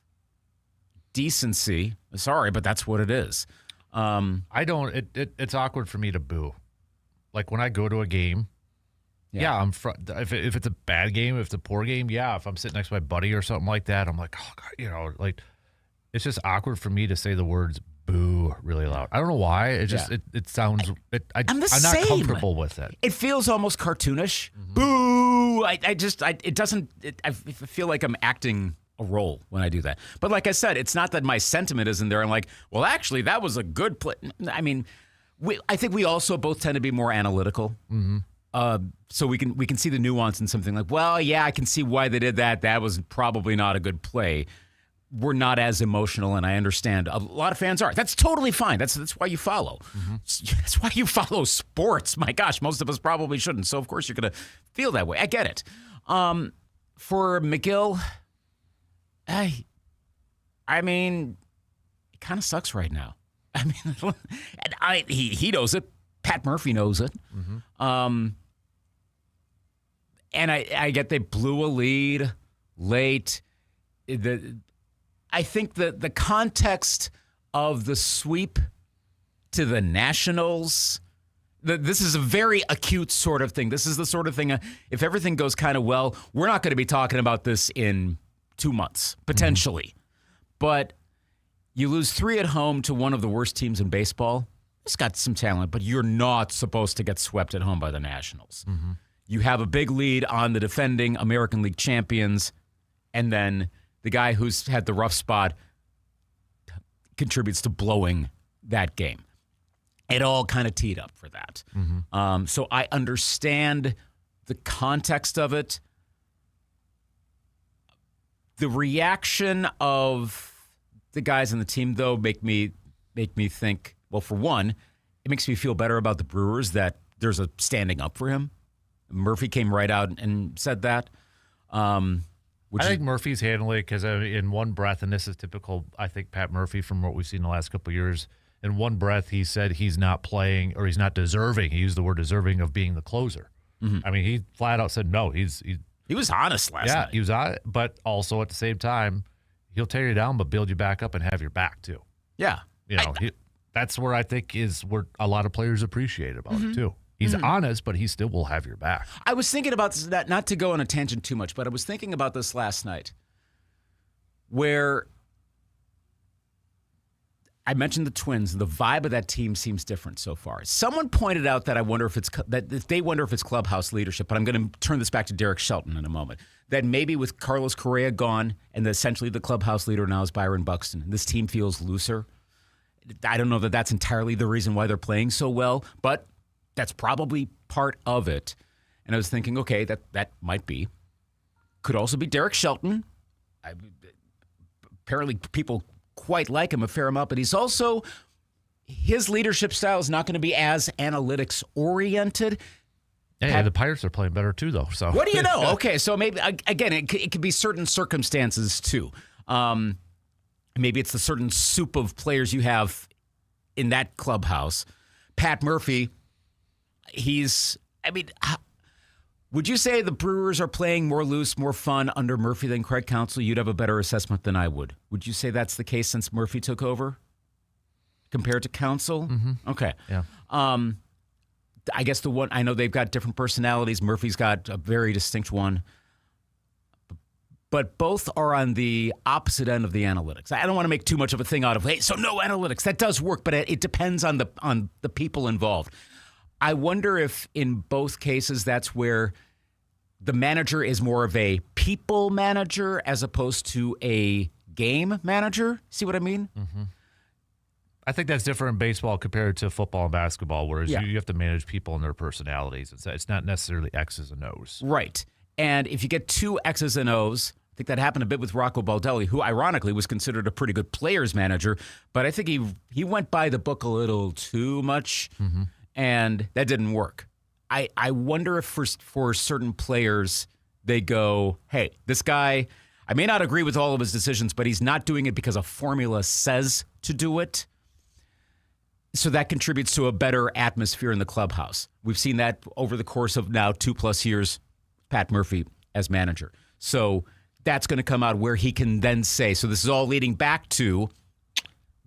decency. Sorry, but that's what it is. It's awkward for me to boo. Like when I go to a game, I'm if it's a bad game, if it's a poor game, if I'm sitting next to my buddy or something like that, I'm like, oh God, it's just awkward for me to say the words boo really loud. I don't know why. It just it sounds. I'm not comfortable with it. It feels almost cartoonish. Mm-hmm. Boo! I feel like I'm acting a role when I do that. But like I said, it's not that my sentiment isn't there. I'm like, well, actually, that was a good play. I mean, I think we also both tend to be more analytical. Mm-hmm. So we can see the nuance in something like, well, I can see why they did that. That was probably not a good play. We're not as emotional, and I understand a lot of fans are. That's totally fine. That's why you follow. Mm-hmm. That's why you follow sports. My gosh, most of us probably shouldn't. So of course you're going to feel that way. I get it. For McGill, I mean, it kind of sucks right now. I mean, and he knows it. Pat Murphy knows it. Mm-hmm. And I get they blew a lead late. I think the context of the sweep to the Nationals, this is a very acute sort of thing. This is the sort of thing, if everything goes kind of well, we're not going to be talking about this in 2 months, potentially. Mm-hmm. But you lose 3 at home to one of the worst teams in baseball. It's got some talent, but you're not supposed to get swept at home by the Nationals. Mm-hmm. You have a big lead on the defending American League champions, and then the guy who's had the rough spot contributes to blowing that game. It all kind of teed up for that. Mm-hmm. So I understand the context of it. The reaction of the guys on the team, though, make me think, well, for one, it makes me feel better about the Brewers that there's a standing up for him. Murphy came right out and said that. I think Murphy's handling it because in one breath, and this is typical, I think, Pat Murphy from what we've seen the last couple of years, in one breath he said he's not playing or he's not deserving. He used the word deserving of being the closer. Mm-hmm. I mean, he flat out said no. He was honest last night. Yeah, he was on, but also at the same time, he'll tear you down but build you back up and have your back too. Yeah. That's where I think is where a lot of players appreciate about it too. He's honest, but he still will have your back. I was thinking about this, not to go on a tangent too much, but I was thinking about this last night where I mentioned the Twins. The vibe of that team seems different so far. Someone pointed out that they wonder if it's clubhouse leadership, but I'm going to turn this back to Derek Shelton in a moment. That maybe with Carlos Correa gone and essentially the clubhouse leader now is Byron Buxton, this team feels looser. I don't know that that's entirely the reason why they're playing so well, but that's probably part of it. And I was thinking, okay, that might be. Could also be Derek Shelton. Apparently people quite like him a fair amount, but he's also, his leadership style is not going to be as analytics oriented. Yeah, the Pirates are playing better too, though. So what do you know? Okay, so maybe, again, it could be certain circumstances too. Maybe it's the certain soup of players you have in that clubhouse. Pat Murphy, would you say the Brewers are playing more loose, more fun under Murphy than Craig Counsell? You'd have a better assessment than I would. Would you say that's the case since Murphy took over compared to Counsell? Mm-hmm. Okay. Yeah. I guess the one, I know they've got different personalities. Murphy's got a very distinct one. But both are on the opposite end of the analytics. I don't want to make too much of a thing out of, hey, so no analytics. That does work, but it depends on the people involved. I wonder if in both cases that's where the manager is more of a people manager as opposed to a game manager. See what I mean? Mm-hmm. I think that's different in baseball compared to football and basketball, whereas you have to manage people and their personalities. It's not necessarily X's and O's. Right. And if you get two X's and O's, I think that happened a bit with Rocco Baldelli, who ironically was considered a pretty good players manager, but I think he went by the book a little too much, and that didn't work. I wonder if for certain players, they go, hey, this guy, I may not agree with all of his decisions, but he's not doing it because a formula says to do it. So that contributes to a better atmosphere in the clubhouse. We've seen that over the course of now 2+ years, Pat Murphy as manager. So that's going to come out where he can then say, so this is all leading back to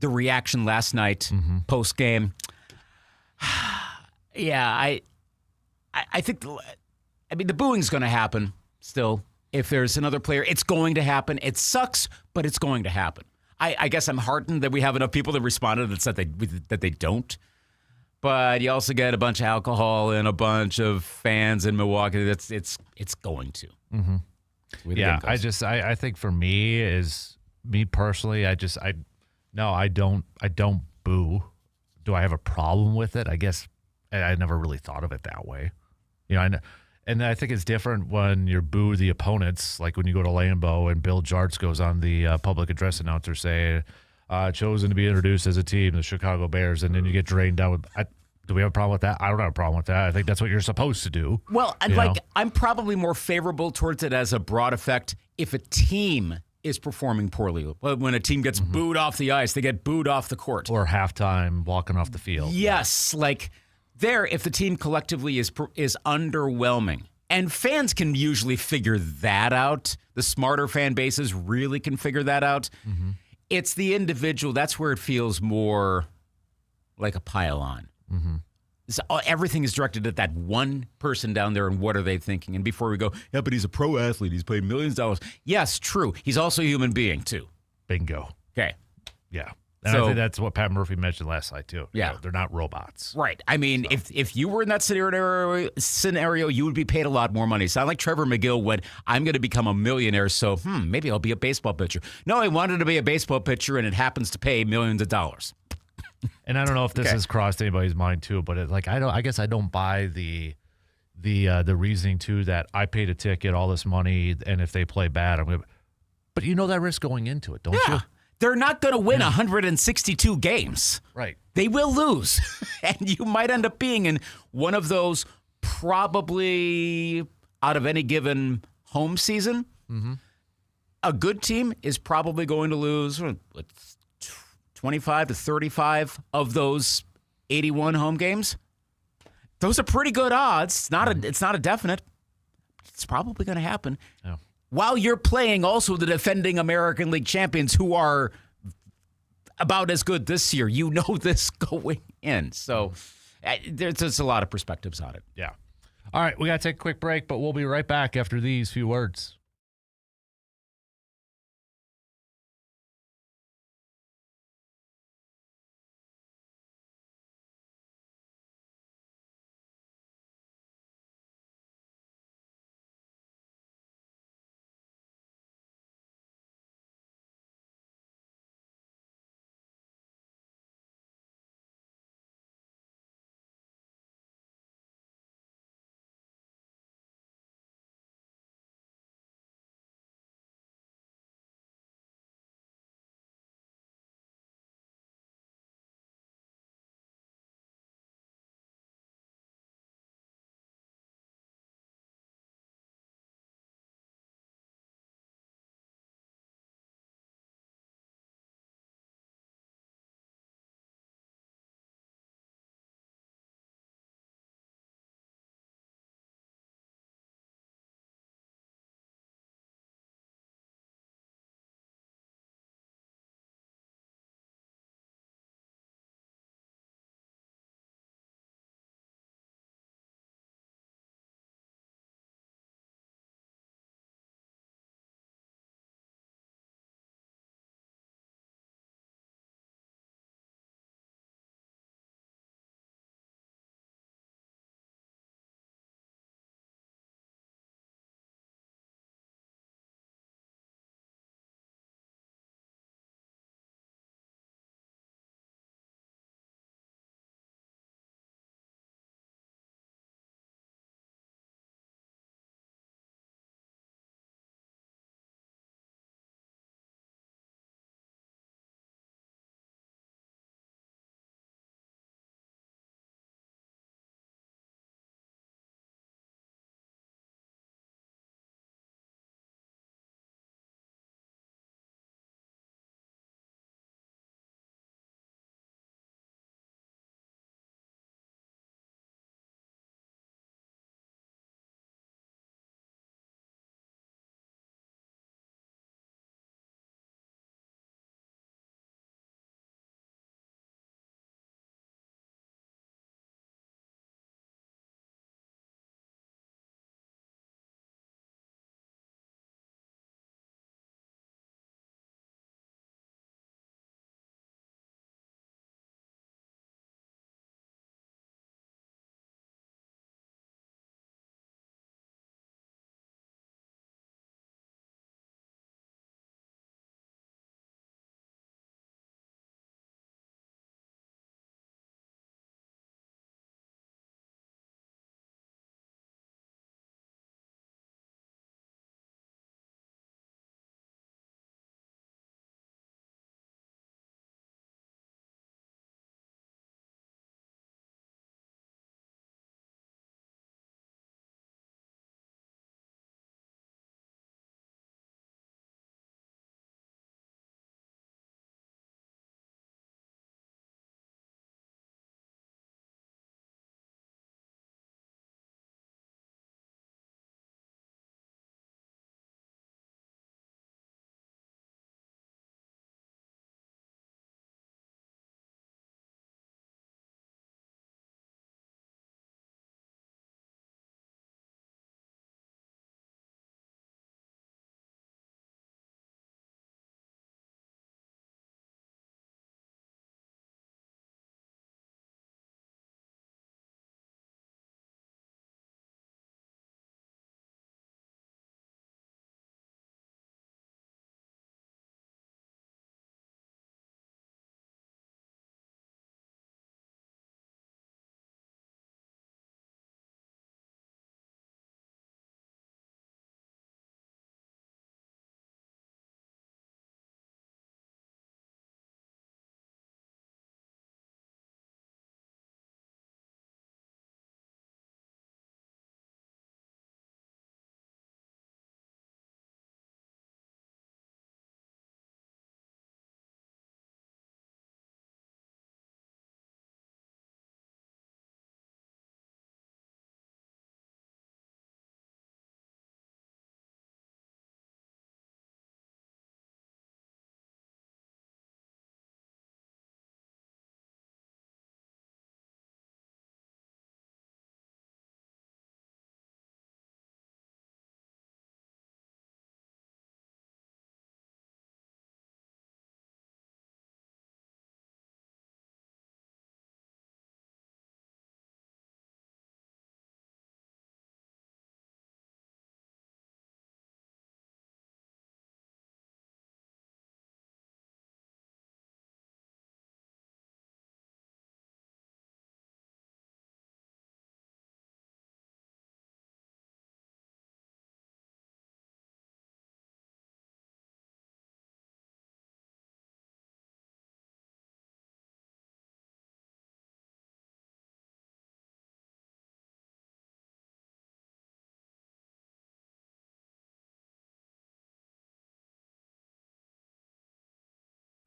the reaction last night, post-game. Yeah, I think, the booing's going to happen still. If there's another player, it's going to happen. It sucks, but it's going to happen. I guess I'm heartened that we have enough people that responded that said that they don't. But you also get a bunch of alcohol and a bunch of fans in Milwaukee. It's going to. Mm-hmm. Yeah, I think for me personally, I don't boo. Do I have a problem with it? I guess I never really thought of it that way. And I think it's different when you boo the opponents, like when you go to Lambeau and Bill Jarts goes on the public address announcer saying, chosen to be introduced as a team, the Chicago Bears, and then you get drained down. Do we have a problem with that? I don't have a problem with that. I think that's what you're supposed to do. Well, I'm probably more favorable towards it as a broad effect if a team is performing poorly. When a team gets booed off the ice, they get booed off the court. Or halftime walking off the field. Yes, if the team collectively is underwhelming. And fans can usually figure that out. The smarter fan bases really can figure that out. Mm-hmm. It's the individual. That's where it feels more like a pile-on. Mm-hmm. So everything is directed at that one person down there, and what are they thinking? And before we go, yeah, but he's a pro athlete. He's paid millions of dollars. Yes, true. He's also a human being, too. Bingo. Okay. Yeah. And I think that's what Pat Murphy mentioned last night, too. Yeah. They're not robots. Right. If you were in that scenario, you would be paid a lot more money. Sound like Trevor McGill went, I'm going to become a millionaire, so maybe I'll be a baseball pitcher. No, he wanted to be a baseball pitcher, and it happens to pay millions of dollars. And I don't know if this has crossed anybody's mind, too, but I guess I don't buy the reasoning, too, that I paid a ticket, all this money, and if they play bad, I'm going to... But you know that risk going into it, don't you? They're not going to win 162 games. Right. They will lose. And you might end up being in one of those probably out of any given home season. Mm-hmm. A good team is probably going to lose 25 to 35 of those 81 home games. Those are pretty good odds. It's not a definite. It's probably going to happen. Yeah. While you're playing also the defending American League champions who are about as good this year. You know this going in. So there's a lot of perspectives on it. Yeah. All right, we got to take a quick break, but we'll be right back after these few words.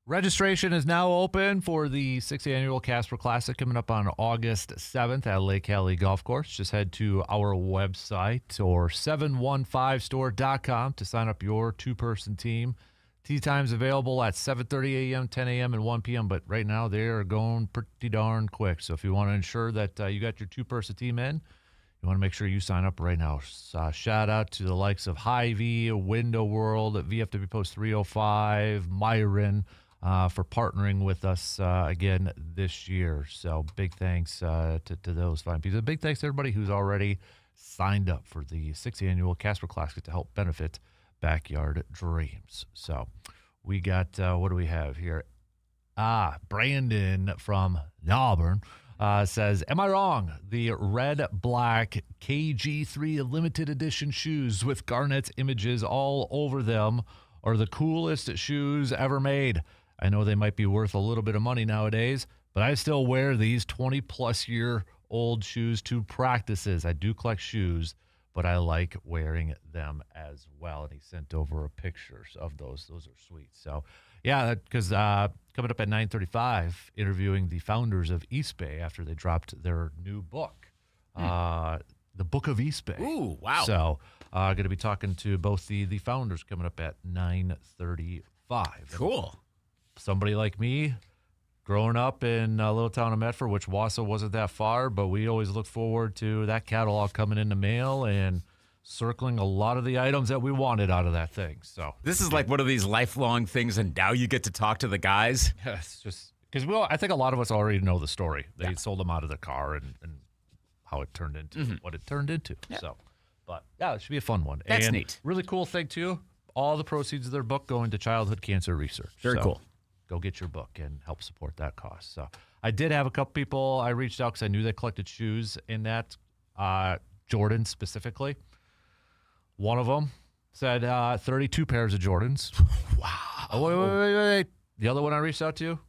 Registration is now open for the 6th Annual Casper Classic coming up on August 7th at Lake Hallie Golf Course. Just head to our website or 715store.com to sign up your two-person team. Tee times available at 7:30 a.m., 10 a.m., and 1 p.m., but right now they are going pretty darn quick. So if you want to ensure that you got your two-person team in, you want to make sure you sign up right now. Shout out to the likes of Hy-Vee, Window World, VFW Post 305, Myron, for partnering with us again this year. So big thanks to those fine people. Big thanks to everybody who's already signed up for the 6th Annual Casper Classic to help benefit Backyard Dreams. So we got, what do we have here? Brandon from Auburn says, am I wrong? The red-black KG3 limited edition shoes with Garnett's images all over them are the coolest shoes ever made. I know they might be worth a little bit of money nowadays, but I still wear these 20-plus-year-old shoes to practices. I do collect shoes, but I like wearing them as well. And he sent over a picture of those. Those are sweet. So, yeah, because coming up at 9:35, interviewing the founders of Eastbay after they dropped their new book, The Book of Eastbay. Ooh, wow. So, going to be talking to both the founders coming up at 9:35. Cool. Somebody like me, growing up in a little town of Medford, which Wausau wasn't that far, but we always look forward to that catalog coming in the mail and circling a lot of the items that we wanted out of that thing. So this is like one of these lifelong things, and now you get to talk to the guys. yeah, it's just because I think a lot of us already know the story. They sold them out of the car and how it turned into what it turned into. Yeah. So, but yeah, it should be a fun one. That's and neat. Really cool thing too. All the proceeds of their book going to childhood cancer research. Very cool. Go get your book and help support that cause. So I did have a couple people I reached out because I knew they collected shoes in that, Jordan specifically. One of them said 32 pairs of Jordans. Wow. Oh, wait. The other one I reached out to,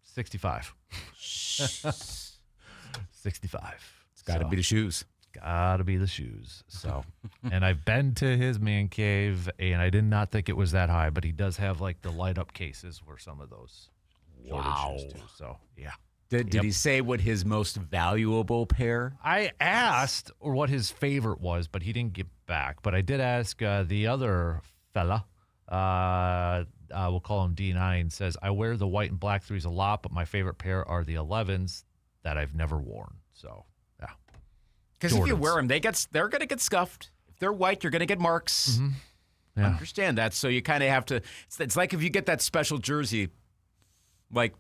65. 65. It's got to be the shoes. Gotta be the shoes. So, and I've been to his man cave, and I did not think it was that high, but he does have like the light up cases where some of those Jordan shoes too. So, yeah. Did he say what his most valuable pair? I asked what his favorite was, but he didn't get back. But I did ask the other fella. We'll call him D9. Says I wear the white and black threes a lot, but my favorite pair are the 11s that I've never worn. So. Because if you wear them, they're going to get scuffed. If they're white, you're going to get marks. Mm-hmm. Yeah. I understand that. So you kind of have to. It's like if you get that special jersey, like,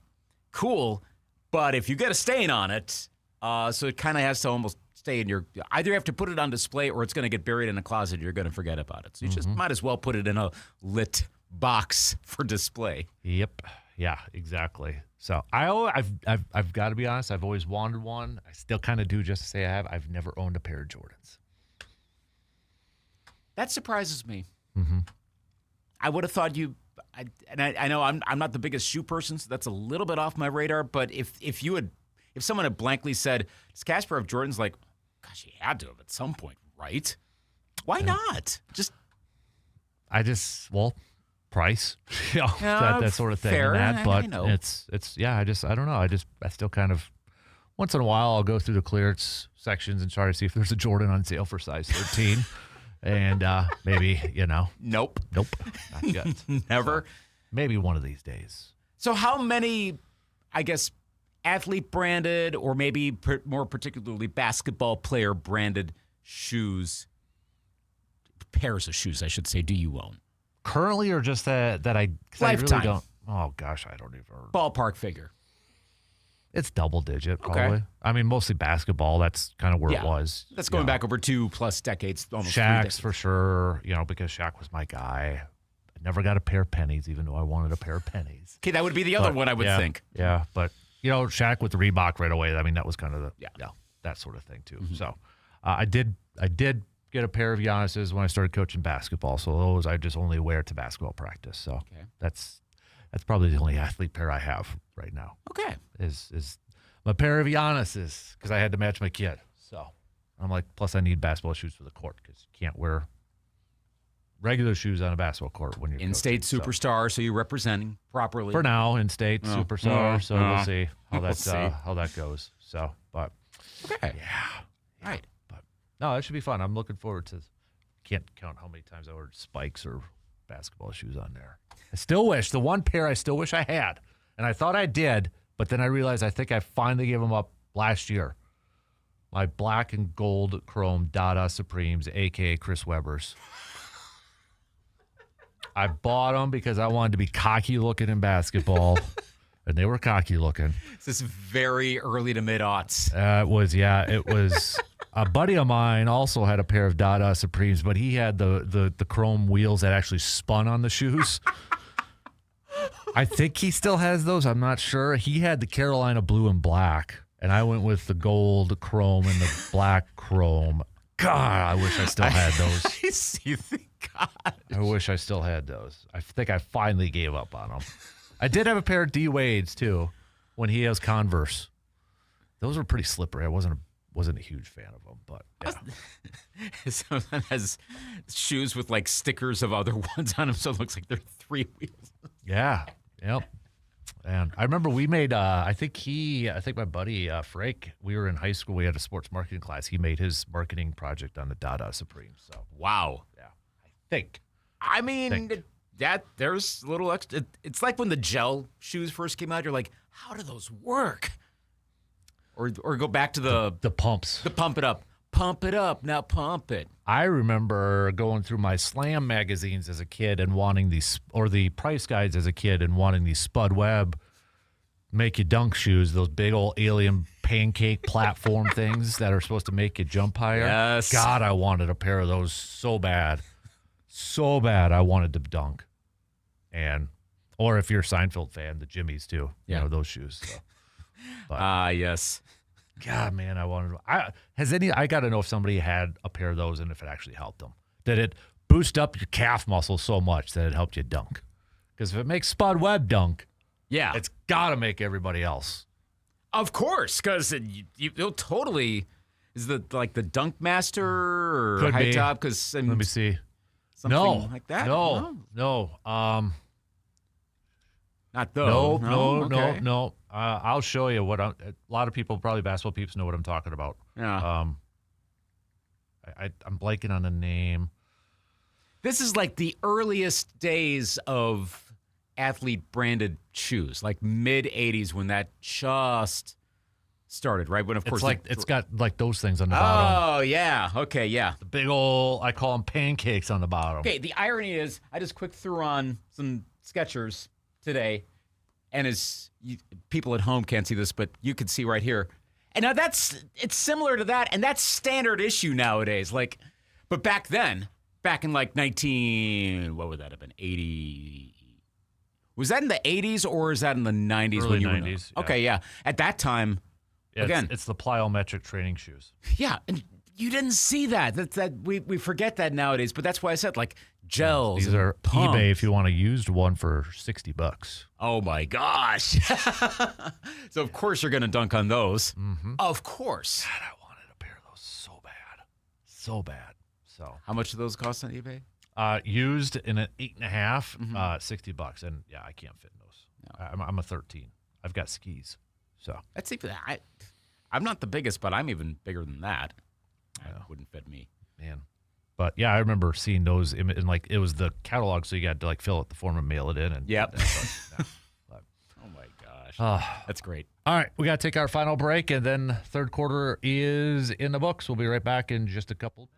cool, but if you get a stain on it, so it kind of has to almost stay in your. Either you have to put it on display or it's going to get buried in a closet. You're going to forget about it. So you just might as well put it in a lit box for display. Yep. Yeah. Exactly. So I've got to be honest. I've always wanted one. I still kind of do, just to say I have. I've never owned a pair of Jordans. That surprises me. Mm-hmm. I would have thought you. I know I'm not the biggest shoe person, so that's a little bit off my radar. But if someone had blankly said, "Does Kasper have Jordans?" Like, gosh, he had to have at some point, right? Why not? Price, that sort of thing. Fair, but I know. it's I don't know. I still kind of once in a while I'll go through the clearance sections and try to see if there's a Jordan on sale for size 13, and maybe nope, not yet, never. So, maybe one of these days. So how many, I guess, athlete branded or maybe more particularly basketball player branded pairs of shoes, I should say, do you own? Currently, or just that I Lifetime. really don't. Oh gosh, I don't even. Ballpark figure. It's double digit, probably. Okay. I mean, mostly basketball. That's kind of where it was. That's going back over 2+ decades, almost 3 Shaq's decades. for sure. Because Shaq was my guy. I never got a pair of pennies, even though I wanted a pair of pennies. Okay, that would be the other one I would think. Yeah, but Shaq with the Reebok right away. I mean, that was kind of that sort of thing too. Mm-hmm. So, I did get a pair of Giannis's when I started coaching basketball. So those I just only wear to basketball practice. So that's probably the only athlete pair I have right now. Okay, is my pair of Giannis's because I had to match my kid. So I'm like, plus I need basketball shoes for the court because you can't wear regular shoes on a basketball court when you're in-state coaching, superstar, so you're representing properly. For now, in-state superstar, so we'll see how We'll that goes. So, but okay, right. But no, that should be fun. I'm looking forward to. Can't count how many times I ordered spikes or basketball shoes on there. I still wish the one pair I still wish I had, and I thought I did, but then I realized I think I finally gave them up last year. My black and gold chrome Dada Supremes, a.k.a. Chris Webber's. I bought them because I wanted to be cocky looking in basketball, and they were cocky looking. This is very early to mid-aughts. It was. A buddy of mine also had a pair of Dada Supremes, but he had the chrome wheels that actually spun on the shoes. I think he still has those. I'm not sure. He had the Carolina blue and black, and I went with the gold chrome and the black chrome. God, I wish I still had those. You think, God? I wish I still had those. I think I finally gave up on them. I did have a pair of D Wade's too when he has Converse. Those were pretty slippery. I wasn't a huge fan of them, but yeah. Someone has shoes with like stickers of other ones on them, so it looks like they're three wheels. Yeah. Yep. And I remember we made, I think my buddy, Frank, we were in high school. We had a sports marketing class. He made his marketing project on the Dada Supreme. So, wow. Yeah. I think. I mean, there's a little extra. It's like when the gel shoes first came out, you're like, how do those work? Or go back to the pumps. The pump it up. Pump it up. Now pump it. I remember going through my Slam magazines as a kid and wanting these, or the price guides as a kid and wanting these Spud Webb make you dunk shoes, those big old alien pancake platform things that are supposed to make you jump higher. Yes. God, I wanted a pair of those so bad. So bad I wanted to dunk. Or if you're a Seinfeld fan, the Jimmies too. Yeah. You know, those shoes. So. Yes. God, man, I got to know if somebody had a pair of those and if it actually helped them. Did it boost up your calf muscle so much that it helped you dunk? Because if it makes Spud Webb dunk, yeah, it's got to make everybody else. Of course, because you'll totally is the dunk master or Could high be. top. Because Let me see. Something like that. No. Not those. No. I'll show you what a lot of people, probably basketball peeps, know what I'm talking about. Yeah. I'm blanking on the name. This is like the earliest days of athlete-branded shoes, like mid-'80s when that just started, right? When, of course, it's got like those things on the bottom. Oh, yeah. Okay, yeah. The big old, I call them pancakes on the bottom. Okay, the irony is I just quick threw on some Skechers today, and people at home can't see this, but you can see right here. And now it's similar to that, and that's standard issue nowadays. But back then, back in what would that have been, 80? Was that in the 80s or is that in the 90s? Early 90s. Yeah. Okay, yeah. At that time, again. It's the plyometric training shoes. Yeah, and you didn't see that. We forget that nowadays, but that's why I said gels. These are pumps. eBay if you want a used one for $60. Oh my gosh! So of course you're gonna dunk on those. Mm-hmm. Of course. God, I wanted a pair of those so bad. So how much do those cost on eBay? Used in an 8.5, $60, and yeah, I can't fit in those. No. I'm a 13. I've got skis, so that's even. I'm not the biggest, but I'm even bigger than that. That wouldn't fit me, man. But yeah, I remember seeing those in it was the catalog, so you got to fill out the form and mail it in. And yep. Oh my gosh, that's great. All right, we got to take our final break, and then third quarter is in the books. We'll be right back in just a couple.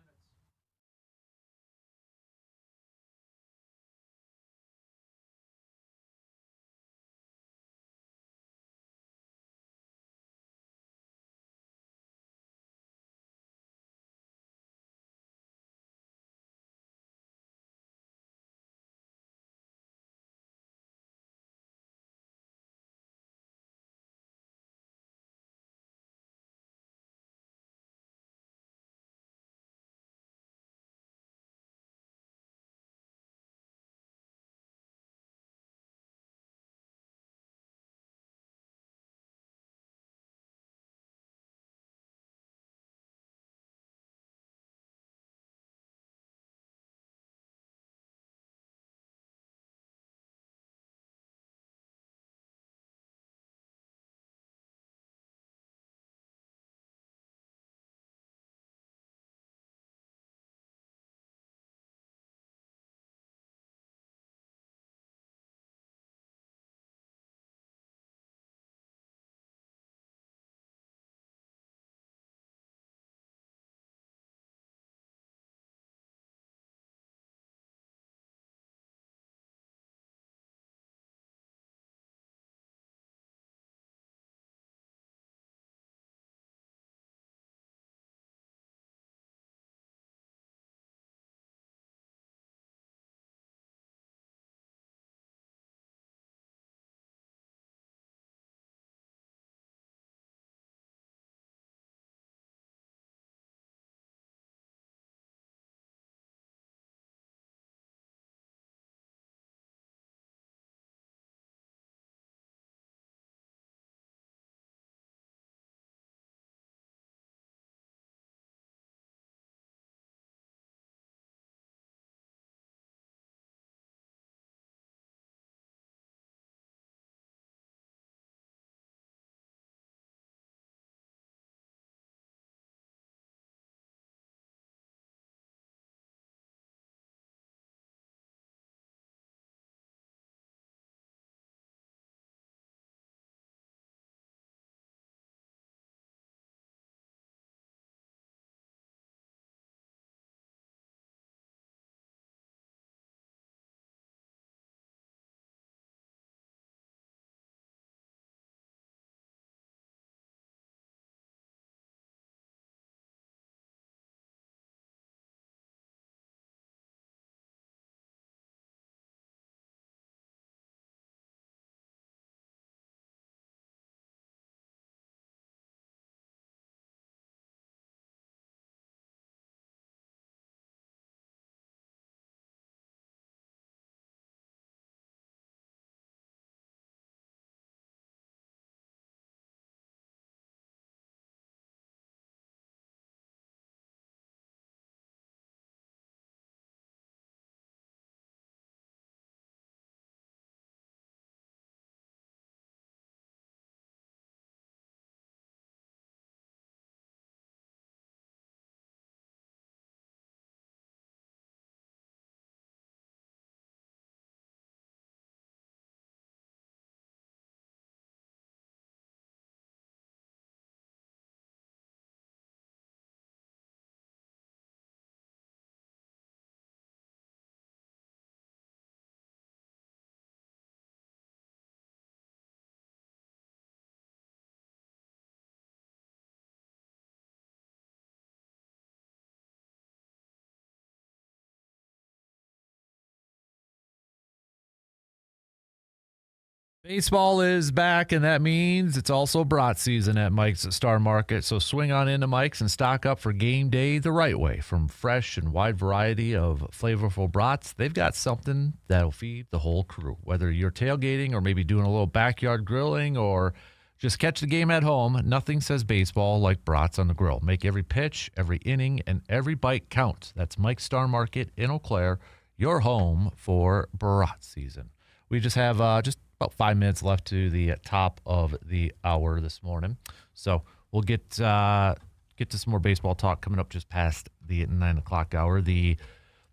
Baseball is back, and that means it's also brat season at Mike's Star Market. So swing on into Mike's and stock up for game day the right way. From fresh and wide variety of flavorful brats, they've got something that'll feed the whole crew. Whether you're tailgating or maybe doing a little backyard grilling or just catch the game at home, nothing says baseball like brats on the grill. Make every pitch, every inning, and every bite count. That's Mike's Star Market in Eau Claire, your home for brat season. We just have just about 5 minutes left to the top of the hour this morning. So we'll get to some more baseball talk coming up just past the 9 o'clock hour. The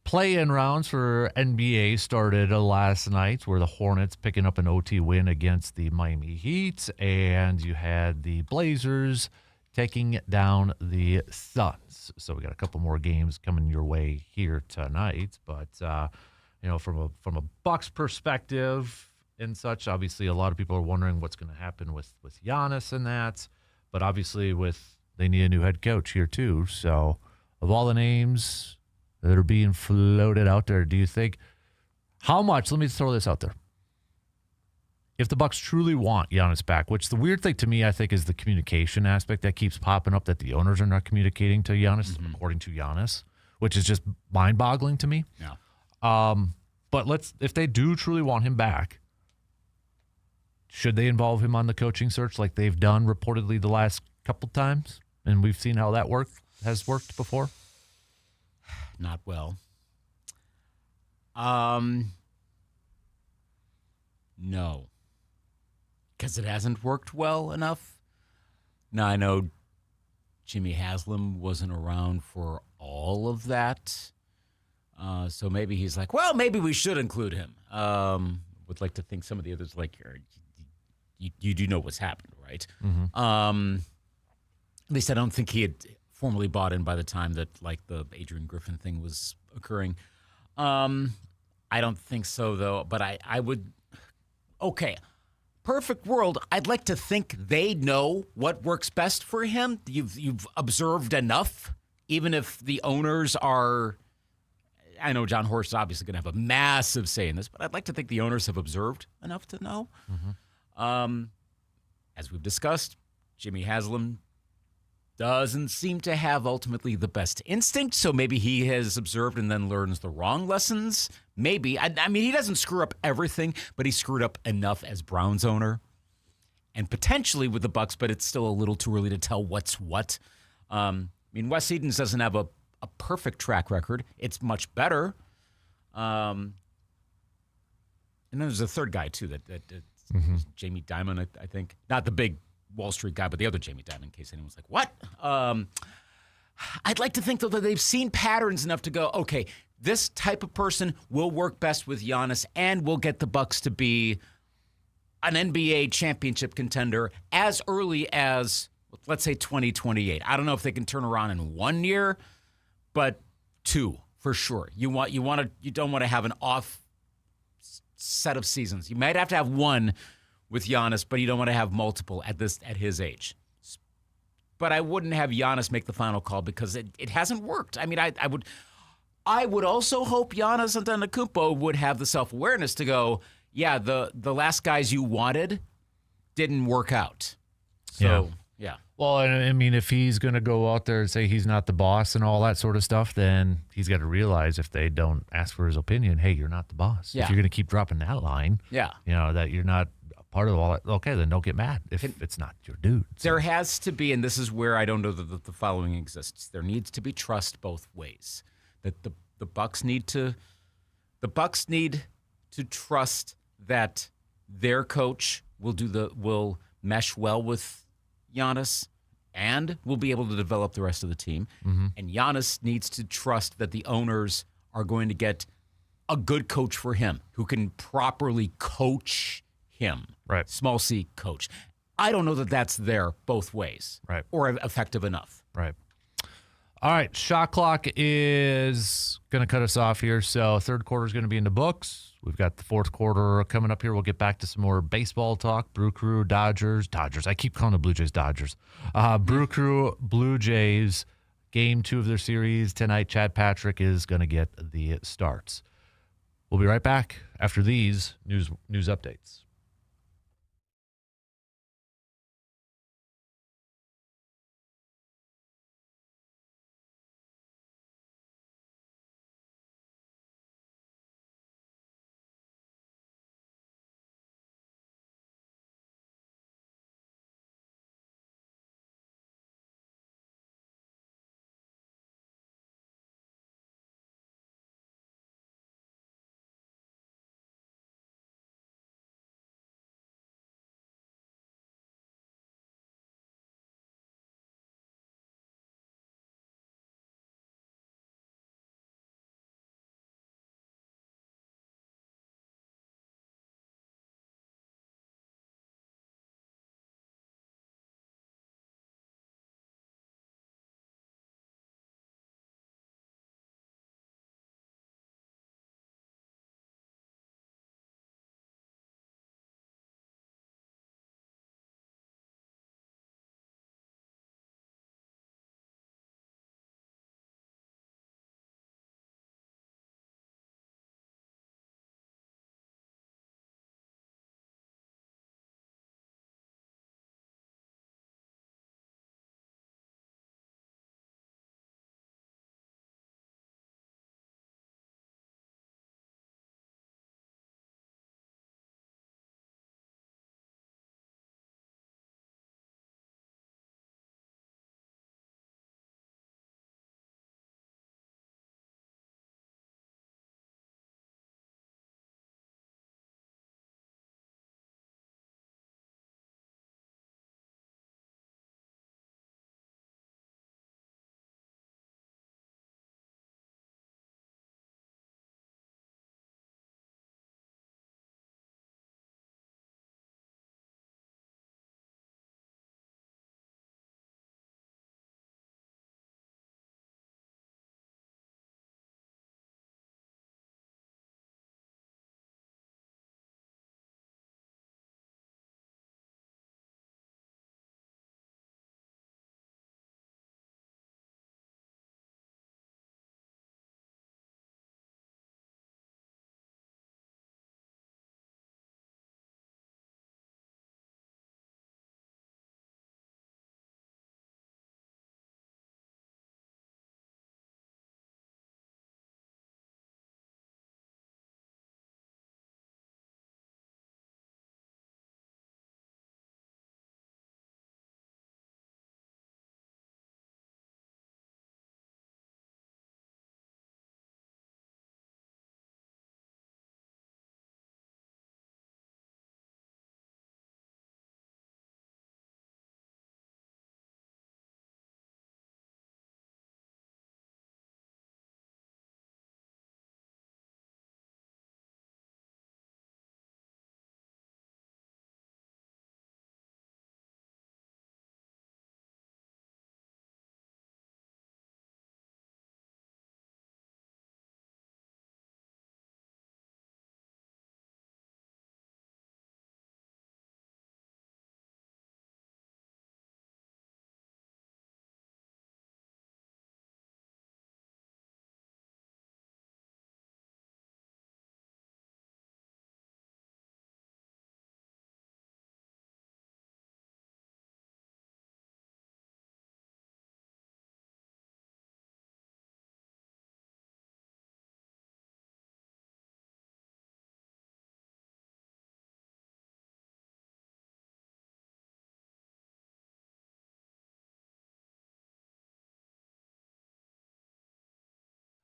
play-in rounds for NBA started last night, where the Hornets picking up an OT win against the Miami Heat, and you had the Blazers taking down the Suns. So we got a couple more games coming your way here tonight. But from a Bucks perspective and such, obviously a lot of people are wondering what's going to happen with Giannis and that. But obviously they need a new head coach here too. So of all the names that are being floated out there, do you think how much? Let me throw this out there. If the Bucks truly want Giannis back, which the weird thing to me, I think, is the communication aspect that keeps popping up, that the owners are not communicating to Giannis, according to Giannis, which is just mind-boggling to me. Yeah. But if they do truly want him back, should they involve him on the coaching search like they've done reportedly the last couple times? And we've seen how that has worked before. Not well. No. Because it hasn't worked well enough. Now, I know Jimmy Haslam wasn't around for all of that. So maybe he's like, well, maybe we should include him. Would like to think some of the others you do know what's happened, right? Mm-hmm. At least I don't think he had formally bought in by the time that the Adrian Griffin thing was occurring. I don't think so, though. But I would. Okay, perfect world. I'd like to think they know what works best for him. You've observed enough, even if the owners are. I know John Horst is obviously going to have a massive say in this, but I'd like to think the owners have observed enough to know. Mm-hmm. As we've discussed, Jimmy Haslam doesn't seem to have ultimately the best instinct, so maybe he has observed and then learns the wrong lessons. Maybe. I mean, he doesn't screw up everything, but he screwed up enough as Browns owner and potentially with the Bucks, but it's still a little too early to tell what's what. I mean, Wes Edens doesn't have a perfect track record. It's much better. And then there's a third guy, too, that Jamie Dimon, I think. Not the big Wall Street guy, but the other Jamie Dimon, in case anyone's like, what? I'd like to think, though, that they've seen patterns enough to go, okay, this type of person will work best with Giannis and will get the Bucks to be an NBA championship contender as early as, let's say, 2028. I don't know if they can turn around in 1 year, but 2 for sure. You don't want to have an off set of seasons. You might have to have 1 with Giannis, but you don't want to have multiple at his age. But I wouldn't have Giannis make the final call because it hasn't worked. I mean, I would also hope Giannis Antetokounmpo would have the self-awareness to go, yeah, the last guys you wanted didn't work out. So, yeah. Well, I mean, if he's going to go out there and say he's not the boss and all that sort of stuff, then he's got to realize if they don't ask for his opinion, hey, you're not the boss. Yeah. If you're going to keep dropping that line, that you're not part of all that, okay, then don't get mad if it's not your dude. So. There has to be, and this is where I don't know that the following exists. There needs to be trust both ways. That the Bucks need to trust that their coach will mesh well with Giannis and will be able to develop the rest of the team. Mm-hmm. And Giannis needs to trust that the owners are going to get a good coach for him who can properly coach him. Right. Small C coach. I don't know that that's there both ways. Right. Or effective enough. Right. All right. Shot clock is going to cut us off here. So third quarter is going to be in the books. We've got the fourth quarter coming up here. We'll get back to some more baseball talk. Brew Crew, Dodgers. I keep calling the Blue Jays Dodgers. Brew Crew, Blue Jays. Game 2 of their series tonight. Chad Patrick is going to get the starts. We'll be right back after these news updates.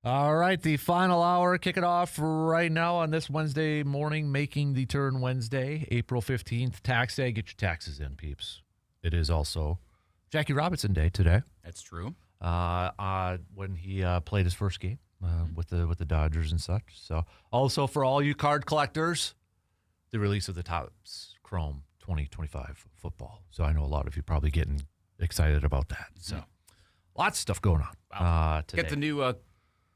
All right, the final hour, kick it off right now on this Wednesday morning, making the turn Wednesday, April 15th, tax day. Get your taxes in, peeps. It is also Jackie Robinson Day today. That's true. When he played his first game with the Dodgers and such. So, also for all you card collectors, the release of the Topps Chrome 2025 football. So I know a lot of you probably getting excited about that. So, lots of stuff going on. Wow. Today. Get the new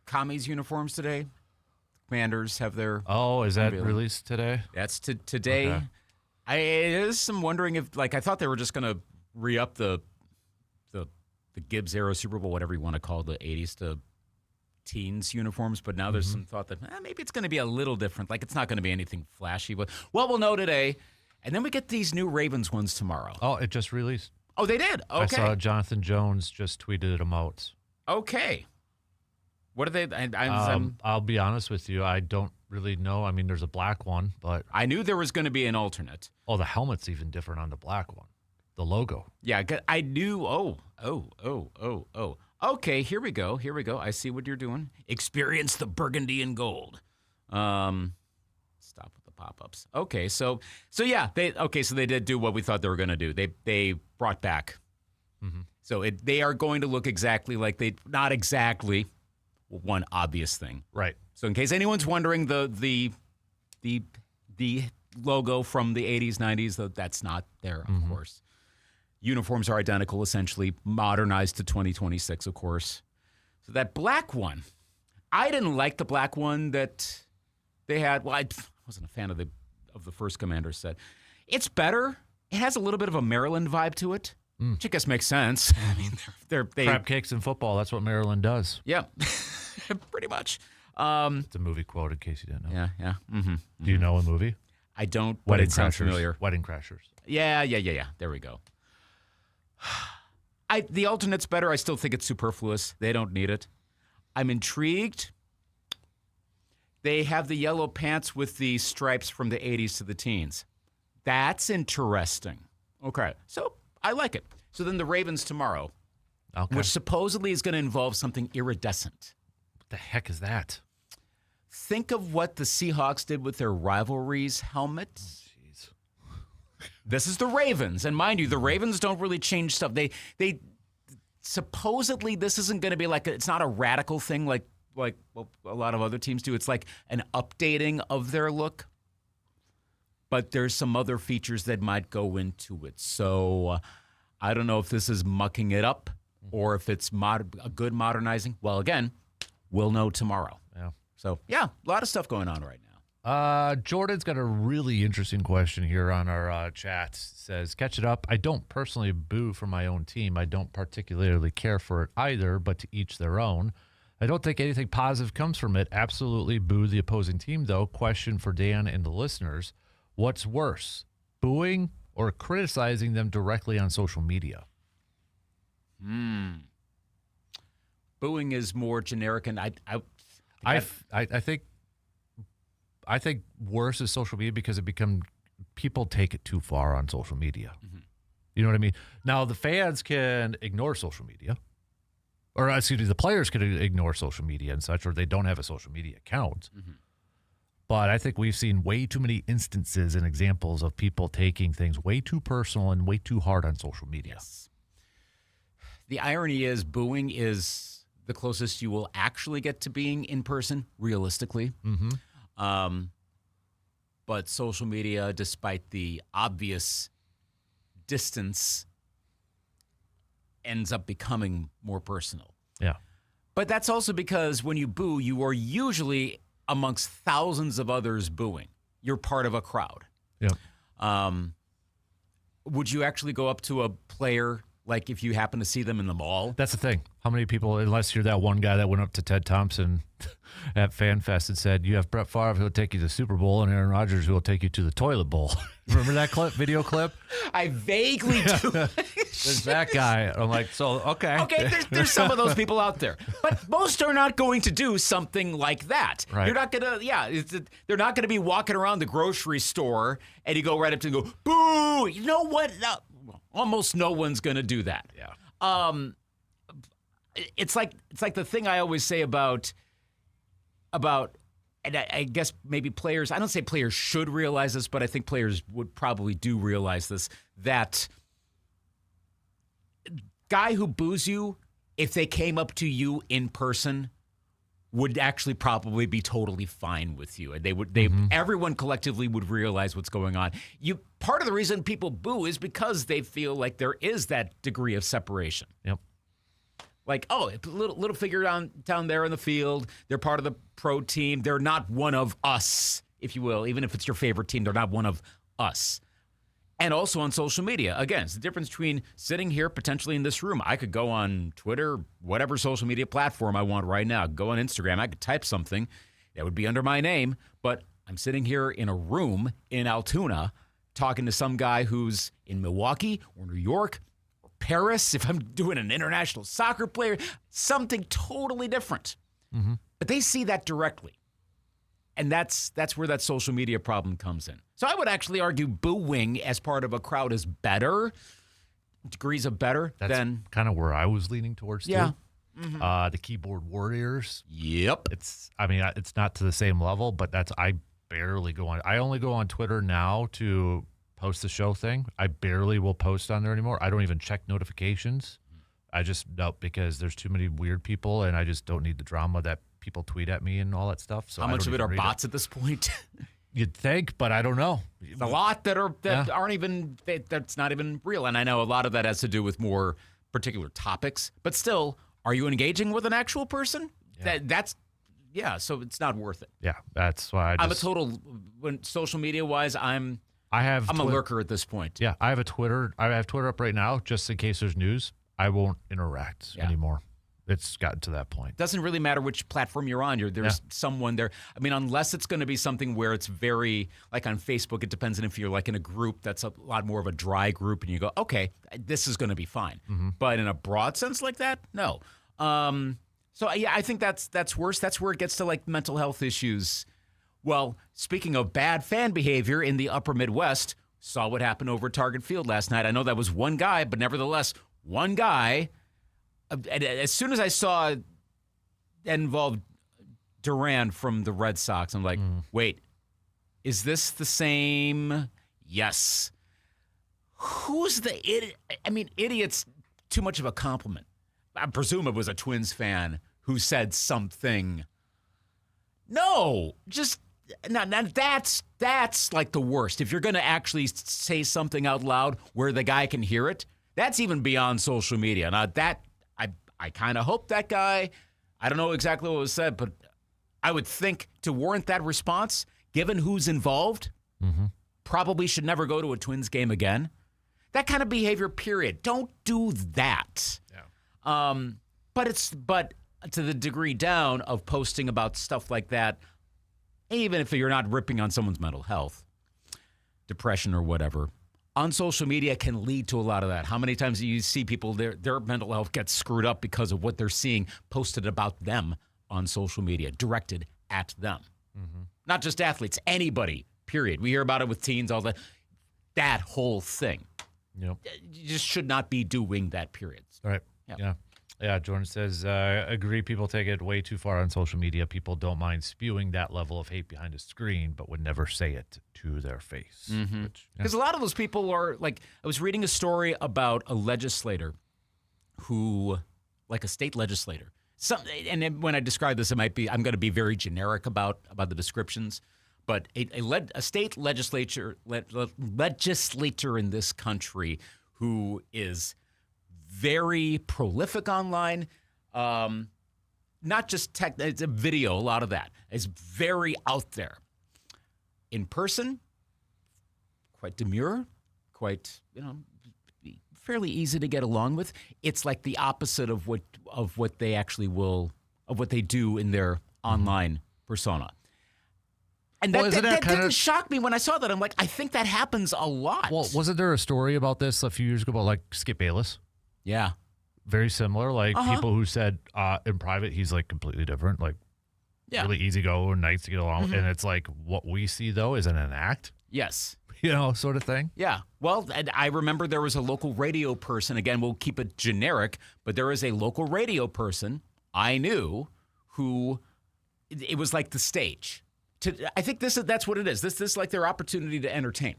commies uniforms today. Commanders have their. Oh, is that released today? That's today. Okay. There's some wondering if, I thought they were just going to re-up the Gibbs era Super Bowl, whatever you want to call the 80s to teens uniforms, but now there's some thought that maybe it's going to be a little different. It's not going to be anything flashy. But we'll know today. And then we get these new Ravens ones tomorrow. Oh, it just released. Oh, they did? Okay. I saw Jonathan Jones just tweeted them out. Okay. What are they? I'll be honest with you. I don't really know. I mean, there's a black one, but I knew there was going to be an alternate. Oh, the helmet's even different on the black one. The logo. Yeah, I knew. Oh. Okay, here we go. I see what you're doing. Experience the burgundy and gold. Stop with the pop-ups. Okay, so yeah, they did do what we thought they were going to do. They brought back. Mm-hmm. So they are going to look exactly like not exactly one obvious thing. Right. So in case anyone's wondering, the logo from the 80s, 90s, that's not there, of course. Uniforms are identical, essentially, modernized to 2026, of course. So that black one, I didn't like the black one that they had. Well, I wasn't a fan of the first Commander set. It's better. It has a little bit of a Maryland vibe to it, which I guess makes sense. I mean, they crab cakes in football. That's what Maryland does. Yeah, pretty much. It's a movie quote, in case you didn't know. Yeah. Mm-hmm. Do you know a movie? I don't, but it sounds familiar. Wedding Crashers. Yeah. There we go. The alternate's better. I still think it's superfluous. They don't need it. I'm intrigued. They have the yellow pants with the stripes from the 80s to the teens. That's interesting. Okay. So I like it. So then the Ravens tomorrow, which supposedly is going to involve something iridescent. What the heck is that? Think of what the Seahawks did with their rivalries helmet. This is the Ravens, and mind you, the Ravens don't really change stuff. They supposedly this isn't going to be it's not a radical thing like a lot of other teams do. It's like an updating of their look, but there's some other features that might go into it. So I don't know if this is mucking it up or if it's a good modernizing. Well, again, we'll know tomorrow. Yeah. So yeah, a lot of stuff going on right now. Jordan's got a really interesting question here on our chat. Says, catch it up. I don't personally boo for my own team. I don't particularly care for it either, but to each their own. I don't think anything positive comes from it. Absolutely boo the opposing team, though. Question for Dan and the listeners. What's worse, booing or criticizing them directly on social media? Booing is more generic, and I think worse is social media because people take it too far on social media. Mm-hmm. You know what I mean? Now, the fans can ignore social media. Or, excuse me, the players can ignore social media and such, or they don't have a social media account. Mm-hmm. But I think we've seen way too many instances and examples of people taking things way too personal and way too hard on social media. Yes. The irony is booing is the closest you will actually get to being in person, realistically. Mm-hmm. But social media, despite the obvious distance, ends up becoming more personal. Yeah. But that's also because when you boo, you are usually amongst thousands of others booing. You're part of a crowd. Yeah. Would you actually go up to a player, like if you happen to see them in the mall? That's the thing. How many people, unless you're that one guy that went up to Ted Thompson at FanFest and said, you have Brett Favre who will take you to the Super Bowl and Aaron Rodgers who will take you to the toilet bowl. Remember that video clip? I vaguely do. There's that guy. I'm like, so, okay. Okay, there's some of those people out there. But most are not going to do something like that. Right. You're not going to, they're not going to be walking around the grocery store and you go right up to them and go, boo! You know what? No, almost no one's going to do that. Yeah. It's like the thing I always say about about, and I guess maybe players, I don't say players should realize this, but I think players would probably do realize this, that guy who boos you, if they came up to you in person, would actually probably be totally fine with you. And everyone collectively would realize what's going on. Part of the reason people boo is because they feel like there is that degree of separation. Yep. Like, oh, little figure down there in the field. They're part of the pro team. They're not one of us, if you will. Even if it's your favorite team, they're not one of us. And also on social media. Again, it's the difference between sitting here potentially in this room. I could go on Twitter, whatever social media platform I want right now. Go on Instagram. I could type something that would be under my name. But I'm sitting here in a room in Altoona talking to some guy who's in Milwaukee or New York or Paris. If I'm doing an international soccer player, something totally different. Mm-hmm. But they see that directly. And that's where that social media problem comes in. So I would actually argue booing as part of a crowd is better, degrees of better than kind of where I was leaning towards. Yeah. Too. The keyboard warriors. Yep. It's not to the same level, but I barely go on. I only go on Twitter now to post the show thing. I barely will post on there anymore. I don't even check notifications. I just don't, because there's too many weird people, and I just don't need the drama that people tweet at me and all that stuff. So how much of it are bots at this point? You'd think, but I don't know. It's a lot that aren't even, that's not even real. And I know a lot of that has to do with more particular topics. But still, are you engaging with an actual person? Yeah. So it's not worth it. Yeah, that's why I'm a total, when social media wise, I'm a lurker at this point. Yeah, I have Twitter up right now just in case there's news. I won't interact anymore. It's gotten to that point. Doesn't really matter which platform you're on. There's someone there. I mean, unless it's going to be something where it's very, like on Facebook, it depends on if you're like in a group that's a lot more of a dry group and you go, okay, this is going to be fine. Mm-hmm. But in a broad sense like that, no. So I think that's worse. That's where it gets to like mental health issues. Well, speaking of bad fan behavior in the upper Midwest, saw what happened over at Target Field last night. I know that was one guy, but nevertheless, one guy. As soon as I saw that involved Duran from the Red Sox, I'm like, wait, is this the same? Yes. Who's the idiot? I mean, idiot's too much of a compliment. I presume it was a Twins fan who said something. No, just that's like the worst. If you're going to actually say something out loud where the guy can hear it, that's even beyond social media. Now I kind of hope that guy, I don't know exactly what was said, but I would think to warrant that response, given who's involved, probably should never go to a Twins game again. That kind of behavior, period. Don't do that. Yeah. But to the degree down of posting about stuff like that, even if you're not ripping on someone's mental health, depression or whatever, on social media can lead to a lot of that. How many times do you see people, their mental health gets screwed up because of what they're seeing posted about them on social media, directed at them? Mm-hmm. Not just athletes, anybody, period. We hear about it with teens, all that whole thing. Yep. You just should not be doing that, period. All right. Yep. Yeah. Yeah, Jordan says, agree, people take it way too far on social media. People don't mind spewing that level of hate behind a screen, but would never say it to their face. Because a lot of those people are, like, I was reading a story about a legislator who, like a state legislator. And when I describe this, I'm going to be very generic about the descriptions. But a state legislator in this country who is very prolific online, not just tech, it's a video, a lot of that. It's very out there. In person, quite demure, quite, fairly easy to get along with. It's like the opposite of what they actually of what they do in their online persona. And that didn't shock me when I saw that. I'm like, I think that happens a lot. Well, wasn't there a story about this a few years ago about like Skip Bayless? Yeah. Very similar. Like people who said in private he's like completely different, like really easy go and nice to get along with. And it's like what we see though is an act. Yes. Sort of thing. Yeah. Well, I remember there was a local radio person. Again, we'll keep it generic, but there was a local radio person I knew who it was like the stage. I think that's what it is. This is like their opportunity to entertain.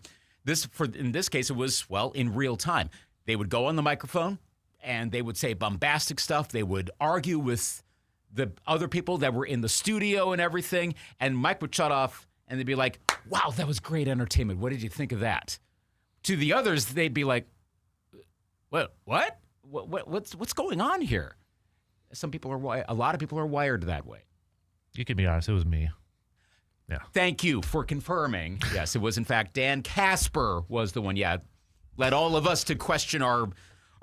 In this case, it was, well, in real time. They would go on the microphone and they would say bombastic stuff. They would argue with the other people that were in the studio and everything. And Mike would shut off and they'd be like, wow, that was great entertainment. What did you think of that? To the others, they'd be like, what? What's going on here? A lot of people are wired that way. You can be honest, it was me. Yeah. Thank you for confirming. Yes, it was in fact Dan Kasper was the one. Yeah, led all of us to question our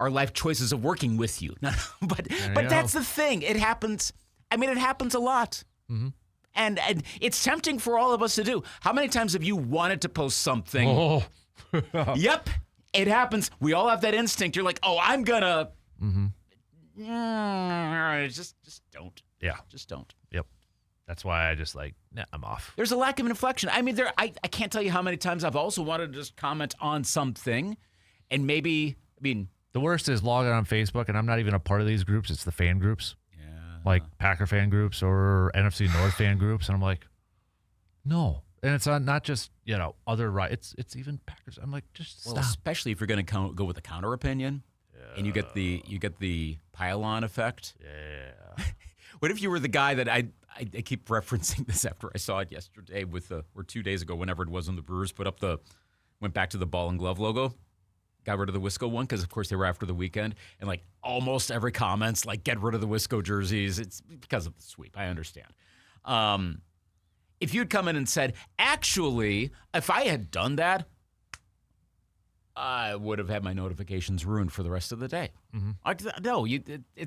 life choices of working with you. But that's the thing. It happens. I mean, it happens a lot. Mm-hmm. And it's tempting for all of us to do. How many times have you wanted to post something? Oh. Yep, it happens. We all have that instinct. You're like, oh, I'm gonna. Mm-hmm. Just don't. Yeah. Just don't. Yep. That's why I just I'm off. There's a lack of inflection. I mean, I can't tell you how many times I've also wanted to just comment on something and maybe, the worst is logging on Facebook, and I'm not even a part of these groups. It's the fan groups. Yeah. Like Packer fan groups or NFC North fan groups. And I'm like, no. And it's not just, other right. It's even Packers. I'm like, just stop. Especially if you're going to go with a counter opinion and you get the pile-on effect. Yeah. What if you were the guy that I keep referencing this after I saw it yesterday or 2 days ago, whenever it was when the Brewers went back to the ball and glove logo, got rid of the Wisco one because, of course, they were after the weekend. And, like, almost every comment's like, get rid of the Wisco jerseys. It's because of the sweep. I understand. If you'd come in and said, actually, if I had done that, I would have had my notifications ruined for the rest of the day. Mm-hmm.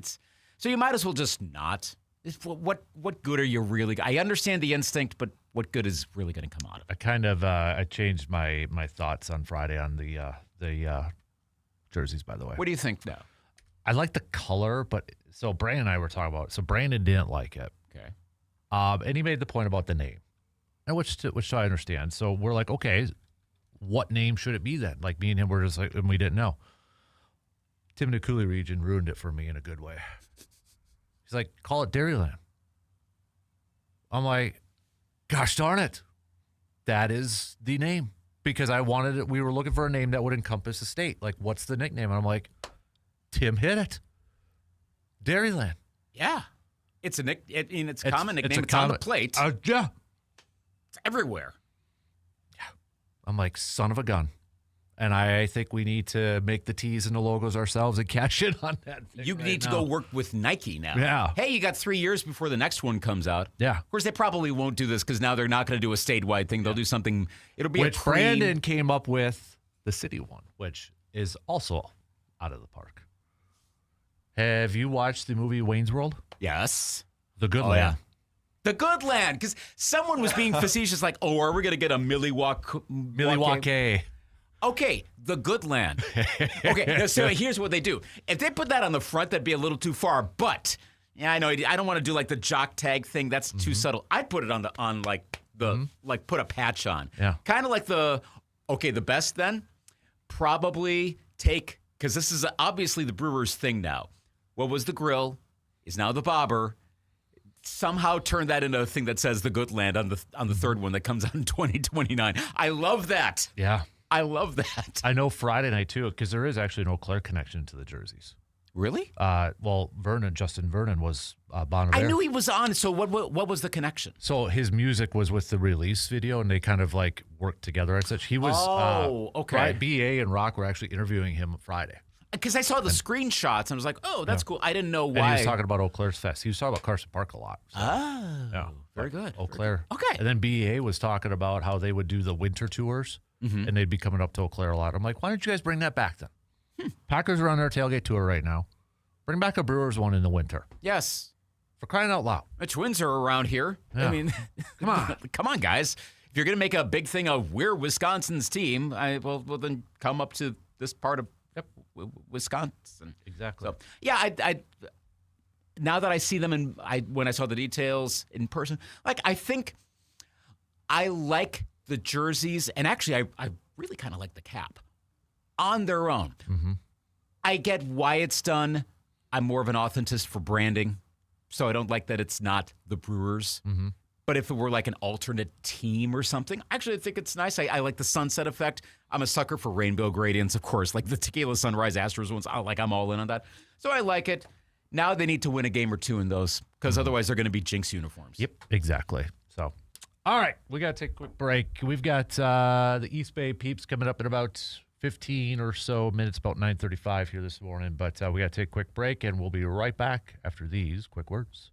So you might as well just not. What good are you really? I understand the instinct, but what good is really going to come out of it? I changed my thoughts on Friday on the jerseys, by the way. What do you think now? I like the color, but so Brandon and I were talking about it. So Brandon didn't like it. Okay. And he made the point about the name, and which I understand. So we're like, okay, what name should it be then? Like me and him were just like, and we didn't know. Tim the Cooley region ruined it for me in a good way. He's like, call it Dairyland. I'm like, gosh darn it. That is the name. Because I wanted it. We were looking for a name that would encompass the state. Like, what's the nickname? And I'm like, Tim hit it. Dairyland. Yeah. It's a it's a common nickname. It's on the plate. Yeah. It's everywhere. Yeah. I'm like, son of a gun. And I think we need to make the tees and the logos ourselves and cash in on that. You need to go work with Nike now. Yeah. Hey, you got 3 years before the next one comes out. Yeah. Of course, they probably won't do this because now they're not going to do a statewide thing. They'll do something. It'll be which Brandon came up with the city one, which is also out of the park. Have you watched the movie Wayne's World? Yes. The Good Land. Yeah. The Good Land, because someone was being facetious, like, "Oh, are we going to get a Milwaukee?" Okay, the Good Land. Okay, so here's what they do. If they put that on the front, that'd be a little too far. But yeah, I know I don't want to do like the jock tag thing. That's too subtle. I'd put it on put a patch on. Yeah. Kind of like the best then. Probably take, because this is obviously the Brewers thing now. What was the grill is now the bobber. Somehow turn that into a thing that says the Good Land on the third one that comes out in 2029. I love that. Yeah. I love that. I know Friday night, too, because there is actually an Eau Claire connection to the jerseys. Really? Well, Justin Vernon was Bon I knew he was on. So what was the connection? So his music was with the release video, and they kind of like worked together and such. He was okay. BA and Rock were actually interviewing him Friday. Because I saw the screenshots, and I was like, oh, that's cool. I didn't know why. And he was talking about Eau Claire's Fest. He was talking about Carson Park a lot. So. Oh, very good. Eau Claire. Okay. And then BA was talking about how they would do the winter tours. And they'd be coming up to Eau Claire a lot. I'm like, why don't you guys bring that back then? Packers are on their tailgate tour right now. Bring back a Brewers one in the winter. Yes. For crying out loud. The Twins are around here. Yeah. I mean, come on. Come on, guys. If you're going to make a big thing of we're Wisconsin's team, well, then come up to this part of Wisconsin. Exactly. So, yeah, I now that I see them and when I saw the details in person, like, I think I like the jerseys, and actually I really kind of like the cap on their own. I get why it's done. I'm more of an authenticist for branding. so I don't like that it's not the Brewers. Mm-hmm. But if it were like an alternate team or something, actually I think it's nice. I like the sunset effect. I'm a sucker for rainbow gradients, of course, like the Tequila Sunrise Astros ones. I'm all in on that. So I like it. Now they need to win a game or two in those because otherwise they're going to be Jinx uniforms. Yep, exactly. So, all right, we got to take a quick break. We've got the Eastbay Peeps coming up in about 15 or so minutes, about 9:35 here this morning. But we got to take a quick break, and we'll be right back after these quick words.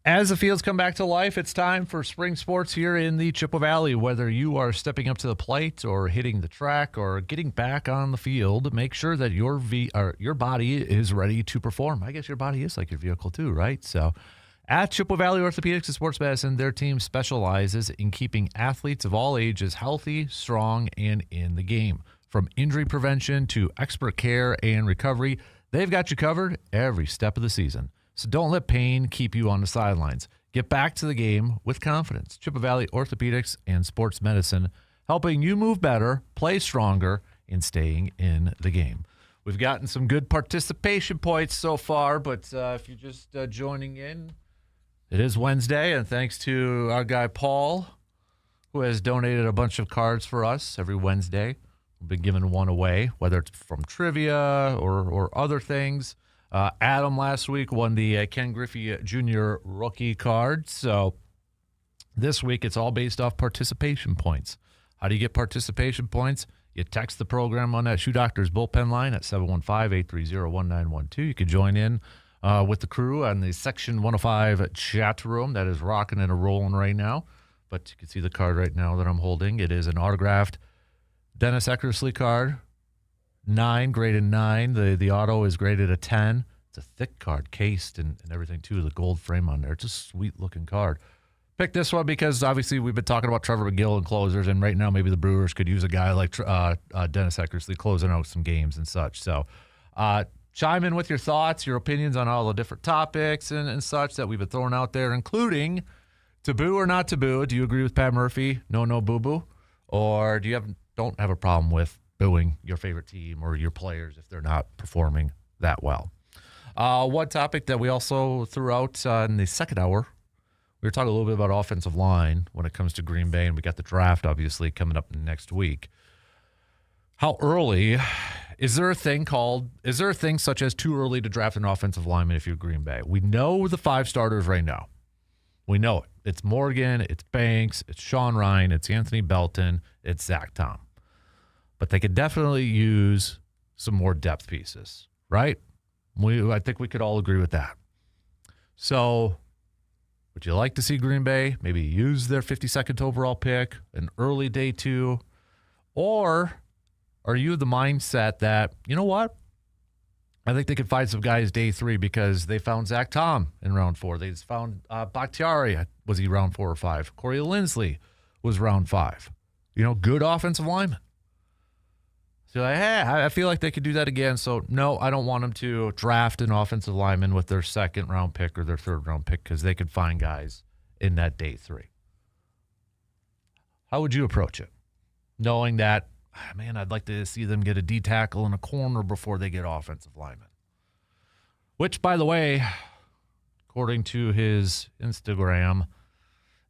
As the fields come back to life, it's time for spring sports here in the Chippewa Valley. Whether you are stepping up to the plate or hitting the track or getting back on the field, make sure that your body is ready to perform. I guess your body is like your vehicle too, right? So at Chippewa Valley Orthopedics and Sports Medicine, their team specializes in keeping athletes of all ages healthy, strong, and in the game. From injury prevention to expert care and recovery, they've got you covered every step of the season. So don't let pain keep you on the sidelines. Get back to the game with confidence. Chippewa Valley Orthopedics and Sports Medicine, helping you move better, play stronger, in staying in the game. We've gotten some good participation points so far, but if you're just joining in, it is Wednesday, and thanks to our guy Paul, who has donated a bunch of cards for us every Wednesday. We've been giving one away, whether it's from trivia or other things. Adam last week won the Ken Griffey Jr. rookie card. So this week it's all based off participation points. How do you get participation points? You text the program on that Shoe Doctors bullpen line at 715-830-1912. You can join in with the crew on the Section 105 chat room that is rocking and rolling right now. But you can see the card right now that I'm holding. It is an autographed Dennis Eckersley card, 9, graded 9. The auto is graded a 10. It's a thick card, cased and everything too. The gold frame on there. It's a sweet-looking card. Picked this one because obviously we've been talking about Trevor McGill and closers, and right now maybe the Brewers could use a guy like Dennis Eckersley closing out some games and such. So chime in with your thoughts, your opinions on all the different topics and such that we've been throwing out there, including taboo or not taboo. Do you agree with Pat Murphy? No, boo-boo? Or do you don't have a problem with booing your favorite team or your players if they're not performing that well? One topic that we also threw out in the second hour, we were talking a little bit about offensive line when it comes to Green Bay, and we got the draft obviously coming up next week. How early is there a thing such as too early to draft an offensive lineman if you're Green Bay? We know the 5 starters right now. We know it. It's Morgan, it's Banks, it's Sean Ryan, it's Anthony Belton, it's Zach Tom. But they could definitely use some more depth pieces, right? I think we could all agree with that. So would you like to see Green Bay maybe use their 52nd overall pick, an early day 2? Or are you the mindset that, you know what? I think they could find some guys day 3 because they found Zach Tom in round 4. They found Bakhtiari. Was he round 4 or 5? Corey Lindsley was round 5. Good offensive lineman. So I feel like they could do that again. So, no, I don't want them to draft an offensive lineman with their 2nd round pick or their 3rd round pick because they could find guys in that day 3. How would you approach it? Knowing that, man, I'd like to see them get a D tackle in a corner before they get offensive linemen. Which, by the way, according to his Instagram,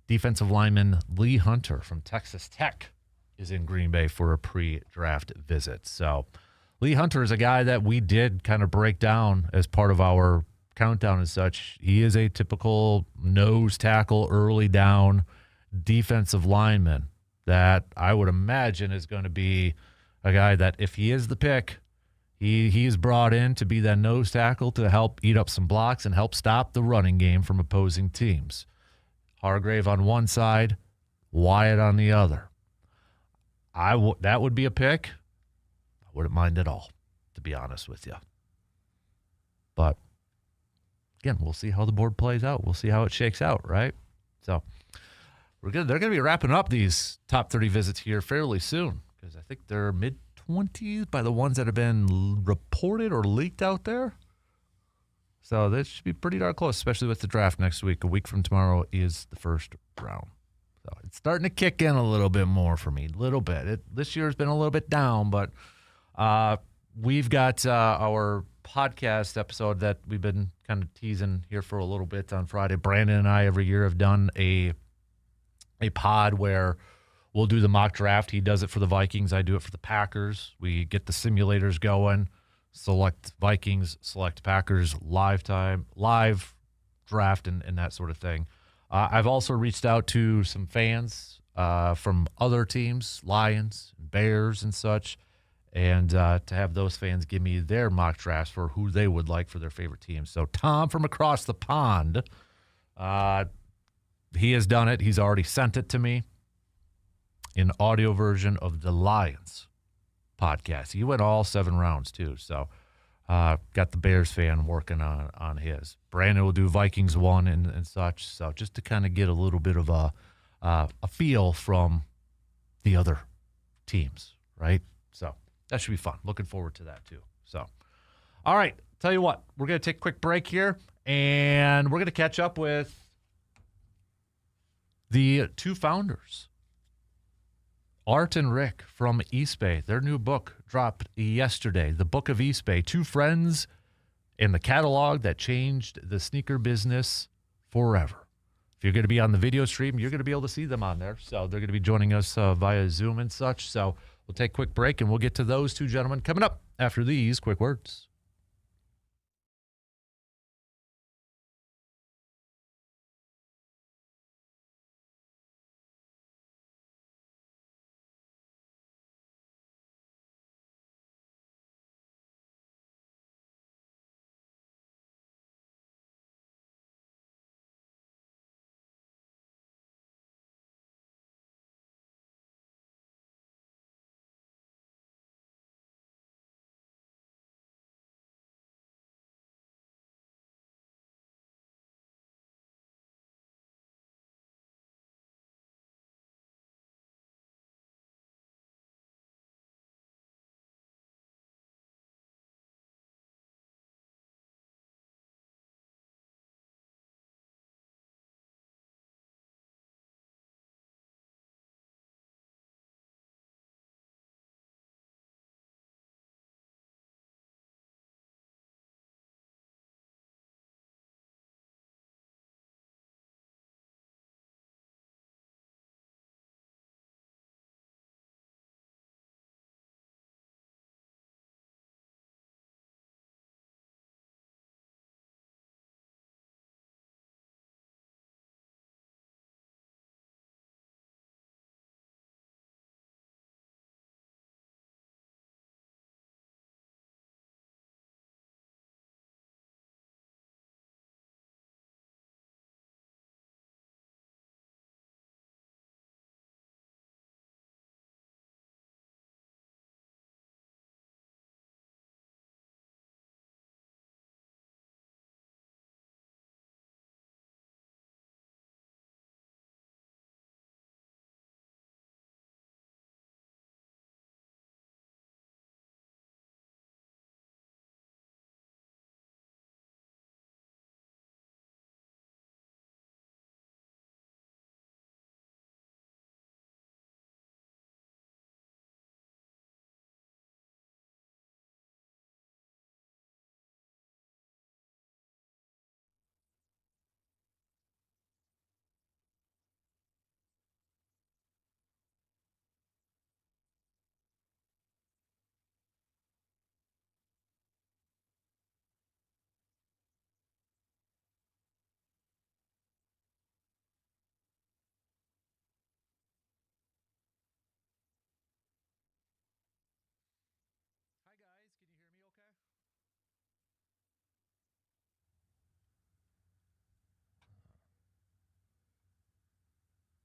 defensive lineman Lee Hunter from Texas Tech is in Green Bay for a pre-draft visit. So Lee Hunter is a guy that we did kind of break down as part of our countdown and such. He is a typical nose tackle, early down defensive lineman that I would imagine is going to be a guy that if he is the pick, he's brought in to be that nose tackle to help eat up some blocks and help stop the running game from opposing teams. Hargrave on one side, Wyatt on the other. That would be a pick. I wouldn't mind at all, to be honest with you. But, again, we'll see how the board plays out. We'll see how it shakes out, right? So they're going to be wrapping up these top 30 visits here fairly soon because I think they're mid-20s by the ones that have been reported or leaked out there. So this should be pretty darn close, especially with the draft next week. A week from tomorrow is the first round. So it's starting to kick in a little bit more for me, a little bit. This year's been a little bit down, but we've got our podcast episode that we've been kind of teasing here for a little bit on Friday. Brandon and I every year have done a pod where we'll do the mock draft. He does it for the Vikings. I do it for the Packers. We get the simulators going, select Vikings, select Packers, live draft and that sort of thing. I've also reached out to some fans from other teams, Lions, Bears, and such, and to have those fans give me their mock drafts for who they would like for their favorite teams. So Tom from across the pond, he has done it. He's already sent it to me in audio version of the Lions podcast. He went all 7 rounds, too, so got the Bears fan working on his. Brandon will do Vikings 1 and such. So just to kind of get a little bit of a feel from the other teams, right? So that should be fun. Looking forward to that too. So, all right. Tell you what, we're going to take a quick break here, and we're going to catch up with the 2 founders Art and Rick from Eastbay. Their new book dropped yesterday. The Book of Eastbay. Two friends in the catalog that changed the sneaker business forever. If you're going to be on the video stream, you're going to be able to see them on there. So they're going to be joining us via Zoom and such. So we'll take a quick break, and we'll get to those two gentlemen coming up after these quick words.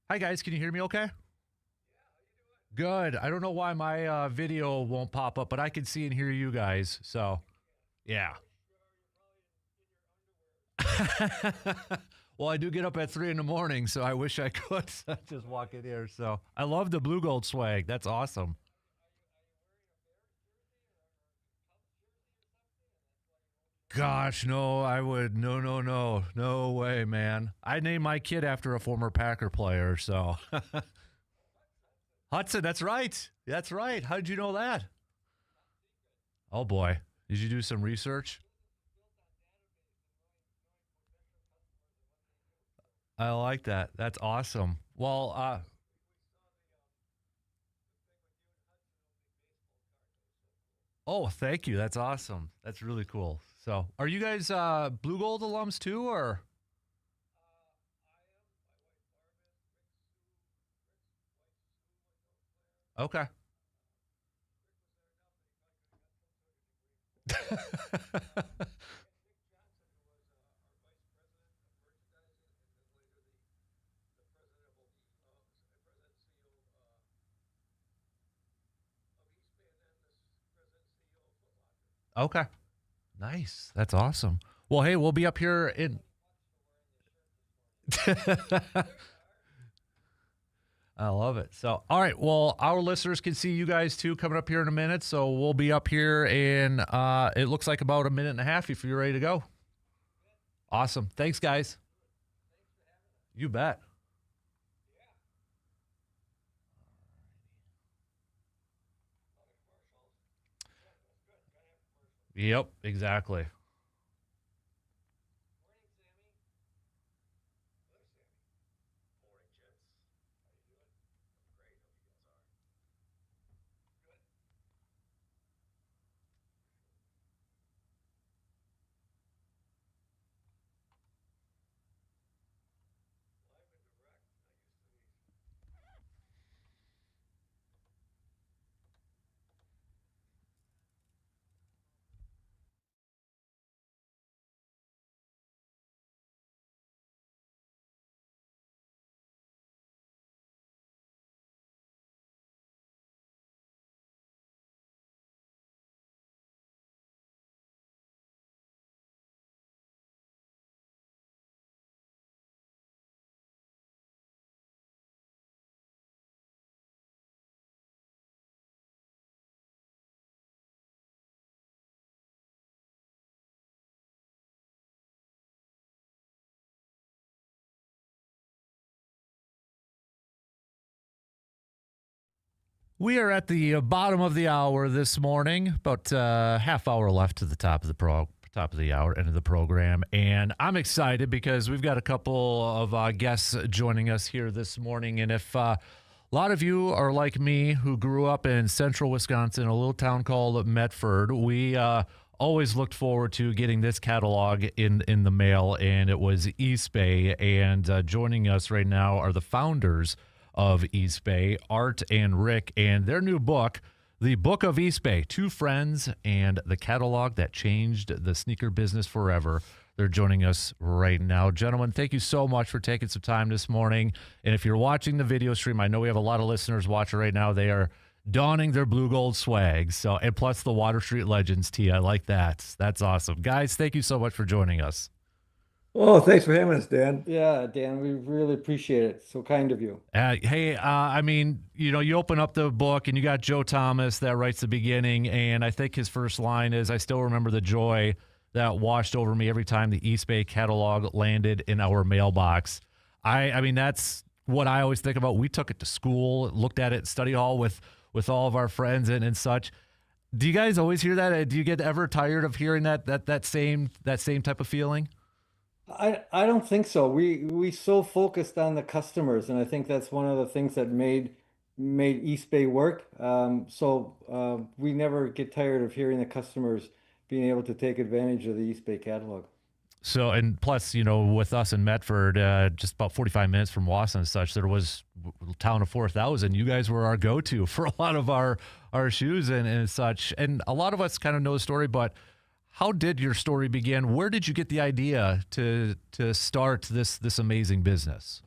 Hi, guys. Can you hear me okay? Good. I don't know why my video won't pop up, but I can see and hear you guys. So, yeah. Well, I do get up at 3 in the morning, so I wish I could just walk in here. So I love the blue gold swag. That's awesome. Gosh, no, I would. No way, man. I named my kid after a former Packer player, so. Hudson, that's right. That's right. How did you know that? Oh, boy. Did you do some research? I like that. That's awesome. Well, oh, thank you. That's awesome. That's really cool. So, are you guys Blue Gold alums too, or? Okay. Okay. Nice. That's awesome. Well, hey, we'll be up here in. I love it. So, all right. Well, our listeners can see you guys too coming up here in a minute. So we'll be up here in, it looks like about a minute and a half if you're ready to go. Awesome. Thanks, guys. You bet. Yep, exactly. We are at the bottom of the hour this morning, about half hour left to the top of the hour, end of the program, and I'm excited because we've got a couple of guests joining us here this morning. And if a lot of you are like me, who grew up in central Wisconsin, a little town called Medford, we always looked forward to getting this catalog in the mail, and it was Eastbay. And joining us right now are the founders of Eastbay, Art and Rick, and their new book, The Book of Eastbay, Two Friends and the Catalog That Changed the Sneaker Business Forever. They're joining us right now. Gentlemen, thank you so much for taking some time this morning. And if you're watching the video stream, I know we have a lot of listeners watching right now. They are donning their blue gold swag. So, and plus the Water Street Legends tee. I like that. That's awesome. Guys, thank you so much for joining us. Oh, thanks for having us, Dan. Yeah, Dan, we really appreciate it. So kind of you. Hey, I mean, you open up the book and you got Joe Thomas that writes the beginning, and I think his first line is, "I still remember the joy that washed over me every time the Eastbay catalog landed in our mailbox." I mean, that's what I always think about. We took it to school, looked at it at study hall with all of our friends and such. Do you guys always hear that? Do you get ever tired of hearing that same type of feeling? I don't think so. We so focused on the customers, and I think that's one of the things that made Eastbay work. We never get tired of hearing the customers being able to take advantage of the Eastbay catalog. So, and plus, with us in Medford, just about 45 minutes from Wausau and such, there was a town of 4,000. You guys were our go-to for a lot of our shoes and such. And a lot of us kind of know the story, but how did your story begin? Where did you get the idea to start this amazing business?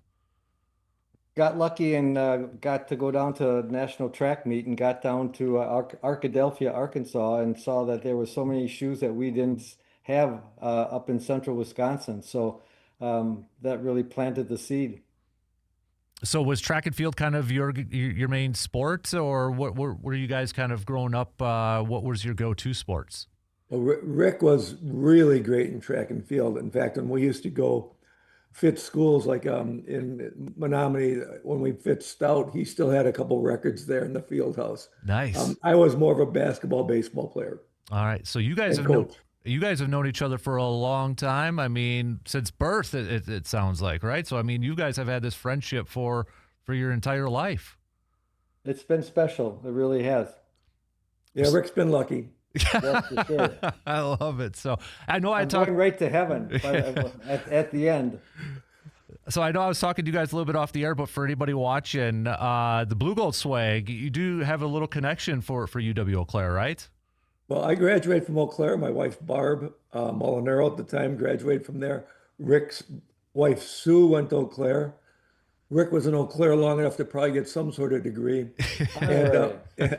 Got lucky and got to go down to a national track meet and got down to Arkadelphia, Arkansas, and saw that there were so many shoes that we didn't have up in central Wisconsin. So that really planted the seed. So was track and field kind of your main sport, or what were you guys kind of growing up? What was your go-to sports? Well, Rick was really great in track and field. In fact, when we used to go fit schools like in Menominee, when we fit stout, he still had a couple records there in the field house. Nice. I was more of a baseball player. All right. So you guys have known each other for a long time. I mean, since birth, it sounds like, right? So I mean, you guys have had this friendship for your entire life. It's been special. It really has. Yeah, Rick's been lucky. Yes, for sure. I love it. So I know I'm going right to heaven at the end. So I know I was talking to you guys a little bit off the air, but for anybody watching, the Blue Gold swag, you do have a little connection for UW Eau Claire, right? Well, I graduated from Eau Claire. My wife, Barb Molinaro at the time, graduated from there. Rick's wife, Sue, went to Eau Claire. Rick was in Eau Claire long enough to probably get some sort of degree,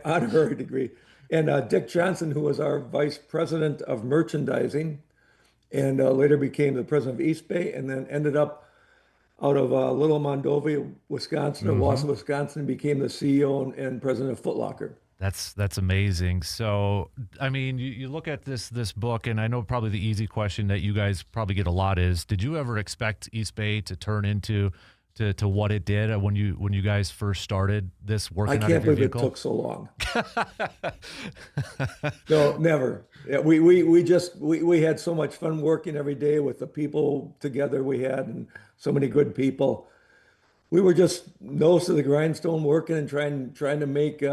honorary degree. And Dick Johnson, who was our vice president of merchandising, and later became the president of Eastbay, and then ended up out of Little Mondovi, Wisconsin, or Wausau, Wisconsin, became the CEO and president of Foot Locker. That's amazing. So, I mean, you look at this book, and I know probably the easy question that you guys probably get a lot is, did you ever expect Eastbay to turn into to what it did when you guys first started this working out of your vehicle? I can't believe it took so long. No, never. Yeah, we had so much fun working every day with the people together we had, and so many good people. We were just nose to the grindstone working and trying to make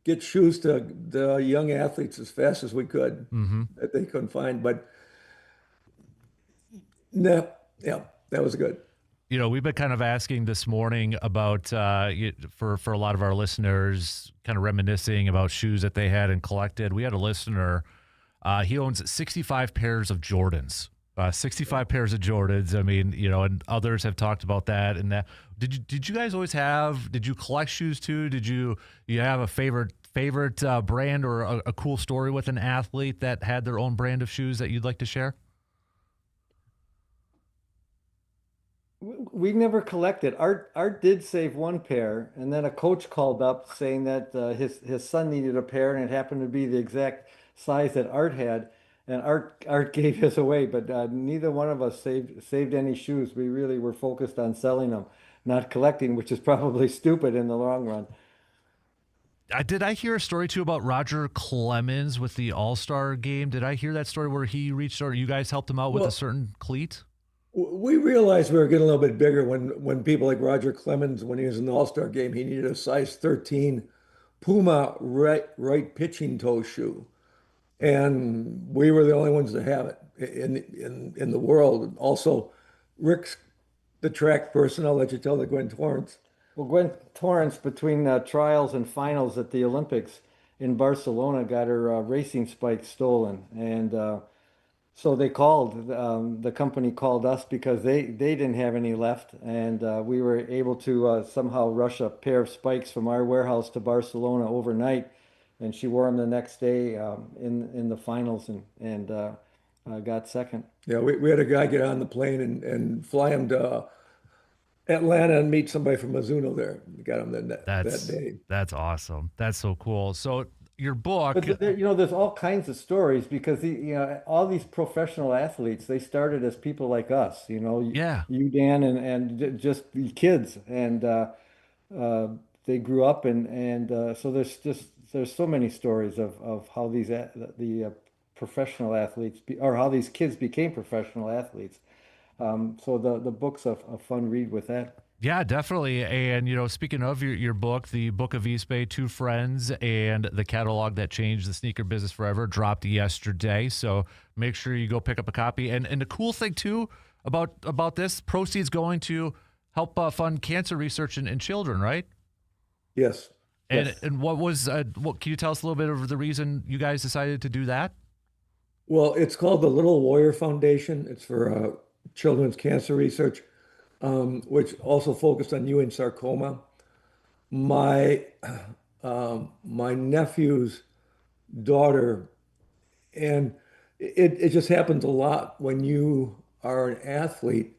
get shoes to the young athletes as fast as we could that they couldn't find. But no, yeah, that was good. We've been kind of asking this morning about, for a lot of our listeners, kind of reminiscing about shoes that they had and collected. We had a listener, he owns 65 pairs of Jordans. 65 pairs of Jordans. I mean, and others have talked about that. And that, did you guys always did you collect shoes too? Did you have a favorite brand or a cool story with an athlete that had their own brand of shoes that you'd like to share? We never collected. Art did save one pair, and then a coach called up saying that his son needed a pair, and it happened to be the exact size that Art had, and Art gave his away. But neither one of us saved any shoes. We really were focused on selling them, not collecting, which is probably stupid in the long run. Did I hear a story too about Roger Clemens with the All-Star game? Did I hear that story where he reached out, you guys helped him out with a certain cleat? We realized we were getting a little bit bigger when people like Roger Clemens, when he was in the All-Star game, he needed a size 13 Puma right pitching toe shoe, and we were the only ones to have it in the world. Also, Rick's the track person. I'll let you tell the Gwen Torrance. Well, Gwen Torrance, between trials and finals at the Olympics in Barcelona, got her racing spikes stolen, and so they called, the company called us because they didn't have any left, and we were able to somehow rush a pair of spikes from our warehouse to Barcelona overnight, and she wore them the next day in the finals and got second. Yeah, we had a guy get on the plane and fly him to Atlanta and meet somebody from Mizuno there. We got him that day. That's awesome. That's so cool. So your book, but there's all kinds of stories because all these professional athletes, they started as people like us, Yeah. you, Dan, and just the kids, and they grew up and so there's so many stories of how the professional athletes or how these kids became professional athletes. So the book's a fun read with that. Yeah, definitely. And, speaking of your book, the Book of Eastbay, Two Friends, and the Catalog That Changed the Sneaker Business Forever dropped yesterday. So make sure you go pick up a copy. And the cool thing, too, about this, proceeds going to help fund cancer research in children, right? Yes. And what can you tell us a little bit of the reason you guys decided to do that? Well, it's called the Little Warrior Foundation. It's for children's cancer research. Which also focused on Ewing sarcoma. My nephew's daughter, and it just happens a lot when you are an athlete,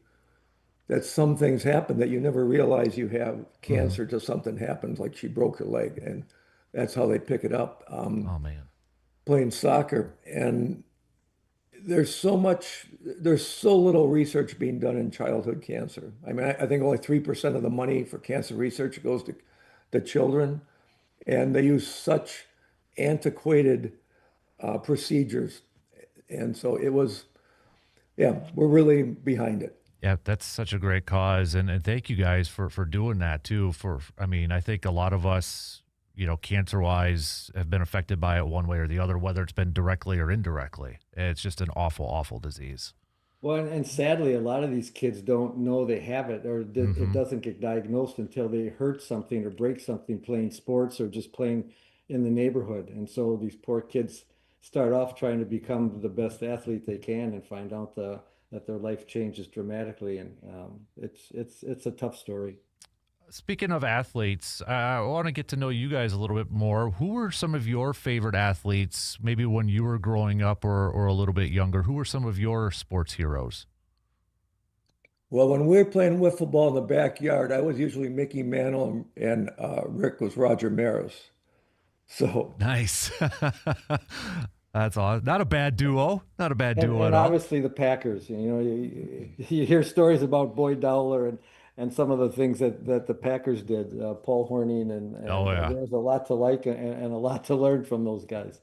that some things happen that you never realize you have cancer till something happens, like she broke her leg, and that's how they pick it up. Oh man, playing soccer, and there's so little research being done in childhood cancer. I mean, I think only 3% of the money for cancer research goes to children, and they use such antiquated procedures. And so we're really behind it. Yeah, that's such a great cause. And thank you guys for doing that too. I think a lot of us, cancer-wise, have been affected by it one way or the other, whether it's been directly or indirectly. It's just an awful, awful disease. Well, and sadly, a lot of these kids don't know they have it, or it doesn't get diagnosed until they hurt something or break something playing sports or just playing in the neighborhood. And so these poor kids start off trying to become the best athlete they can and find out that their life changes dramatically. And it's a tough story. Speaking of athletes, I want to get to know you guys a little bit more. Who were some of your favorite athletes, maybe when you were growing up or a little bit younger? Who were some of your sports heroes? Well, when we were playing wiffle ball in the backyard, I was usually Mickey Mantle and Rick was Roger Maris. So nice. That's awesome. Not a bad duo. Not a bad duo and at all. Obviously the Packers. You hear stories about Boyd Dowler and some of the things that the Packers did, Paul Hornung, and Oh, yeah. there was a lot to like and a lot to learn from those guys.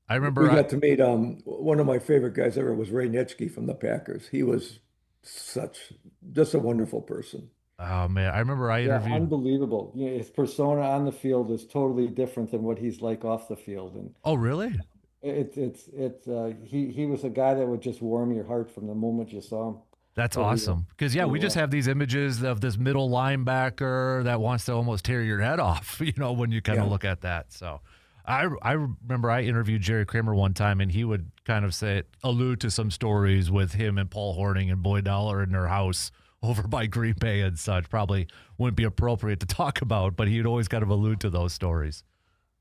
I remember We got to meet one of my favorite guys ever was Ray Nitschke from the Packers. He was just a wonderful person. oh man, I remember I Yeah, interviewed. unbelievable. You know, his persona on the field is totally different than what he's like off the field, and Oh, really? he was a guy that would just warm your heart from the moment you saw him. That's Oh, yeah. awesome. Because yeah, we just have these images of this middle linebacker that wants to almost tear your head off, when you kind of look at that. So I remember I interviewed Jerry Kramer one time, and he would kind of allude to some stories with him and Paul Hornung and Boyd Dollar in their house over by Green Bay and such. Probably wouldn't be appropriate to talk about, but he'd always kind of allude to those stories.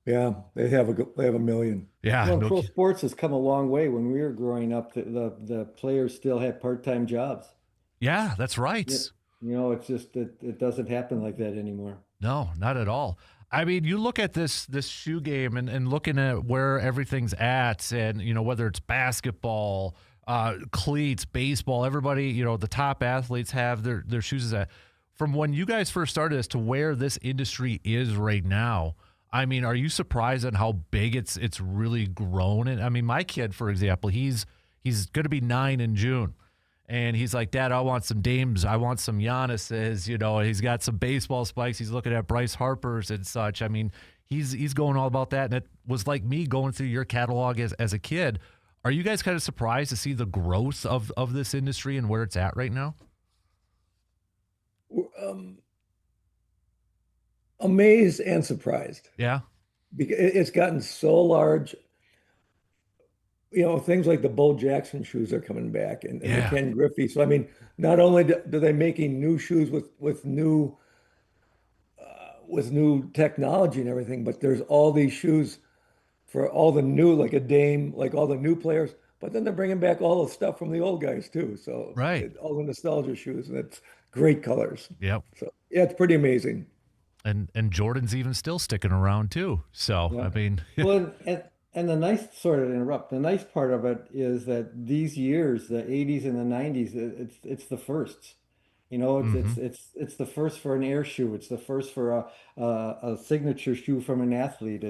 Yeah, they have a million. Yeah. Well, no pro ki- sports has come a long way. When we were growing up, the players still had part-time jobs. yeah, that's right. It's just that it doesn't happen like that anymore. No, not at all. I mean, you look at this shoe game and looking at where everything's at, and whether it's basketball, cleats, baseball, everybody, the top athletes have their shoes at. From when you guys first started as to where this industry is right now, I mean, are you surprised at how big it's really grown? And I mean, my kid, for example, he's going to be 9 in June. And he's like, Dad, I want some Dames. I want some Giannis's. He's got some baseball spikes. He's looking at Bryce Harper's and such. I mean, he's going all about that. And it was like me going through your catalog as a kid. Are you guys kind of surprised to see the growth of this industry and where it's at right now? Amazed and surprised. Yeah. Because it's gotten so large. Things like the Bo Jackson shoes are coming back, and the Ken Griffey. So I mean, not only do they making new shoes with new technology and everything, but there's all these shoes for all the new, like a Dame, like all the new players. But then they're bringing back all the stuff from the old guys too. So right, all the nostalgia shoes, and it's great colors. Yep. So yeah, it's pretty amazing. And Jordan's even still sticking around too. So I mean, well, and the nice sort of interrupt. The nice part of it is that these years, the 80s and the 90s, it's the firsts. It's the first for an air shoe. It's the first for a signature shoe from an athlete.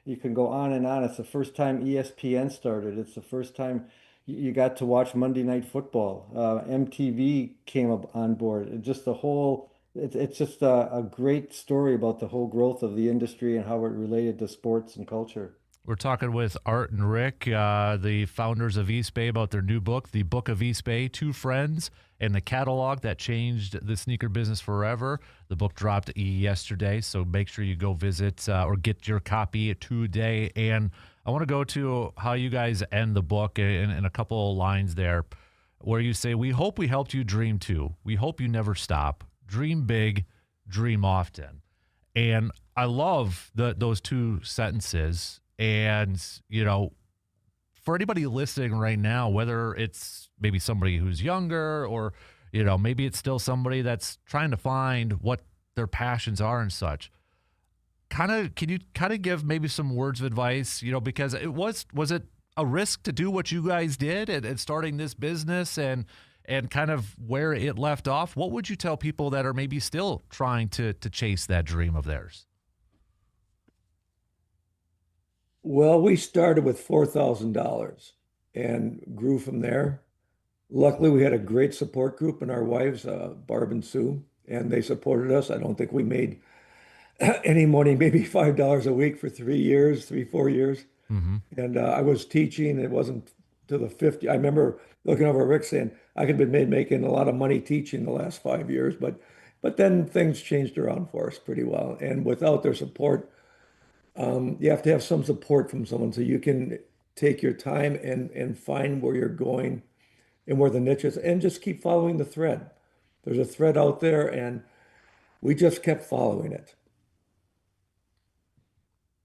You can go on and on. It's the first time ESPN started. It's the first time you got to watch Monday Night Football. MTV came up on board. It's just a great story about the whole growth of the industry and how it related to sports and culture. We're talking with Art and Rick, the founders of Eastbay, about their new book, The Book of Eastbay, Two Friends and the Catalog That Changed the Sneaker Business Forever. The book dropped yesterday, so make sure you go visit or get your copy today. And I want to go to how you guys end the book in a couple of lines there where you say, we hope we helped you dream too. We hope you never stop. Dream big, dream often. And I love those two sentences. And, for anybody listening right now, whether it's maybe somebody who's younger or, maybe it's still somebody that's trying to find what their passions are and such, can you give maybe some words of advice, because was it a risk to do what you guys did and starting this business and kind of where it left off? What would you tell people that are maybe still trying to chase that dream of theirs? Well, we started with $4,000 and grew from there. Luckily, we had a great support group and our wives, Barb and Sue, and they supported us. I don't think we made any money, maybe $5 a week for 4 years. Mm-hmm. And I was teaching. It wasn't to the 50. I remember looking over at Rick saying, I could have been making a lot of money teaching the last 5 years, but then things changed around for us pretty well. And without their support, you have to have some support from someone so you can take your time and find where you're going and where the niche is and just keep following the thread. There's a thread out there and we just kept following it.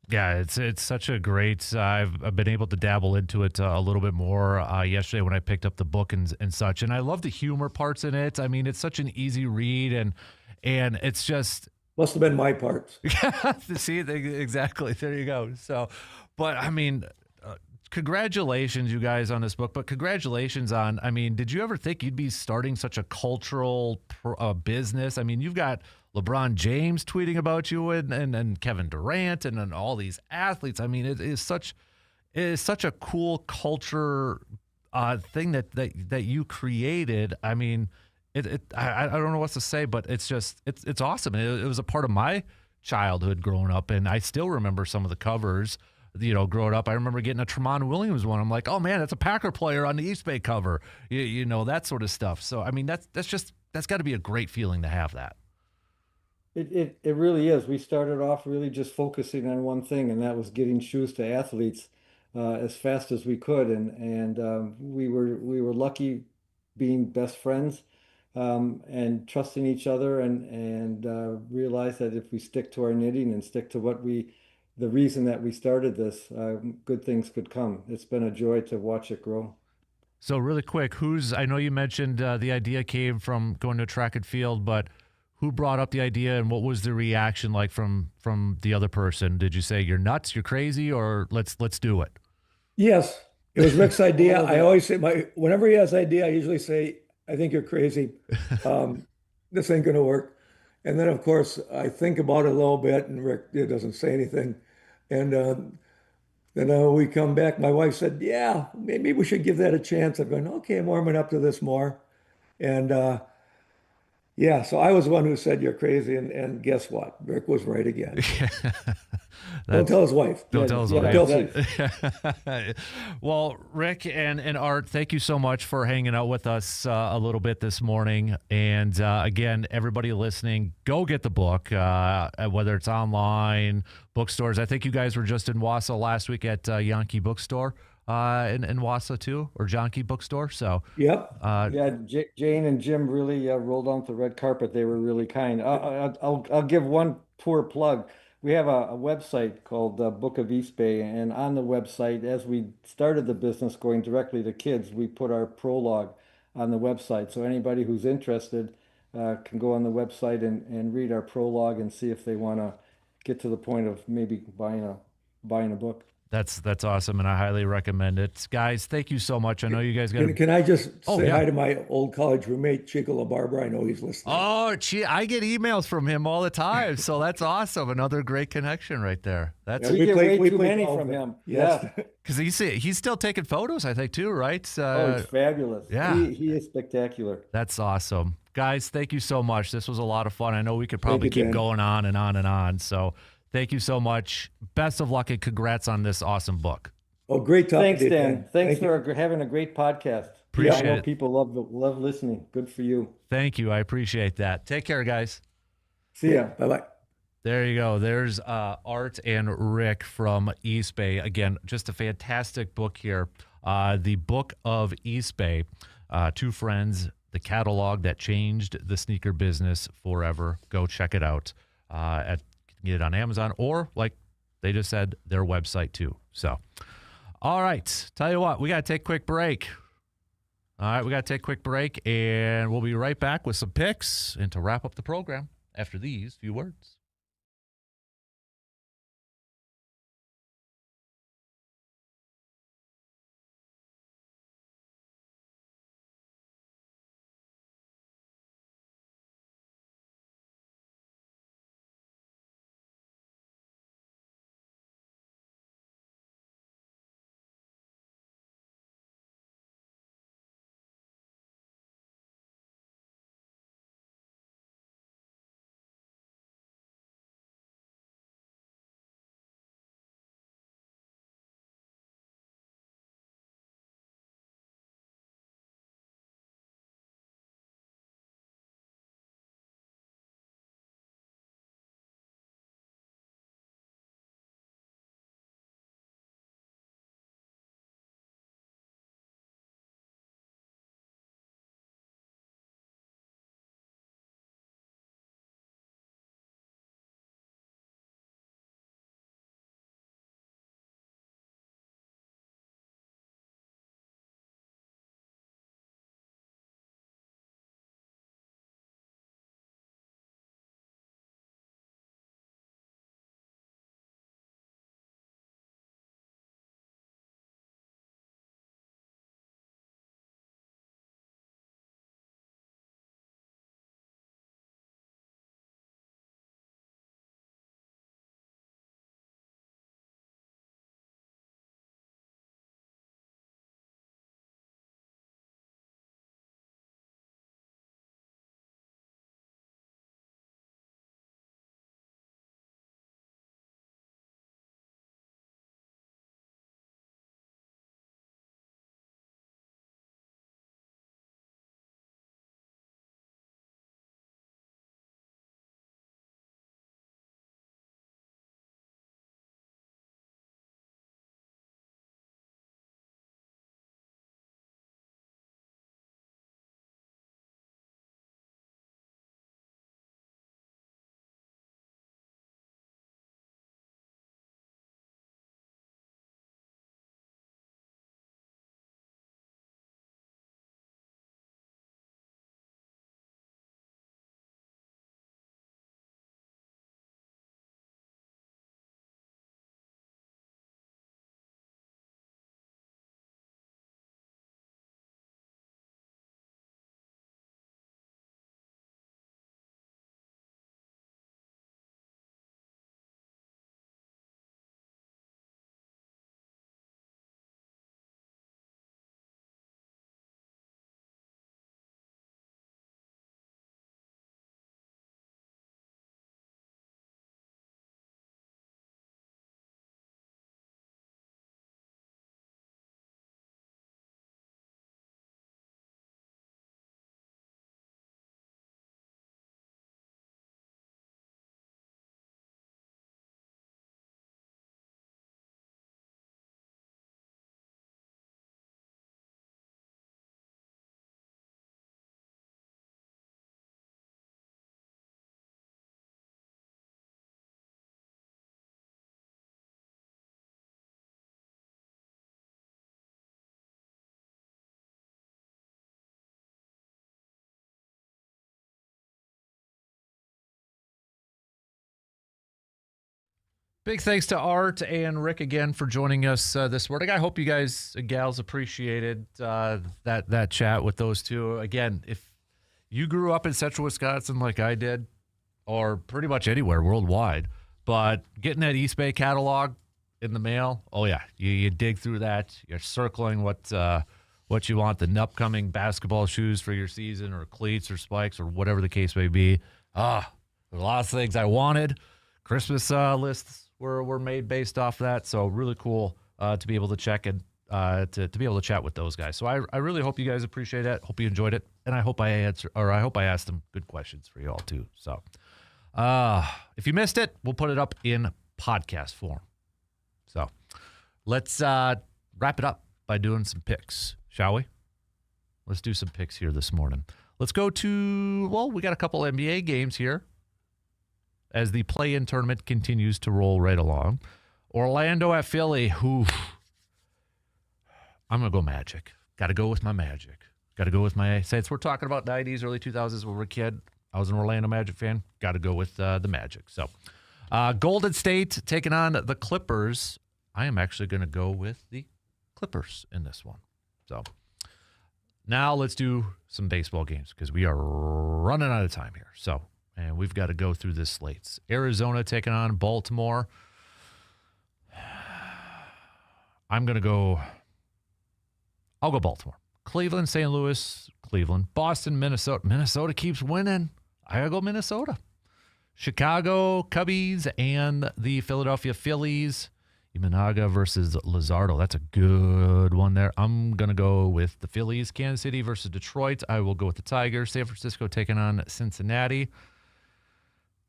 Yeah, it's such a great. I've been able to dabble into it a little bit more yesterday when I picked up the book and such, and I love the humor parts in it. I mean, it's such an easy read, and it's just must have been my parts. See, exactly. There you go. So, but I mean, congratulations, you guys, on this book. But congratulations on, I mean, did you ever think you'd be starting such a cultural business? I mean, you've got LeBron James tweeting about you and Kevin Durant and all these athletes. I mean, it is such a cool culture thing that you created. I mean, I don't know what to say, but it's awesome. It was a part of my childhood growing up, and I still remember some of the covers. Growing up, I remember getting a Tremont Williams one. I'm like, oh man, that's a Packer player on the Eastbay cover. That sort of stuff. So I mean, that's got to be a great feeling to have that. It really is. We started off really just focusing on one thing, and that was getting shoes to athletes as fast as we could, and we were lucky being best friends and trusting each other, and realized that if we stick to our knitting and stick to the reason that we started this, good things could come. It's been a joy to watch it grow. So really quick, I know you mentioned the idea came from going to track and field, but who brought up the idea and what was the reaction like from the other person? Did you say you're nuts, you're crazy, or let's do it? Yes, it was Rick's idea. I always say whenever he has idea, I usually say, I think you're crazy. This ain't gonna work. And then of course I think about it a little bit, and Rick doesn't say anything. And then we come back. My wife said, "Yeah, maybe we should give that a chance." I'm going, "Okay, I'm warming up to this more." And yeah, so I was the one who said you're crazy, and guess what? Rick was right again. Don't tell his wife. Don't tell his wife. Well, Rick and Art, thank you so much for hanging out with us a little bit this morning. And again, everybody listening, go get the book, whether it's online, bookstores. I think you guys were just in Wausau last week at Yankee Bookstore in Wausau too, or Jonky Bookstore. So Yep. Jane and Jim really rolled on the red carpet. They were really kind. I'll give one poor plug. We have a website called Book of Eastbay, and on the website, as we started the business going directly to kids, we put our prologue on the website. So anybody who's interested can go on the website and read our prologue and see if they want to get to the point of maybe buying a book. That's awesome, and I highly recommend it. Guys, thank you so much. I know you guys got Can I just say hi to my old college roommate, Chico LaBarbera? I know he's listening. Oh, I get emails from him all the time, so that's awesome. Another great connection right there. That's we get way too many from him. Yes. Yeah. because he's still taking photos, I think, too, right? He's fabulous. Yeah. He is spectacular. That's awesome. Guys, thank you so much. This was a lot of fun. I know we could probably keep going on and on and on, so thank you so much. Best of luck and congrats on this awesome book. Oh, great talking to you, Dan. Thanks for having a great podcast. Appreciate I know it. people love listening. Good for you. Thank you. I appreciate that. Take care, guys. See ya. Bye-bye. There you go. There's Art and Rick from Eastbay. Again, just a fantastic book here. The Book of Eastbay, Two Friends, the catalog that changed the sneaker business forever. Go check it out. Get it on Amazon or, like they just said, their website too. So, all right. Tell you what, we got to take a quick break. All right, we got to take a quick break, and we'll be right back with some picks and to wrap up the program after these few words. Big thanks to Art and Rick again for joining us this morning. I hope you guys and gals appreciated that chat with those two. Again, if you grew up in central Wisconsin like I did, or pretty much anywhere worldwide, but getting that Eastbay catalog in the mail, oh yeah, you dig through that. You're circling what you want, the upcoming basketball shoes for your season, or cleats or spikes or whatever the case may be. There's a lot of things I wanted. Christmas lists were made based off that, so really cool to be able to check and to be able to chat with those guys. So I really hope you guys appreciate it. Hope you enjoyed it, and I hope I asked them good questions for you all too. So if you missed it, we'll put it up in podcast form. So let's wrap it up by doing some picks, shall we? Let's do some picks here this morning. Let's go to, we got a couple NBA games here as the play-in tournament continues to roll right along. Orlando at Philly. I'm going to go Magic. Got to go with my Magic. Got to go with my, since we're talking about 90s, early 2000s when we were a kid, I was an Orlando Magic fan. Got to go with the Magic. So Golden State taking on the Clippers. I am actually going to go with the Clippers in this one. So now let's do some baseball games because we are running out of time here. So, and we've got to go through this slates. Arizona taking on Baltimore. I'll go Baltimore. Cleveland, St. Louis, Cleveland. Boston, Minnesota. Minnesota keeps winning. I got to go Minnesota. Chicago, Cubbies, and the Philadelphia Phillies. Imanaga versus Luzardo. That's a good one there. I'm going to go with the Phillies. Kansas City versus Detroit. I will go with the Tigers. San Francisco taking on Cincinnati.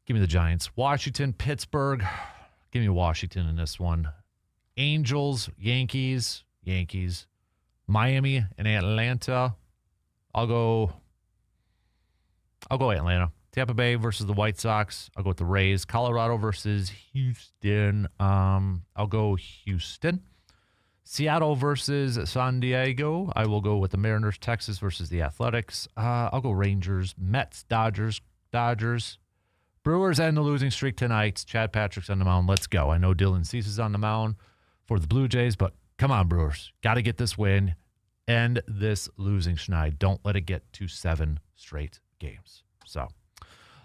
Give me the Giants. Washington, Pittsburgh. Give me Washington in this one. Angels, Yankees. Miami and Atlanta. I'll go Atlanta. Tampa Bay versus the White Sox. I'll go with the Rays. Colorado versus Houston. I'll go Houston. Seattle versus San Diego. I will go with the Mariners. Texas versus the Athletics. I'll go Rangers. Mets, Dodgers. Brewers end the losing streak tonight. Chad Patrick's on the mound. Let's go. I know Dylan Cease is on the mound for the Blue Jays, but come on, Brewers. Got to get this win. End this losing schneid. Don't let it get to 7 straight games. So,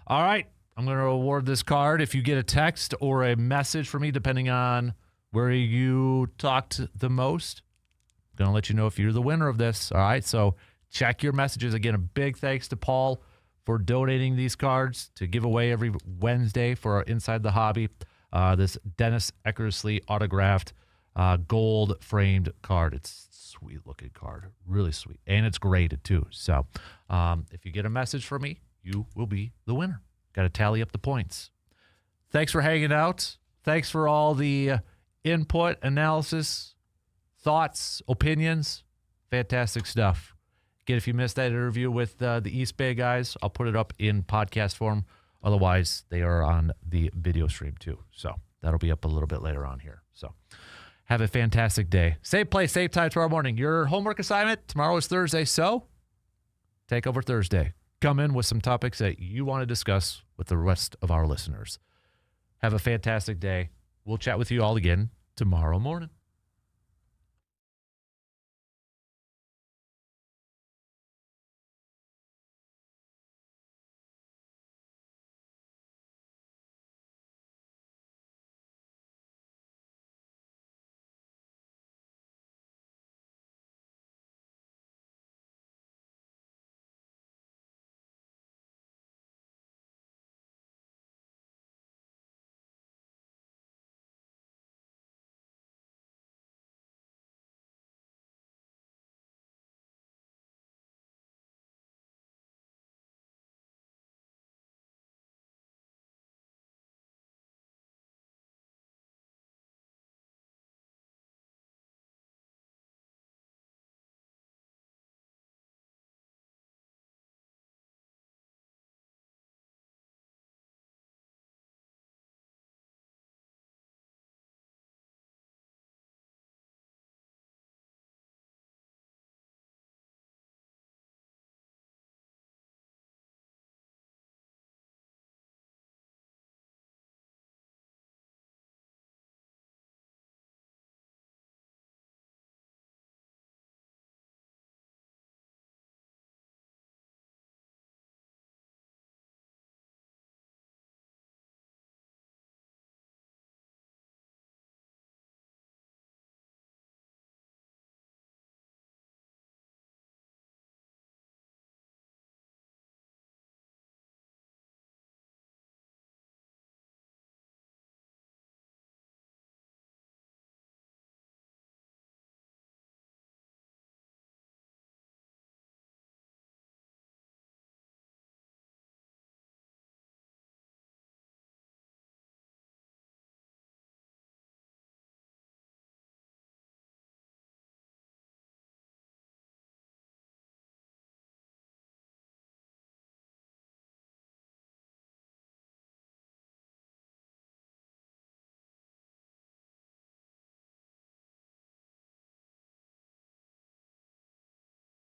all right. I'm going to award this card. If you get a text or a message from me, depending on where you talked the most, I'm going to let you know if you're the winner of this. All right. So check your messages. Again, a big thanks to Paul for donating these cards to give away every Wednesday for our Inside the Hobby. This Dennis Eckersley autographed gold framed card. It's a sweet looking card. Really sweet. And it's graded too. So if you get a message from me, you will be the winner. Got to tally up the points. Thanks for hanging out. Thanks for all the input, analysis, thoughts, opinions. Fantastic stuff. Again, if you missed that interview with the Eastbay guys, I'll put it up in podcast form. Otherwise, they are on the video stream too. So that'll be up a little bit later on here. So have a fantastic day. Same place, same time tomorrow morning. Your homework assignment, tomorrow is Thursday, so take over Thursday. Come in with some topics that you want to discuss with the rest of our listeners. Have a fantastic day. We'll chat with you all again tomorrow morning.